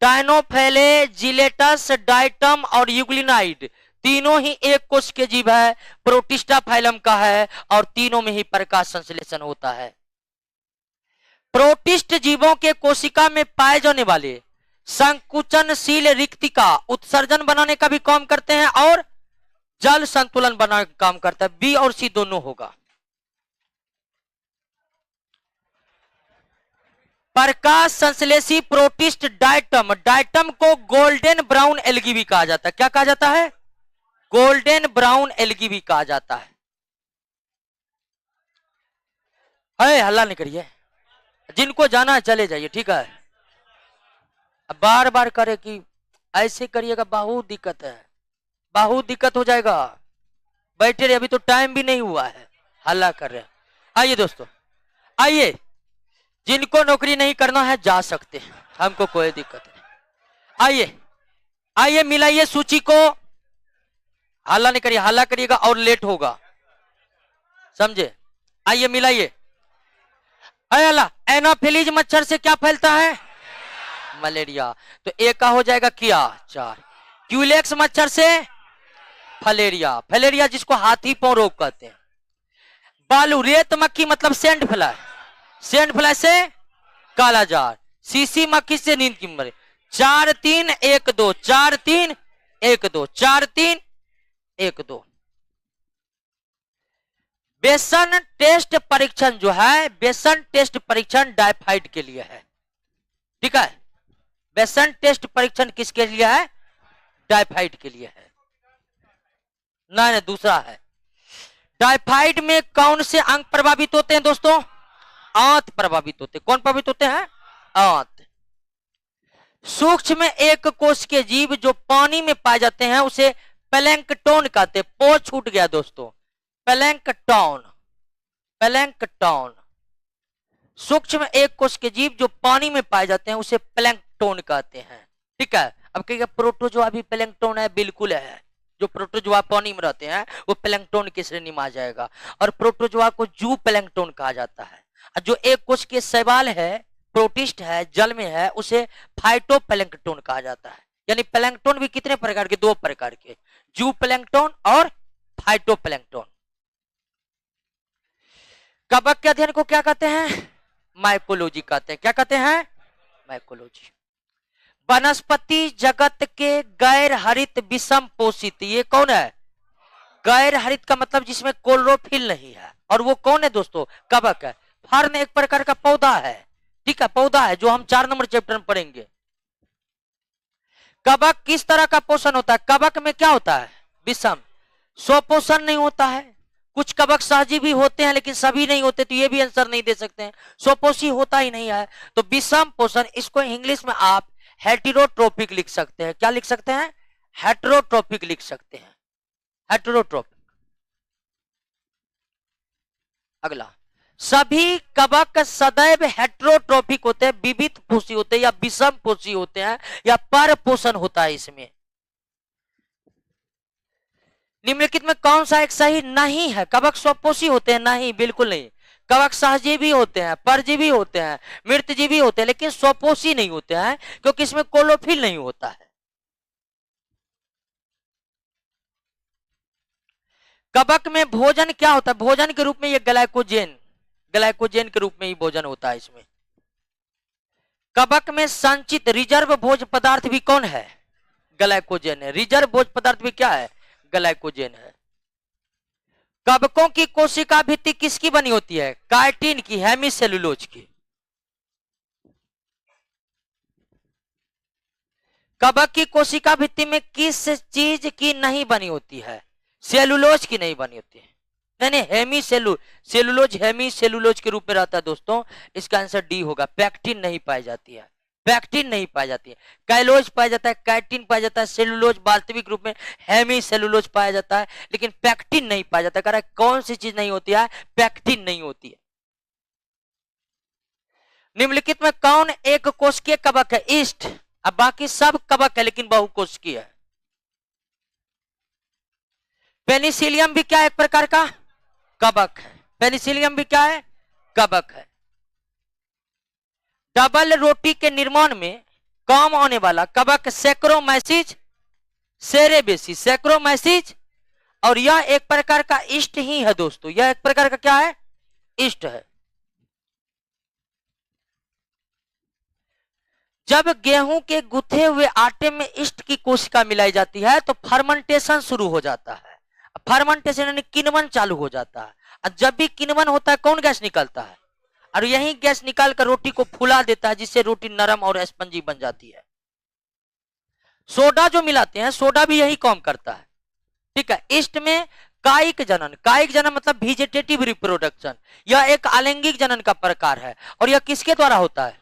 डायनोफेले, जिलेटस, डाइटम और यूग्लिनाइड तीनों ही एक कोश के जीव है, प्रोटिस्टा फाइलम का है, और तीनों में ही प्रकाश संश्लेषण होता है। प्रोटिस्ट जीवों के कोशिका में पाए जाने वाले संकुचनशील रिक्तिका उत्सर्जन बनाने का भी काम करते हैं और जल संतुलन बनाने का काम करता है। बी और सी दोनों होगा। प्रकाश संश्लेषी प्रोटिस्ट डाइटम, डाइटम को गोल्डन ब्राउन एल्गी भी कहा जाता है। क्या कहा जाता है? गोल्डन ब्राउन एल्गी भी कहा जाता है। हल्ला नहीं करिए, जिनको जाना है चले जाइए, ठीक है। अब बार बार करे कि ऐसे करिएगा, बहुत दिक्कत है, बहुत दिक्कत हो जाएगा। बैठे रहे, अभी तो टाइम भी नहीं हुआ है, हल्ला कर रहे हैं। आइए दोस्तों, आइए, जिनको नौकरी नहीं करना है जा सकते हैं, हमको कोई दिक्कत नहीं। आइए आइए मिलाइए सूची को, हल्ला नहीं करिए, हल्ला करिएगा और लेट होगा, समझे? आइए मिलाइए। अल्लाह, एनाफिलीज मच्छर से क्या फैलता है? मलेरिया। तो एक का हो जाएगा क्या? 4। क्यूलेक्स मच्छर से फलेरिया, फलेरिया जिसको हाथी पांव रोग कहते हैं। बालू रेत मक्खी मतलब सेंड फ्लाई, सेंड फ्लाई से कालाजार। सीसी मक्खी से नींद की बीमारी। 4 3 1 2, 4 3 1 2, 4 3 1 2। बेसन टेस्ट परीक्षण जो है, बेसन टेस्ट परीक्षण डायफाइड के लिए है, ठीक है। बेसन टेस्ट परीक्षण किसके लिए है? डायफाइड के लिए है। नहीं, दूसरा है। डायफाइड में कौन से अंग प्रभावित होते हैं दोस्तों? आंत प्रभावित होते। कौन प्रभावित होते हैं? आंत। सूक्ष्म एक कोश के जीव जो पानी में पाए जाते हैं उसे प्लैंकटन कहते हैं। पो छूट गया दोस्तों, प्लैंकटन, प्लैंकटन। सूक्ष्म एक कोश के जीव जो पानी में पाए जाते हैं उसे प्लैंकटन कहते हैं, ठीक है। अब कहेगा प्रोटोजोआ भी प्लैंकटन है, बिल्कुल है। जो प्रोटोजोआ पानी में रहते हैं वो प्लैंकटन की श्रेणी में आ जाएगा, और प्रोटोजोआ को जू प्लैंकटन कहा जाता है। जो एक कोश के शैवाल है, प्रोटिस्ट है, जल में है, उसे फाइटोप्लैंकटन कहा जाता है। यानी प्लैंकटन भी कितने प्रकार के? 2 प्रकार के, जू प्लैंकटन और फाइटोप्लैंकटन। कवक के अध्ययन को क्या कहते हैं? माइकोलॉजी कहते हैं। क्या कहते हैं? माइकोलॉजी। वनस्पति जगत के गैर हरित विषम पोषित, ये कौन है? गैर हरित का मतलब जिसमें क्लोरोफिल नहीं है, और वो कौन है दोस्तों? कवक है। फर्न एक प्रकार का पौधा है, ठीक है, पौधा है, जो हम 4 नंबर चैप्टर में पढ़ेंगे। कवक किस तरह का पोषण होता है? कवक में क्या होता है? विषम। स्वपोषण नहीं होता है, कुछ कवक सहजीवी होते हैं लेकिन सभी नहीं होते, तो ये भी आंसर नहीं दे सकते हैं, स्वपोषी होता ही नहीं है। तो विषम पोषण, इसको इंग्लिश में आप हेटेरोट्रोपिक लिख सकते हैं। क्या लिख सकते हैं? हेटेरोट्रोपिक लिख सकते हैं, हेटेरोट्रोपिक। अगला, सभी कवक सदैव हेटेरोट्रोपिक होते हैं, विविध पोषी होते हैं या विषम पोषी होते हैं या पर पोषण होता है इसमें। निम्नलिखित में कौन सा एक सही नहीं है? कवक स्वपोषी होते हैं? नहीं, बिल्कुल नहीं। कवक सहजीवी होते हैं, परजीवी होते हैं, मृतजीवी होते हैं, लेकिन स्वपोषी नहीं होते हैं क्योंकि इसमें क्लोरोफिल नहीं होता है। कवक में भोजन क्या होता है? भोजन के रूप में ये ग्लाइकोजेन, ग्लाइकोजेन के रूप में ही भोजन होता है इसमें। कवक में संचित रिजर्व भोज्य पदार्थ भी कौन है? ग्लाइकोजेन है। रिजर्व भोज्य पदार्थ भी क्या है? ग्लाइकोजेन है। कवकों की कोशिका भित्ति किसकी बनी होती है? काइटिन की, हेमीसेलुलोज की। कवक की कोशिका भित्ति में किस चीज की नहीं बनी होती है? सेलुलोज की नहीं बनी होती है। नहीं, सेलुलोज हेमीसेलुलोज के रूप में रहता है दोस्तों। इसका आंसर डी होगा। पैक्टिन नहीं पाई जाती है, पैक्टिन नहीं पाई जाती है। काइलोज पाया जाता है, काइटिन पाया जाता है, सेलुलोज वास्तविक रूप में हेमीसेलुलोज पाया जाता है, लेकिन पैक्टिन नहीं पाया जाता। कह रहा है कौन सी चीज नहीं होती है? पैक्टिन नहीं होती है। निम्नलिखित में कौन एक कोशिकीय कवक है? ईस्ट। अब बाकी सब कवक है लेकिन बहुकोशिकीय है। पेनिसिलियम भी क्या है? एक प्रकार का कवक है। पेनिसिलियम भी क्या है? कवक है। डबल रोटी के निर्माण में काम आने वाला कवक सैक्रोमाइसिस सेरेबेसी, सैक्रोमाइसिस, और यह एक प्रकार का ईस्ट ही है दोस्तों। यह एक प्रकार का क्या है? ईस्ट है। जब गेहूं के गुथे हुए आटे में ईस्ट की कोशिका मिलाई जाती है तो फर्मेंटेशन शुरू हो जाता है। फर्मेंटेशन यानी किण्वन चालू हो जाता है। और जब भी किण्वन होता है कौन गैस निकलता है? और यही गैस निकाल कर रोटी को फुला देता है, जिससे रोटी नरम और स्पंजी बन जाती है। सोडा जो मिलाते हैं, सोडा भी यही काम करता है। ठीक है। ईस्ट में कायिक जनन, कायिक जनन मतलब वेजिटेटिव रिप्रोडक्शन, यह एक आलैंगिक जनन का प्रकार है। और यह किसके द्वारा होता है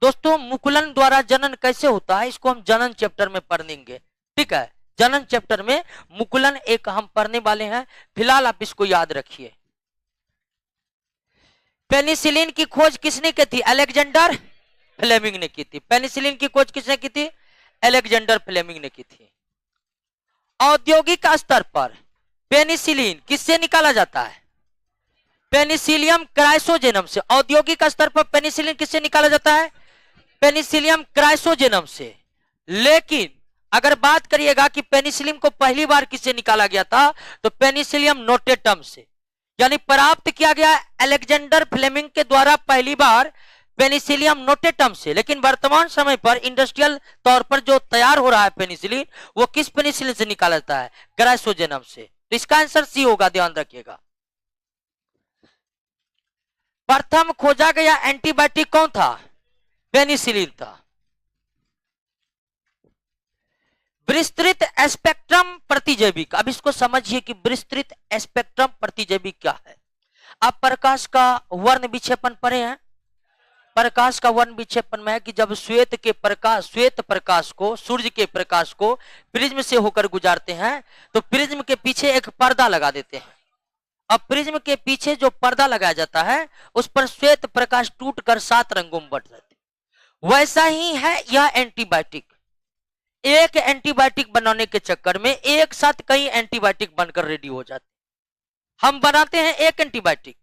दोस्तों? मुकुलन द्वारा जनन कैसे होता है इसको हम जनन चैप्टर में पढ़ेंगे। ठीक है, जनन चैप्टर में मुकुलन एक हम पढ़ने वाले हैं। फिलहाल आप इसको याद रखिए। पेनिसिलिन की खोज किसने की थी? अलेक्जेंडर फ्लेमिंग ने की थी। पेनिसिलिन की खोज किसने की थी? अलेक्जेंडर फ्लेमिंग ने की थी। औद्योगिक स्तर पर पेनिसिलिन किससे निकाला जाता है? पेनिसिलियम क्राइसोजेनम से। औद्योगिक स्तर पर पेनिसिलिन किससे निकाला जाता है? पेनिसिलियम क्राइसोजेनम से। लेकिन अगर बात करिएगा कि पेनिसिलिन को पहली बार किससे निकाला गया था, तो पेनिसिलियम नोटेटम से, यानी प्राप्त किया गया अलेक्जेंडर फ्लेमिंग के द्वारा पहली बार पेनिसिलियम नोटेटम से। लेकिन वर्तमान समय पर इंडस्ट्रियल तौर पर जो तैयार हो रहा है पेनिसिलिन, वो किस पेनिसिलिन से निकाला जाता है? क्राइसोजेनम से। तो इसका आंसर सी होगा, ध्यान रखिएगा। प्रथम खोजा गया एंटीबायोटिक कौन था? पेनिसिलिन था। विस्तृत स्पेक्ट्रम प्रतिजैविक, अब इसको समझिए कि विस्तृत स्पेक्ट्रम प्रतिजैविक क्या है। आप प्रकाश का वर्ण विक्षेपण पढ़े हैं? प्रकाश का वर्ण विक्षेपण में है कि जब श्वेत प्रकाश को, सूर्य के प्रकाश को प्रिज्म से होकर गुजारते हैं तो प्रिज्म के पीछे एक पर्दा लगा देते हैं। अब प्रिज्म के पीछे जो पर्दा लगाया जाता है उस पर श्वेत प्रकाश टूटकर 7 रंगों में बट जाते हैं। वैसा ही है यह एंटीबायोटिक। एक एंटीबायोटिक बनाने के चक्कर में एक साथ कई एंटीबायोटिक बनकर रेडी हो जाते हैं। हम बनाते हैं एक एंटीबायोटिक,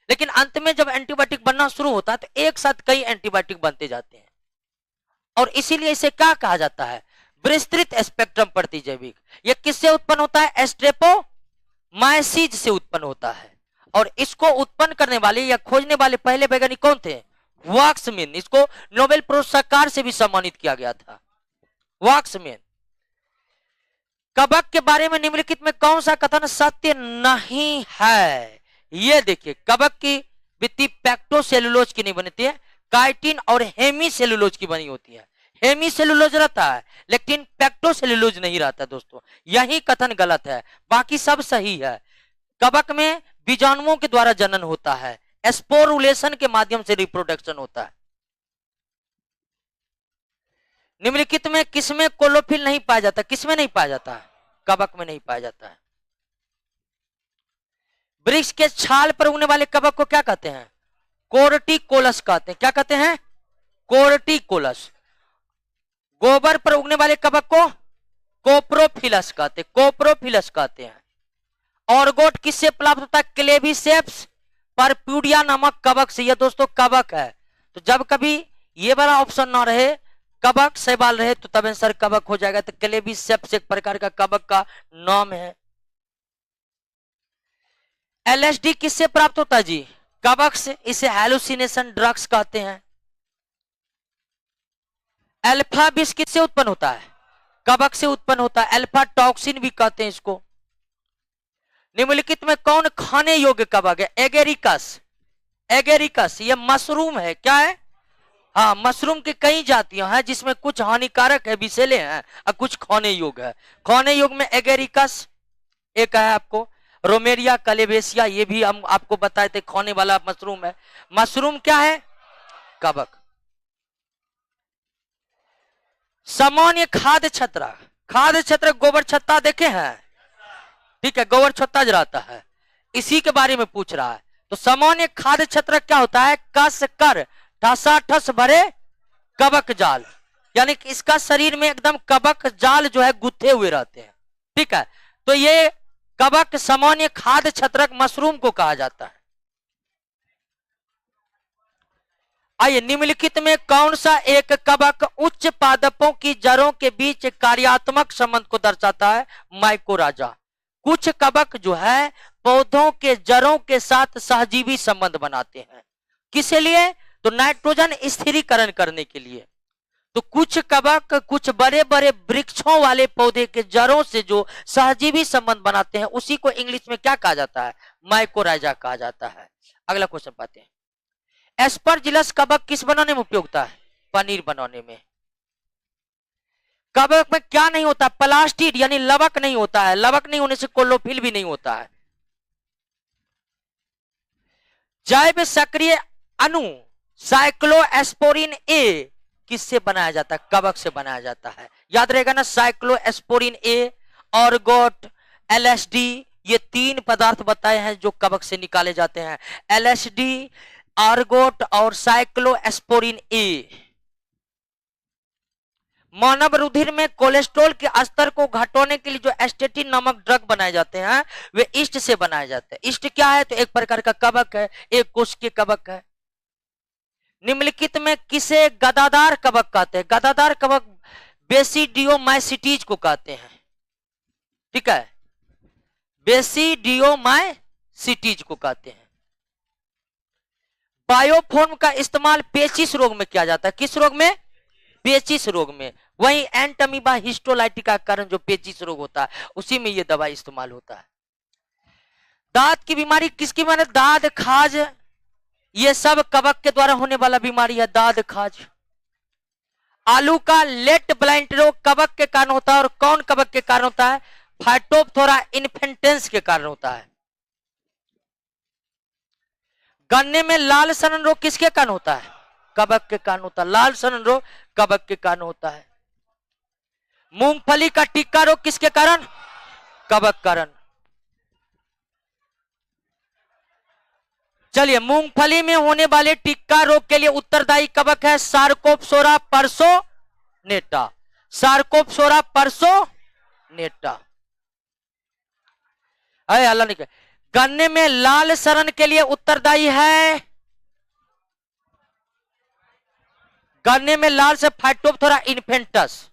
लेकिन अंत में जब एंटीबायोटिक बनना शुरू होता है तो एक साथ कई एंटीबायोटिक बनते जाते हैं। और इसीलिए इसे क्या कहा जाता है? विस्तृत स्पेक्ट्रम प्रतिजैविक। यह किससे उत्पन्न होता है? स्ट्रेप्टोमाइसीज से उत्पन्न होता है। और इसको उत्पन्न करने वाले या खोजने वाले पहले वैज्ञानिक कौन थे? वाक्समैन। इसको नोबेल पुरस्कार से भी सम्मानित किया गया था, वाक्समैन। कवक के बारे में निम्नलिखित में कौन सा कथन सत्य नहीं है? ये देखिए, कवक की भित्ति पैक्टोसेलुलोज की नहीं बनती है, काइटिन और हेमीसेलुलोज की बनी होती है। हेमीसेलुलोज रहता है लेकिन पैक्टोसेलुलोज नहीं रहता दोस्तों। यही कथन गलत है, बाकी सब सही है। कवक में बीजाणुओं के द्वारा जनन होता है, स्पोरुलेशन के माध्यम से रिप्रोडक्शन होता है। निम्नलिखित में किसमें क्लोरोफिल नहीं पाया जाता? किसमें नहीं पाया जाता है? कवक में नहीं पाया जाता है। वृक्ष के छाल पर उगने वाले कवक को क्या कहते हैं? कोर्टिकोलस कहते हैं। क्या कहते हैं? कोर्टिकोलस। गोबर पर उगने वाले कवक को कोप्रोफिलस कहते हैं। कोप्रोफिलस कहते हैं। ऑर्गोट किससे प्राप्त होता है? क्लेविसेप्स परप्यूडिया नामक कवक से। यह दोस्तों कवक है। तो जब कभी ये वाला ऑप्शन ना रहे, कवक सवाल रहे, तो तब आंसर कवक हो जाएगा। तो क्लेविसेप्स एक प्रकार का कवक का नाम है। एलएसडी किससे प्राप्त होता है जी? कवक से। इसे हैलुसिनेशन ड्रग्स कहते हैं। अल्फा विष किससे उत्पन्न होता है? कवक से उत्पन्न होता है। अल्फा टॉक्सिन भी कहते हैं इसको। निम्नलिखित में कौन खाने योग्य कवक है? एगेरिकस। एगेरिकस ये मशरूम है। क्या है? हाँ, मशरूम की कई जातियां हैं जिसमें कुछ हानिकारक है, विषैले हैं, और कुछ खाने योग्य है। खाने योग्य में एगेरिकस एक है आपको, रोमेरिया कलेबेसिया, ये भी हम आपको बताए थे खाने वाला मशरूम है। मशरूम क्या है? कवक। सामान्य खाद्य छत्र। खाद्य छत्र गोबर छत्ता देखे हैं? ठीक है, गोबर छत्ता जो रहता है, इसी के बारे में पूछ रहा है। तो सामान्य खाद्य छत्र क्या होता है? कस कर ठसाठस भरे कवक जाल, यानी कि इसका शरीर में एकदम कवक जाल जो है गुथे हुए रहते हैं। ठीक है, तो ये कवक सामान्य खाद्य छत्रक मशरूम को कहा जाता है। आइए, निम्नलिखित में कौन सा एक कवक उच्च पादपों की जड़ों के बीच कार्यात्मक संबंध को दर्शाता है? माइकोराजा। कुछ कवक जो है पौधों के जड़ों के साथ सहजीवी संबंध बनाते हैं। किस लिए? तो नाइट्रोजन स्थिरीकरण करने के लिए। तो कुछ कवक कुछ बड़े बड़े वृक्षों वाले पौधे के जड़ों से जो सहजीवी संबंध बनाते हैं, उसी को इंग्लिश में क्या कहा जाता है? माइकोराइजा कहा जाता है। अगला क्वेश्चन पाते हैं। एस्परजिलस कवक किस बनाने में उपयोग होता है? पनीर बनाने में। कवक में क्या नहीं होता? प्लास्टिड यानी लवक नहीं होता है। लवक नहीं होने से क्लोरोफिल भी नहीं होता है। जैव सक्रिय अणु साइक्लोएस्पोरिन ए किससे बनाया जाता है? कवक से बनाया जाता है। याद रहेगा ना, साइक्लोएस्पोरिन ए, ऑर्गोट, एलएसडी, ये तीन पदार्थ बताए हैं जो कवक से निकाले जाते हैं। एलएसडी, ऑर्गोट और साइक्लोएस्पोरिन ए। मानव रुधिर में कोलेस्ट्रॉल के स्तर को घटाने के लिए जो एस्टेटिन नामक ड्रग बनाए जाते हैं, वे ईस्ट से बनाए जाते हैं। ईस्ट क्या है? तो एक प्रकार का कवक है, एक कोशिकीय कवक है। निम्नलिखित में किसे गदादार कवक कहते हैं? गदादार कवक बेसिडियोमाइसिटीज को कहते हैं। ठीक है, बेसिडियोमाइसिटीज को कहते हैं। बायोफॉर्म का इस्तेमाल पेचिस रोग में किया जाता है। किस रोग में? पेचिस रोग में। वही एंटमीबा हिस्टोलाइटिका का कारण जो पेचिस रोग होता है, उसी में ये दवाई इस्तेमाल होता है। दांत की बीमारी किसकी बीमारी? दाद खाज, ये सब कवक के द्वारा होने वाला बीमारी है, दाद खाज। आलू का लेट ब्लाइंड रोग कवक के कारण होता है। और कौन कवक के कारण होता है? फाइटोप्थोरा इन्फेंटेंस के कारण होता है। गन्ने में लाल सड़न रोग किसके कारण होता है? कवक के कारण होता है। लाल सड़न रोग कवक के कारण होता है। मूंगफली का टिक्का रोग किसके कारण? कवक कारण। चलिए, मूंगफली में होने वाले टिक्का रोग के लिए उत्तरदायी कवक है सार्कोप्सोरा पर्सोनेटा। सार्कोप्सोरा पर्सोनेटा। अरे अल्लाह ने कहा, गन्ने में लाल सड़न के लिए उत्तरदायी है, गन्ने में लाल से फाइटोप्थोरा इन्फेंटस।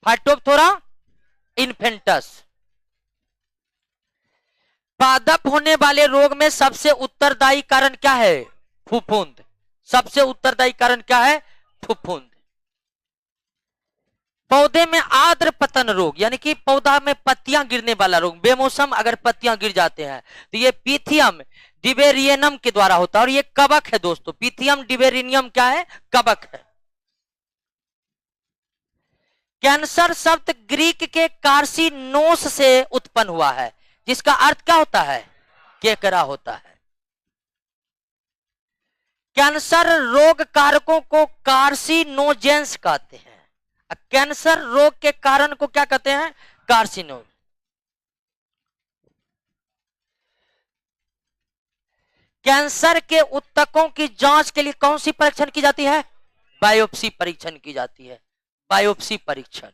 फाइटोप्थोरा इन्फेंटस। पादप होने वाले रोग में सबसे उत्तरदायी कारण क्या है? फफूंद। सबसे उत्तरदायी कारण क्या है? फफूंद। पौधे में आर्द्र पतन रोग, यानी कि पौधा में पत्तियां गिरने वाला रोग, बेमौसम अगर पत्तियां गिर जाते हैं, तो ये पीथियम डिबेरियनम के द्वारा होता है। और ये कवक है दोस्तों। पीथियम डिबेरिनियम क्या है? कवक है। कैंसर शब्द ग्रीक के कार्सिनोस से उत्पन्न हुआ है। जिसका अर्थ क्या होता है? केकड़ा होता है। कैंसर रोग कारकों को कार्सिनोजेंस कहते हैं। कैंसर रोग के कारण को क्या कहते हैं? कार्सिनो। कैंसर के उत्तकों की जांच के लिए कौन सी परीक्षण की जाती है? बायोप्सी परीक्षण की जाती है। बायोप्सी परीक्षण।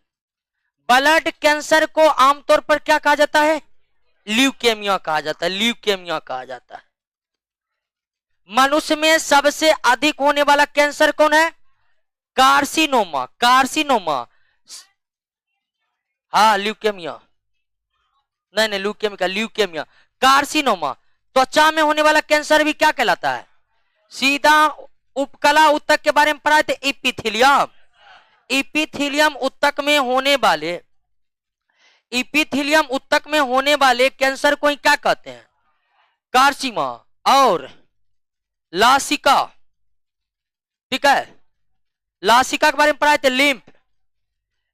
ब्लड कैंसर को आमतौर पर क्या कहा जाता है? ल्यूकेमिया कहा जाता है। ल्यूकेमिया कहा जाता है। मनुष्य में सबसे अधिक होने वाला कैंसर कौन है? कार्सिनोमा। कार्सिनोमा, हाँ ल्यूकेमिया, नहीं ल्यूकेमिया, ल्यूकेमिया, कार्सिनोमा। त्वचा में होने वाला कैंसर भी क्या कहलाता है? सीधा उपकला उत्तक के बारे में पढ़ाए थे, इपिथीलियम। इपिथीलियम उत्तक में होने वाले, इपिथीलियम उत्तक में होने वाले कैंसर को क्या कहते हैं? कार्सिमा। और लासिका, ठीक है, लासिका के बारे में पढ़ाए थे। लिम्फ,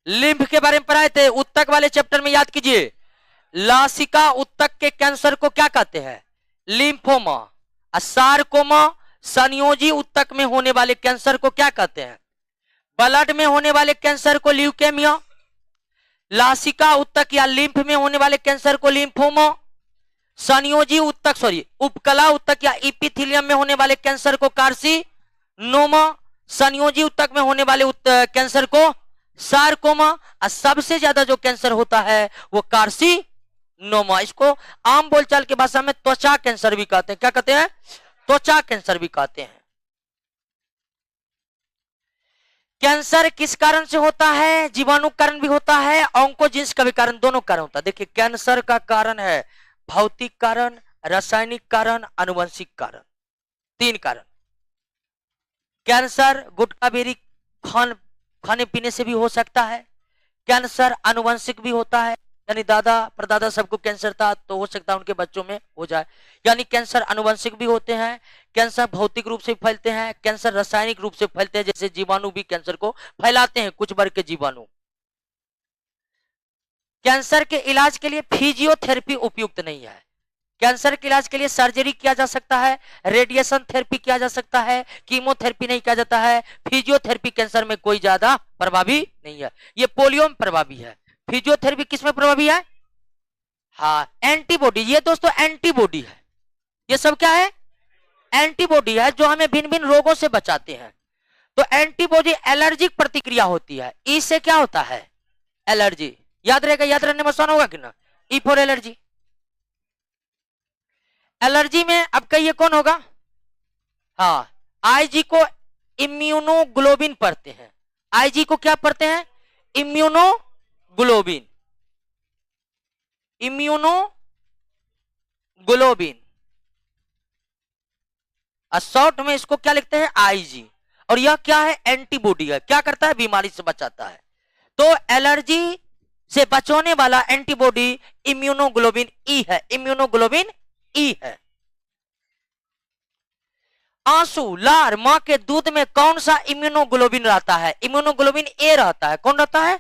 लिम्फ के बारे में पढ़ाए थे उत्तक वाले चैप्टर में, याद कीजिए। लासिका उत्तक के कैंसर को क्या कहते हैं? लिम्फोमा। सार्कोमा संयोजी उत्तक में होने वाले कैंसर को क्या कहते हैं? ब्लड में होने वाले कैंसर को ल्यूकेमिया। लासिका उत्तक या लिम्फ में होने वाले कैंसर को लिम्फोमा। संयोजी उत्तक, सॉरी उपकला उत्तक या इपिथीलियम में होने वाले कैंसर को कार्सिनोमा। संयोजी उत्तक में होने वाले कैंसर को सार्कोमा। और सबसे ज्यादा जो कैंसर होता है वो कार्सिनोमा। इसको आम बोलचाल की भाषा में त्वचा कैंसर भी कहते हैं। क्या कहते हैं? त्वचा कैंसर भी कहते हैं। कैंसर किस कारण से होता है? जीवाणु कारण भी होता है, ऑन्कोजिन्स का भी कारण, दोनों कारण होता है। देखिए कैंसर का कारण है भौतिक कारण, रासायनिक कारण, आनुवंशिक कारण, 3 कारण। कैंसर गुटखा बीड़ी खाने पीने से भी हो सकता है। कैंसर आनुवंशिक भी होता है, यानी दादा परदादा सबको कैंसर था तो हो सकता है उनके बच्चों में हो जाए, यानी कैंसर आनुवंशिक भी होते हैं। कैंसर भौतिक रूप से फैलते हैं, कैंसर रासायनिक रूप से फैलते हैं, जैसे जीवाणु भी कैंसर को फैलाते हैं, कुछ वर्ग के जीवाणु। कैंसर के इलाज के लिए फिजियोथेरेपी उपयुक्त नहीं है। कैंसर के इलाज के लिए सर्जरी किया जा सकता है, रेडिएशन थेरेपी किया जा सकता है, कीमोथेरेपी नहीं किया जाता है। फिजियोथेरेपी कैंसर में कोई ज्यादा प्रभावी नहीं है। ये पोलियो में प्रभावी है। फिजियोथेरेपी किस में प्रभावी है? हाँ एंटीबॉडी। ये दोस्तों एंटीबॉडी है, ये सब क्या है? एंटीबॉडी है जो हमें भिन्न भिन्न रोगों से बचाते हैं। तो एंटीबॉडी एलर्जिक प्रतिक्रिया होती है। इससे क्या होता है? एलर्जी। याद रहेगा, याद रहने में आसान होगा कि ना? E for allergy. एलर्जी में अब कहिए कौन होगा? हाँ आईजी को इम्यूनोग्लोबिन पढ़ते हैं। आईजी को क्या पढ़ते हैं? इम्यूनोग्लोबिन। इम्यूनोग्लोबिन शॉर्ट में इसको क्या लिखते हैं? आईजी। और यह क्या है? एंटीबॉडी है। क्या करता है? बीमारी से बचाता है। तो एलर्जी से बचाने वाला एंटीबॉडी इम्यूनोग्लोबिन ई है। इम्यूनोग्लोबिन ई है। आंसू, लार, मां के दूध में कौन सा इम्यूनोग्लोबिन रहता है? इम्यूनोग्लोबिन ए रहता है। कौन रहता है?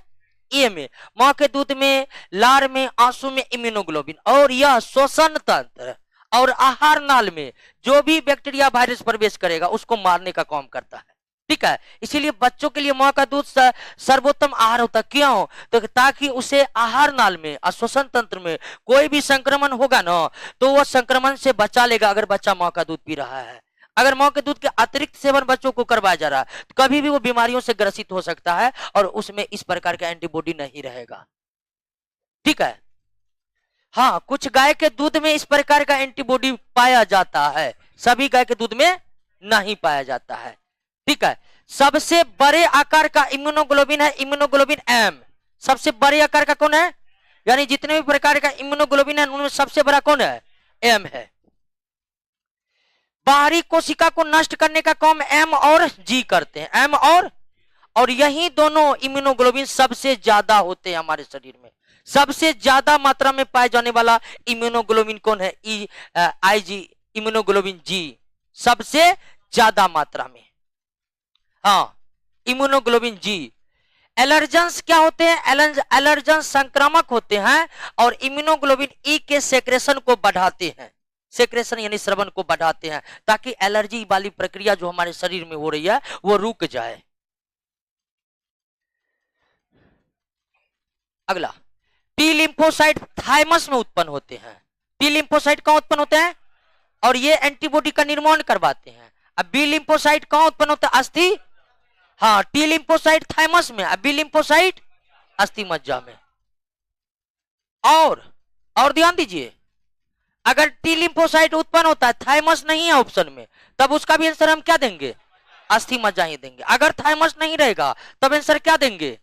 ए में। मां के दूध में, लार में, आंसू में इम्यूनोग्लोबिन। और यह श्वसन तंत्र और आहार नाल में जो भी बैक्टीरिया वायरस प्रवेश करेगा उसको मारने का काम करता है। ठीक है, इसीलिए बच्चों के लिए मां का दूध सर्वोत्तम आहार होता है। क्यों? तो ताकि उसे आहार नाल में और श्वसन तंत्र में कोई भी संक्रमण होगा ना तो वह संक्रमण से बचा लेगा। अगर बच्चा मां का दूध पी रहा है, अगर मां के दूध के अतिरिक्त सेवन बच्चों को करवाया जा रहा है तो कभी भी वो बीमारियों से ग्रसित हो सकता है और उसमें इस प्रकार का एंटीबॉडी नहीं रहेगा। ठीक है, हाँ कुछ गाय के दूध में इस प्रकार का एंटीबॉडी पाया जाता है, सभी गाय के दूध में नहीं पाया जाता है। ठीक है, सबसे बड़े आकार का इम्यूनोग्लोबिन है इम्यूनोग्लोबिन एम। सबसे बड़े आकार का कौन है? यानी जितने भी प्रकार का इम्यूनोग्लोबिन है उनमें सबसे बड़ा कौन है? एम है। बाहरी कोशिका को नष्ट करने का काम एम और जी करते हैं। एम और यही दोनों इम्यूनोग्लोबिन सबसे ज्यादा होते हैं हमारे शरीर में। सबसे ज्यादा मात्रा में पाए जाने वाला इम्यूनोग्लोबिन कौन है? आईजी, इम्यूनोग्लोबिन जी, सबसे ज्यादा मात्रा में। हाँ इम्यूनोग्लोबिन जी। एलर्जेंस क्या होते हैं? एलर्जेंस संक्रामक होते हैं और इम्यूनोग्लोबिन ई के सेक्रेशन को बढ़ाते हैं, सेक्रेशन यानी स्रवण को बढ़ाते हैं, ताकि एलर्जी वाली प्रक्रिया जो हमारे शरीर में हो रही है वो रुक जाए। अगला, टी लिम्फोसाइट थाइमस में उत्पन्न होते हैं। टी लिम्फोसाइट कहां उत्पन्न होते हैं? और ये एंटीबॉडी का निर्माण करवाते हैं। अब बी लिम्फोसाइट कहां उत्पन्न होता है? अस्थि, हाँ, टी लिम्फोसाइट थाइमस में, अब बी लिम्फोसाइट अस्थि मज्जा में। और ध्यान दीजिए, अगर टी लिम्फोसाइट उत्पन्न होता है, थाइमस नहीं है ऑप्शन में, तब उसका भी आंसर हम क्या देंगे? अस्थि मज्जा ही देंगे। अगर थाइमस नहीं रहेगा तब आंसर क्या देंगे?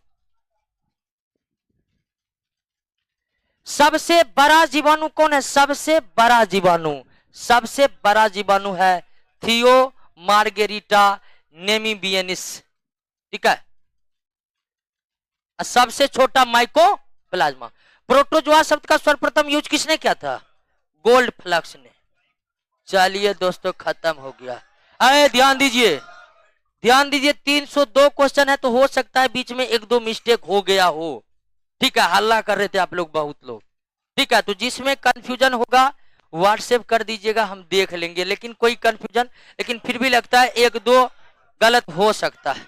सबसे बड़ा जीवाणु कौन है? सबसे बड़ा जीवाणु, सबसे बड़ा जीवाणु है थियो मार्गेरिटा नेमीबियनिस, ठीक है। सबसे छोटा माइकोप्लाज्मा। प्रोटोजोआ शब्द का सर्वप्रथम यूज किसने किया था? गोल्ड फ्लक्स ने। चलिए दोस्तों, खत्म हो गया। अरे ध्यान दीजिए, ध्यान दीजिए, 302 क्वेश्चन है, तो हो सकता है बीच में एक दो मिस्टेक हो गया हो, ठीक है। हल्ला कर रहे थे आप लोग, बहुत लोग, ठीक है। तो जिसमें कंफ्यूजन होगा व्हाट्सएप कर दीजिएगा, हम देख लेंगे। लेकिन कोई कंफ्यूजन, लेकिन फिर भी लगता है एक दो गलत हो सकता है।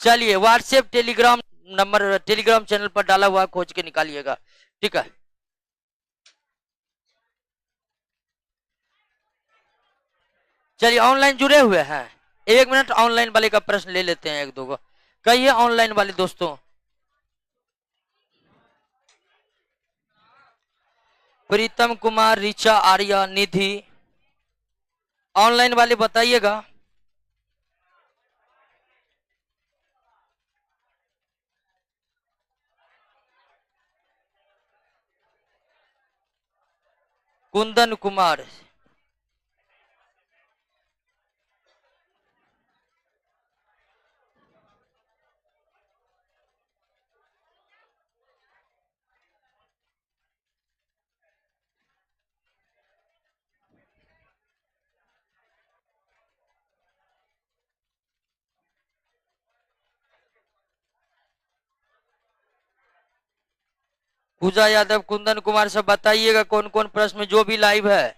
चलिए, WhatsApp Telegram number, Telegram channel पर डाला हुआ, खोज के निकालिएगा, ठीक है। चलिए, ऑनलाइन जुड़े हुए हैं, 1 मिनट ऑनलाइन वाले का प्रश्न ले लेते हैं, एक दो को कहिए ऑनलाइन वाले दोस्तों। प्रीतम कुमार, ऋचा, आर्या, निधि, ऑनलाइन वाले बताइएगा। कुंदन कुमार, पूजा यादव, कुंदन कुमार, सब बताइएगा कौन कौन प्रश्न में, जो भी लाइव है।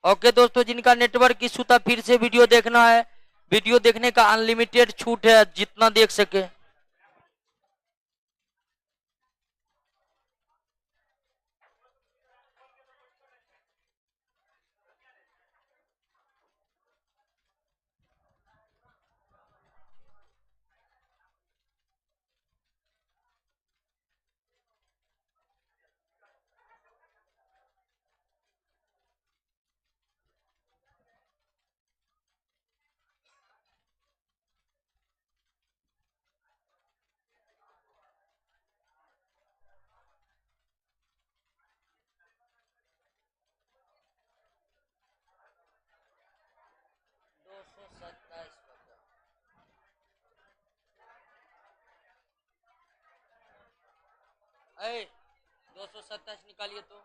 ओके दोस्तों, जिनका नेटवर्क इशू था, फिर से वीडियो देखना है, वीडियो देखने का अनलिमिटेड छूट है, जितना देख सके। ऐ 227 निकालिए तो।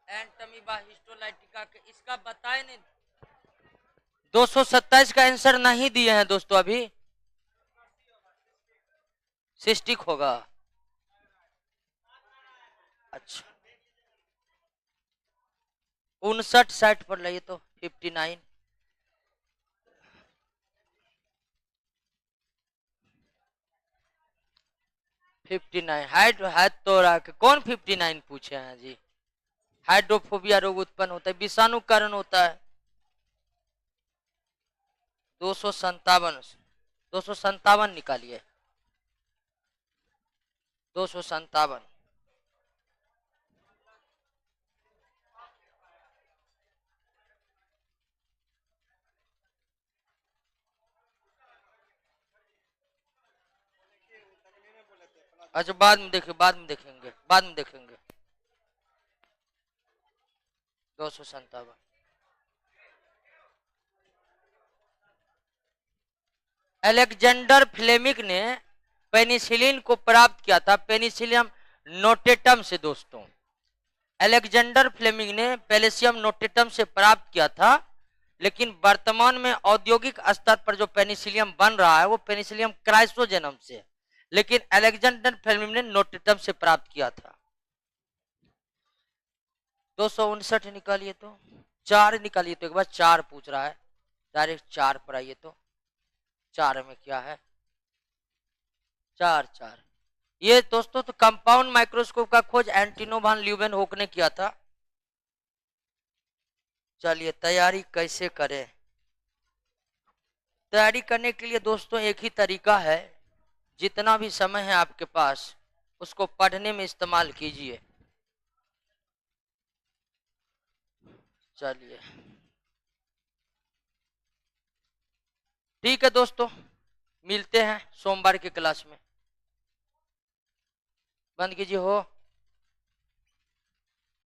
एंटमीबा हिस्टोलाइटिका के, इसका बताए नहीं। 227 का आंसर नहीं दिए हैं दोस्तों अभी। सिस्टिक होगा, अच्छा। 59-60 पर लाइए तो 59। हाइट हाइट तो रख, कौन 59 पूछे हैं जी? हाइड्रोफोबिया रोग उत्पन्न होता है, विषाणु कारण होता है। 257 निकालिए, 257। अच्छा, बाद में देखेंगे, बाद में देखेंगे, बाद में देखेंगे। 257। अलेक्जेंडर फ्लेमिंग ने पेनिसिलिन को प्राप्त किया था पेनिसिलियम नोटेटम से दोस्तों। अलेक्जेंडर फ्लेमिंग ने पेनिसिलियम नोटेटम से प्राप्त किया था, लेकिन वर्तमान में औद्योगिक स्तर पर जो पेनिसिलियम बन रहा है वो पेनिसिलियम क्राइसोजेनम से, लेकिन अलेक्जेंडर फ्लेमिंग ने नोटेटम से प्राप्त किया था। 259 निकालिए तो 4 निकालिए तो एक बार 4 पूछ रहा है, डायरेक्ट 4 पर आइए तो 4 में क्या है 4 4। ये दोस्तों तो कंपाउंड माइक्रोस्कोप का खोज एंटिनो वान ल्यूवेनहोक ने किया था। चलिए तैयारी कैसे करें। तैयारी करने के लिए दोस्तों एक ही तरीका है, जितना भी समय है आपके पास उसको पढ़ने में इस्तेमाल कीजिए। चलिए ठीक है दोस्तों, मिलते हैं सोमवार की क्लास में। बंद कीजिए हो।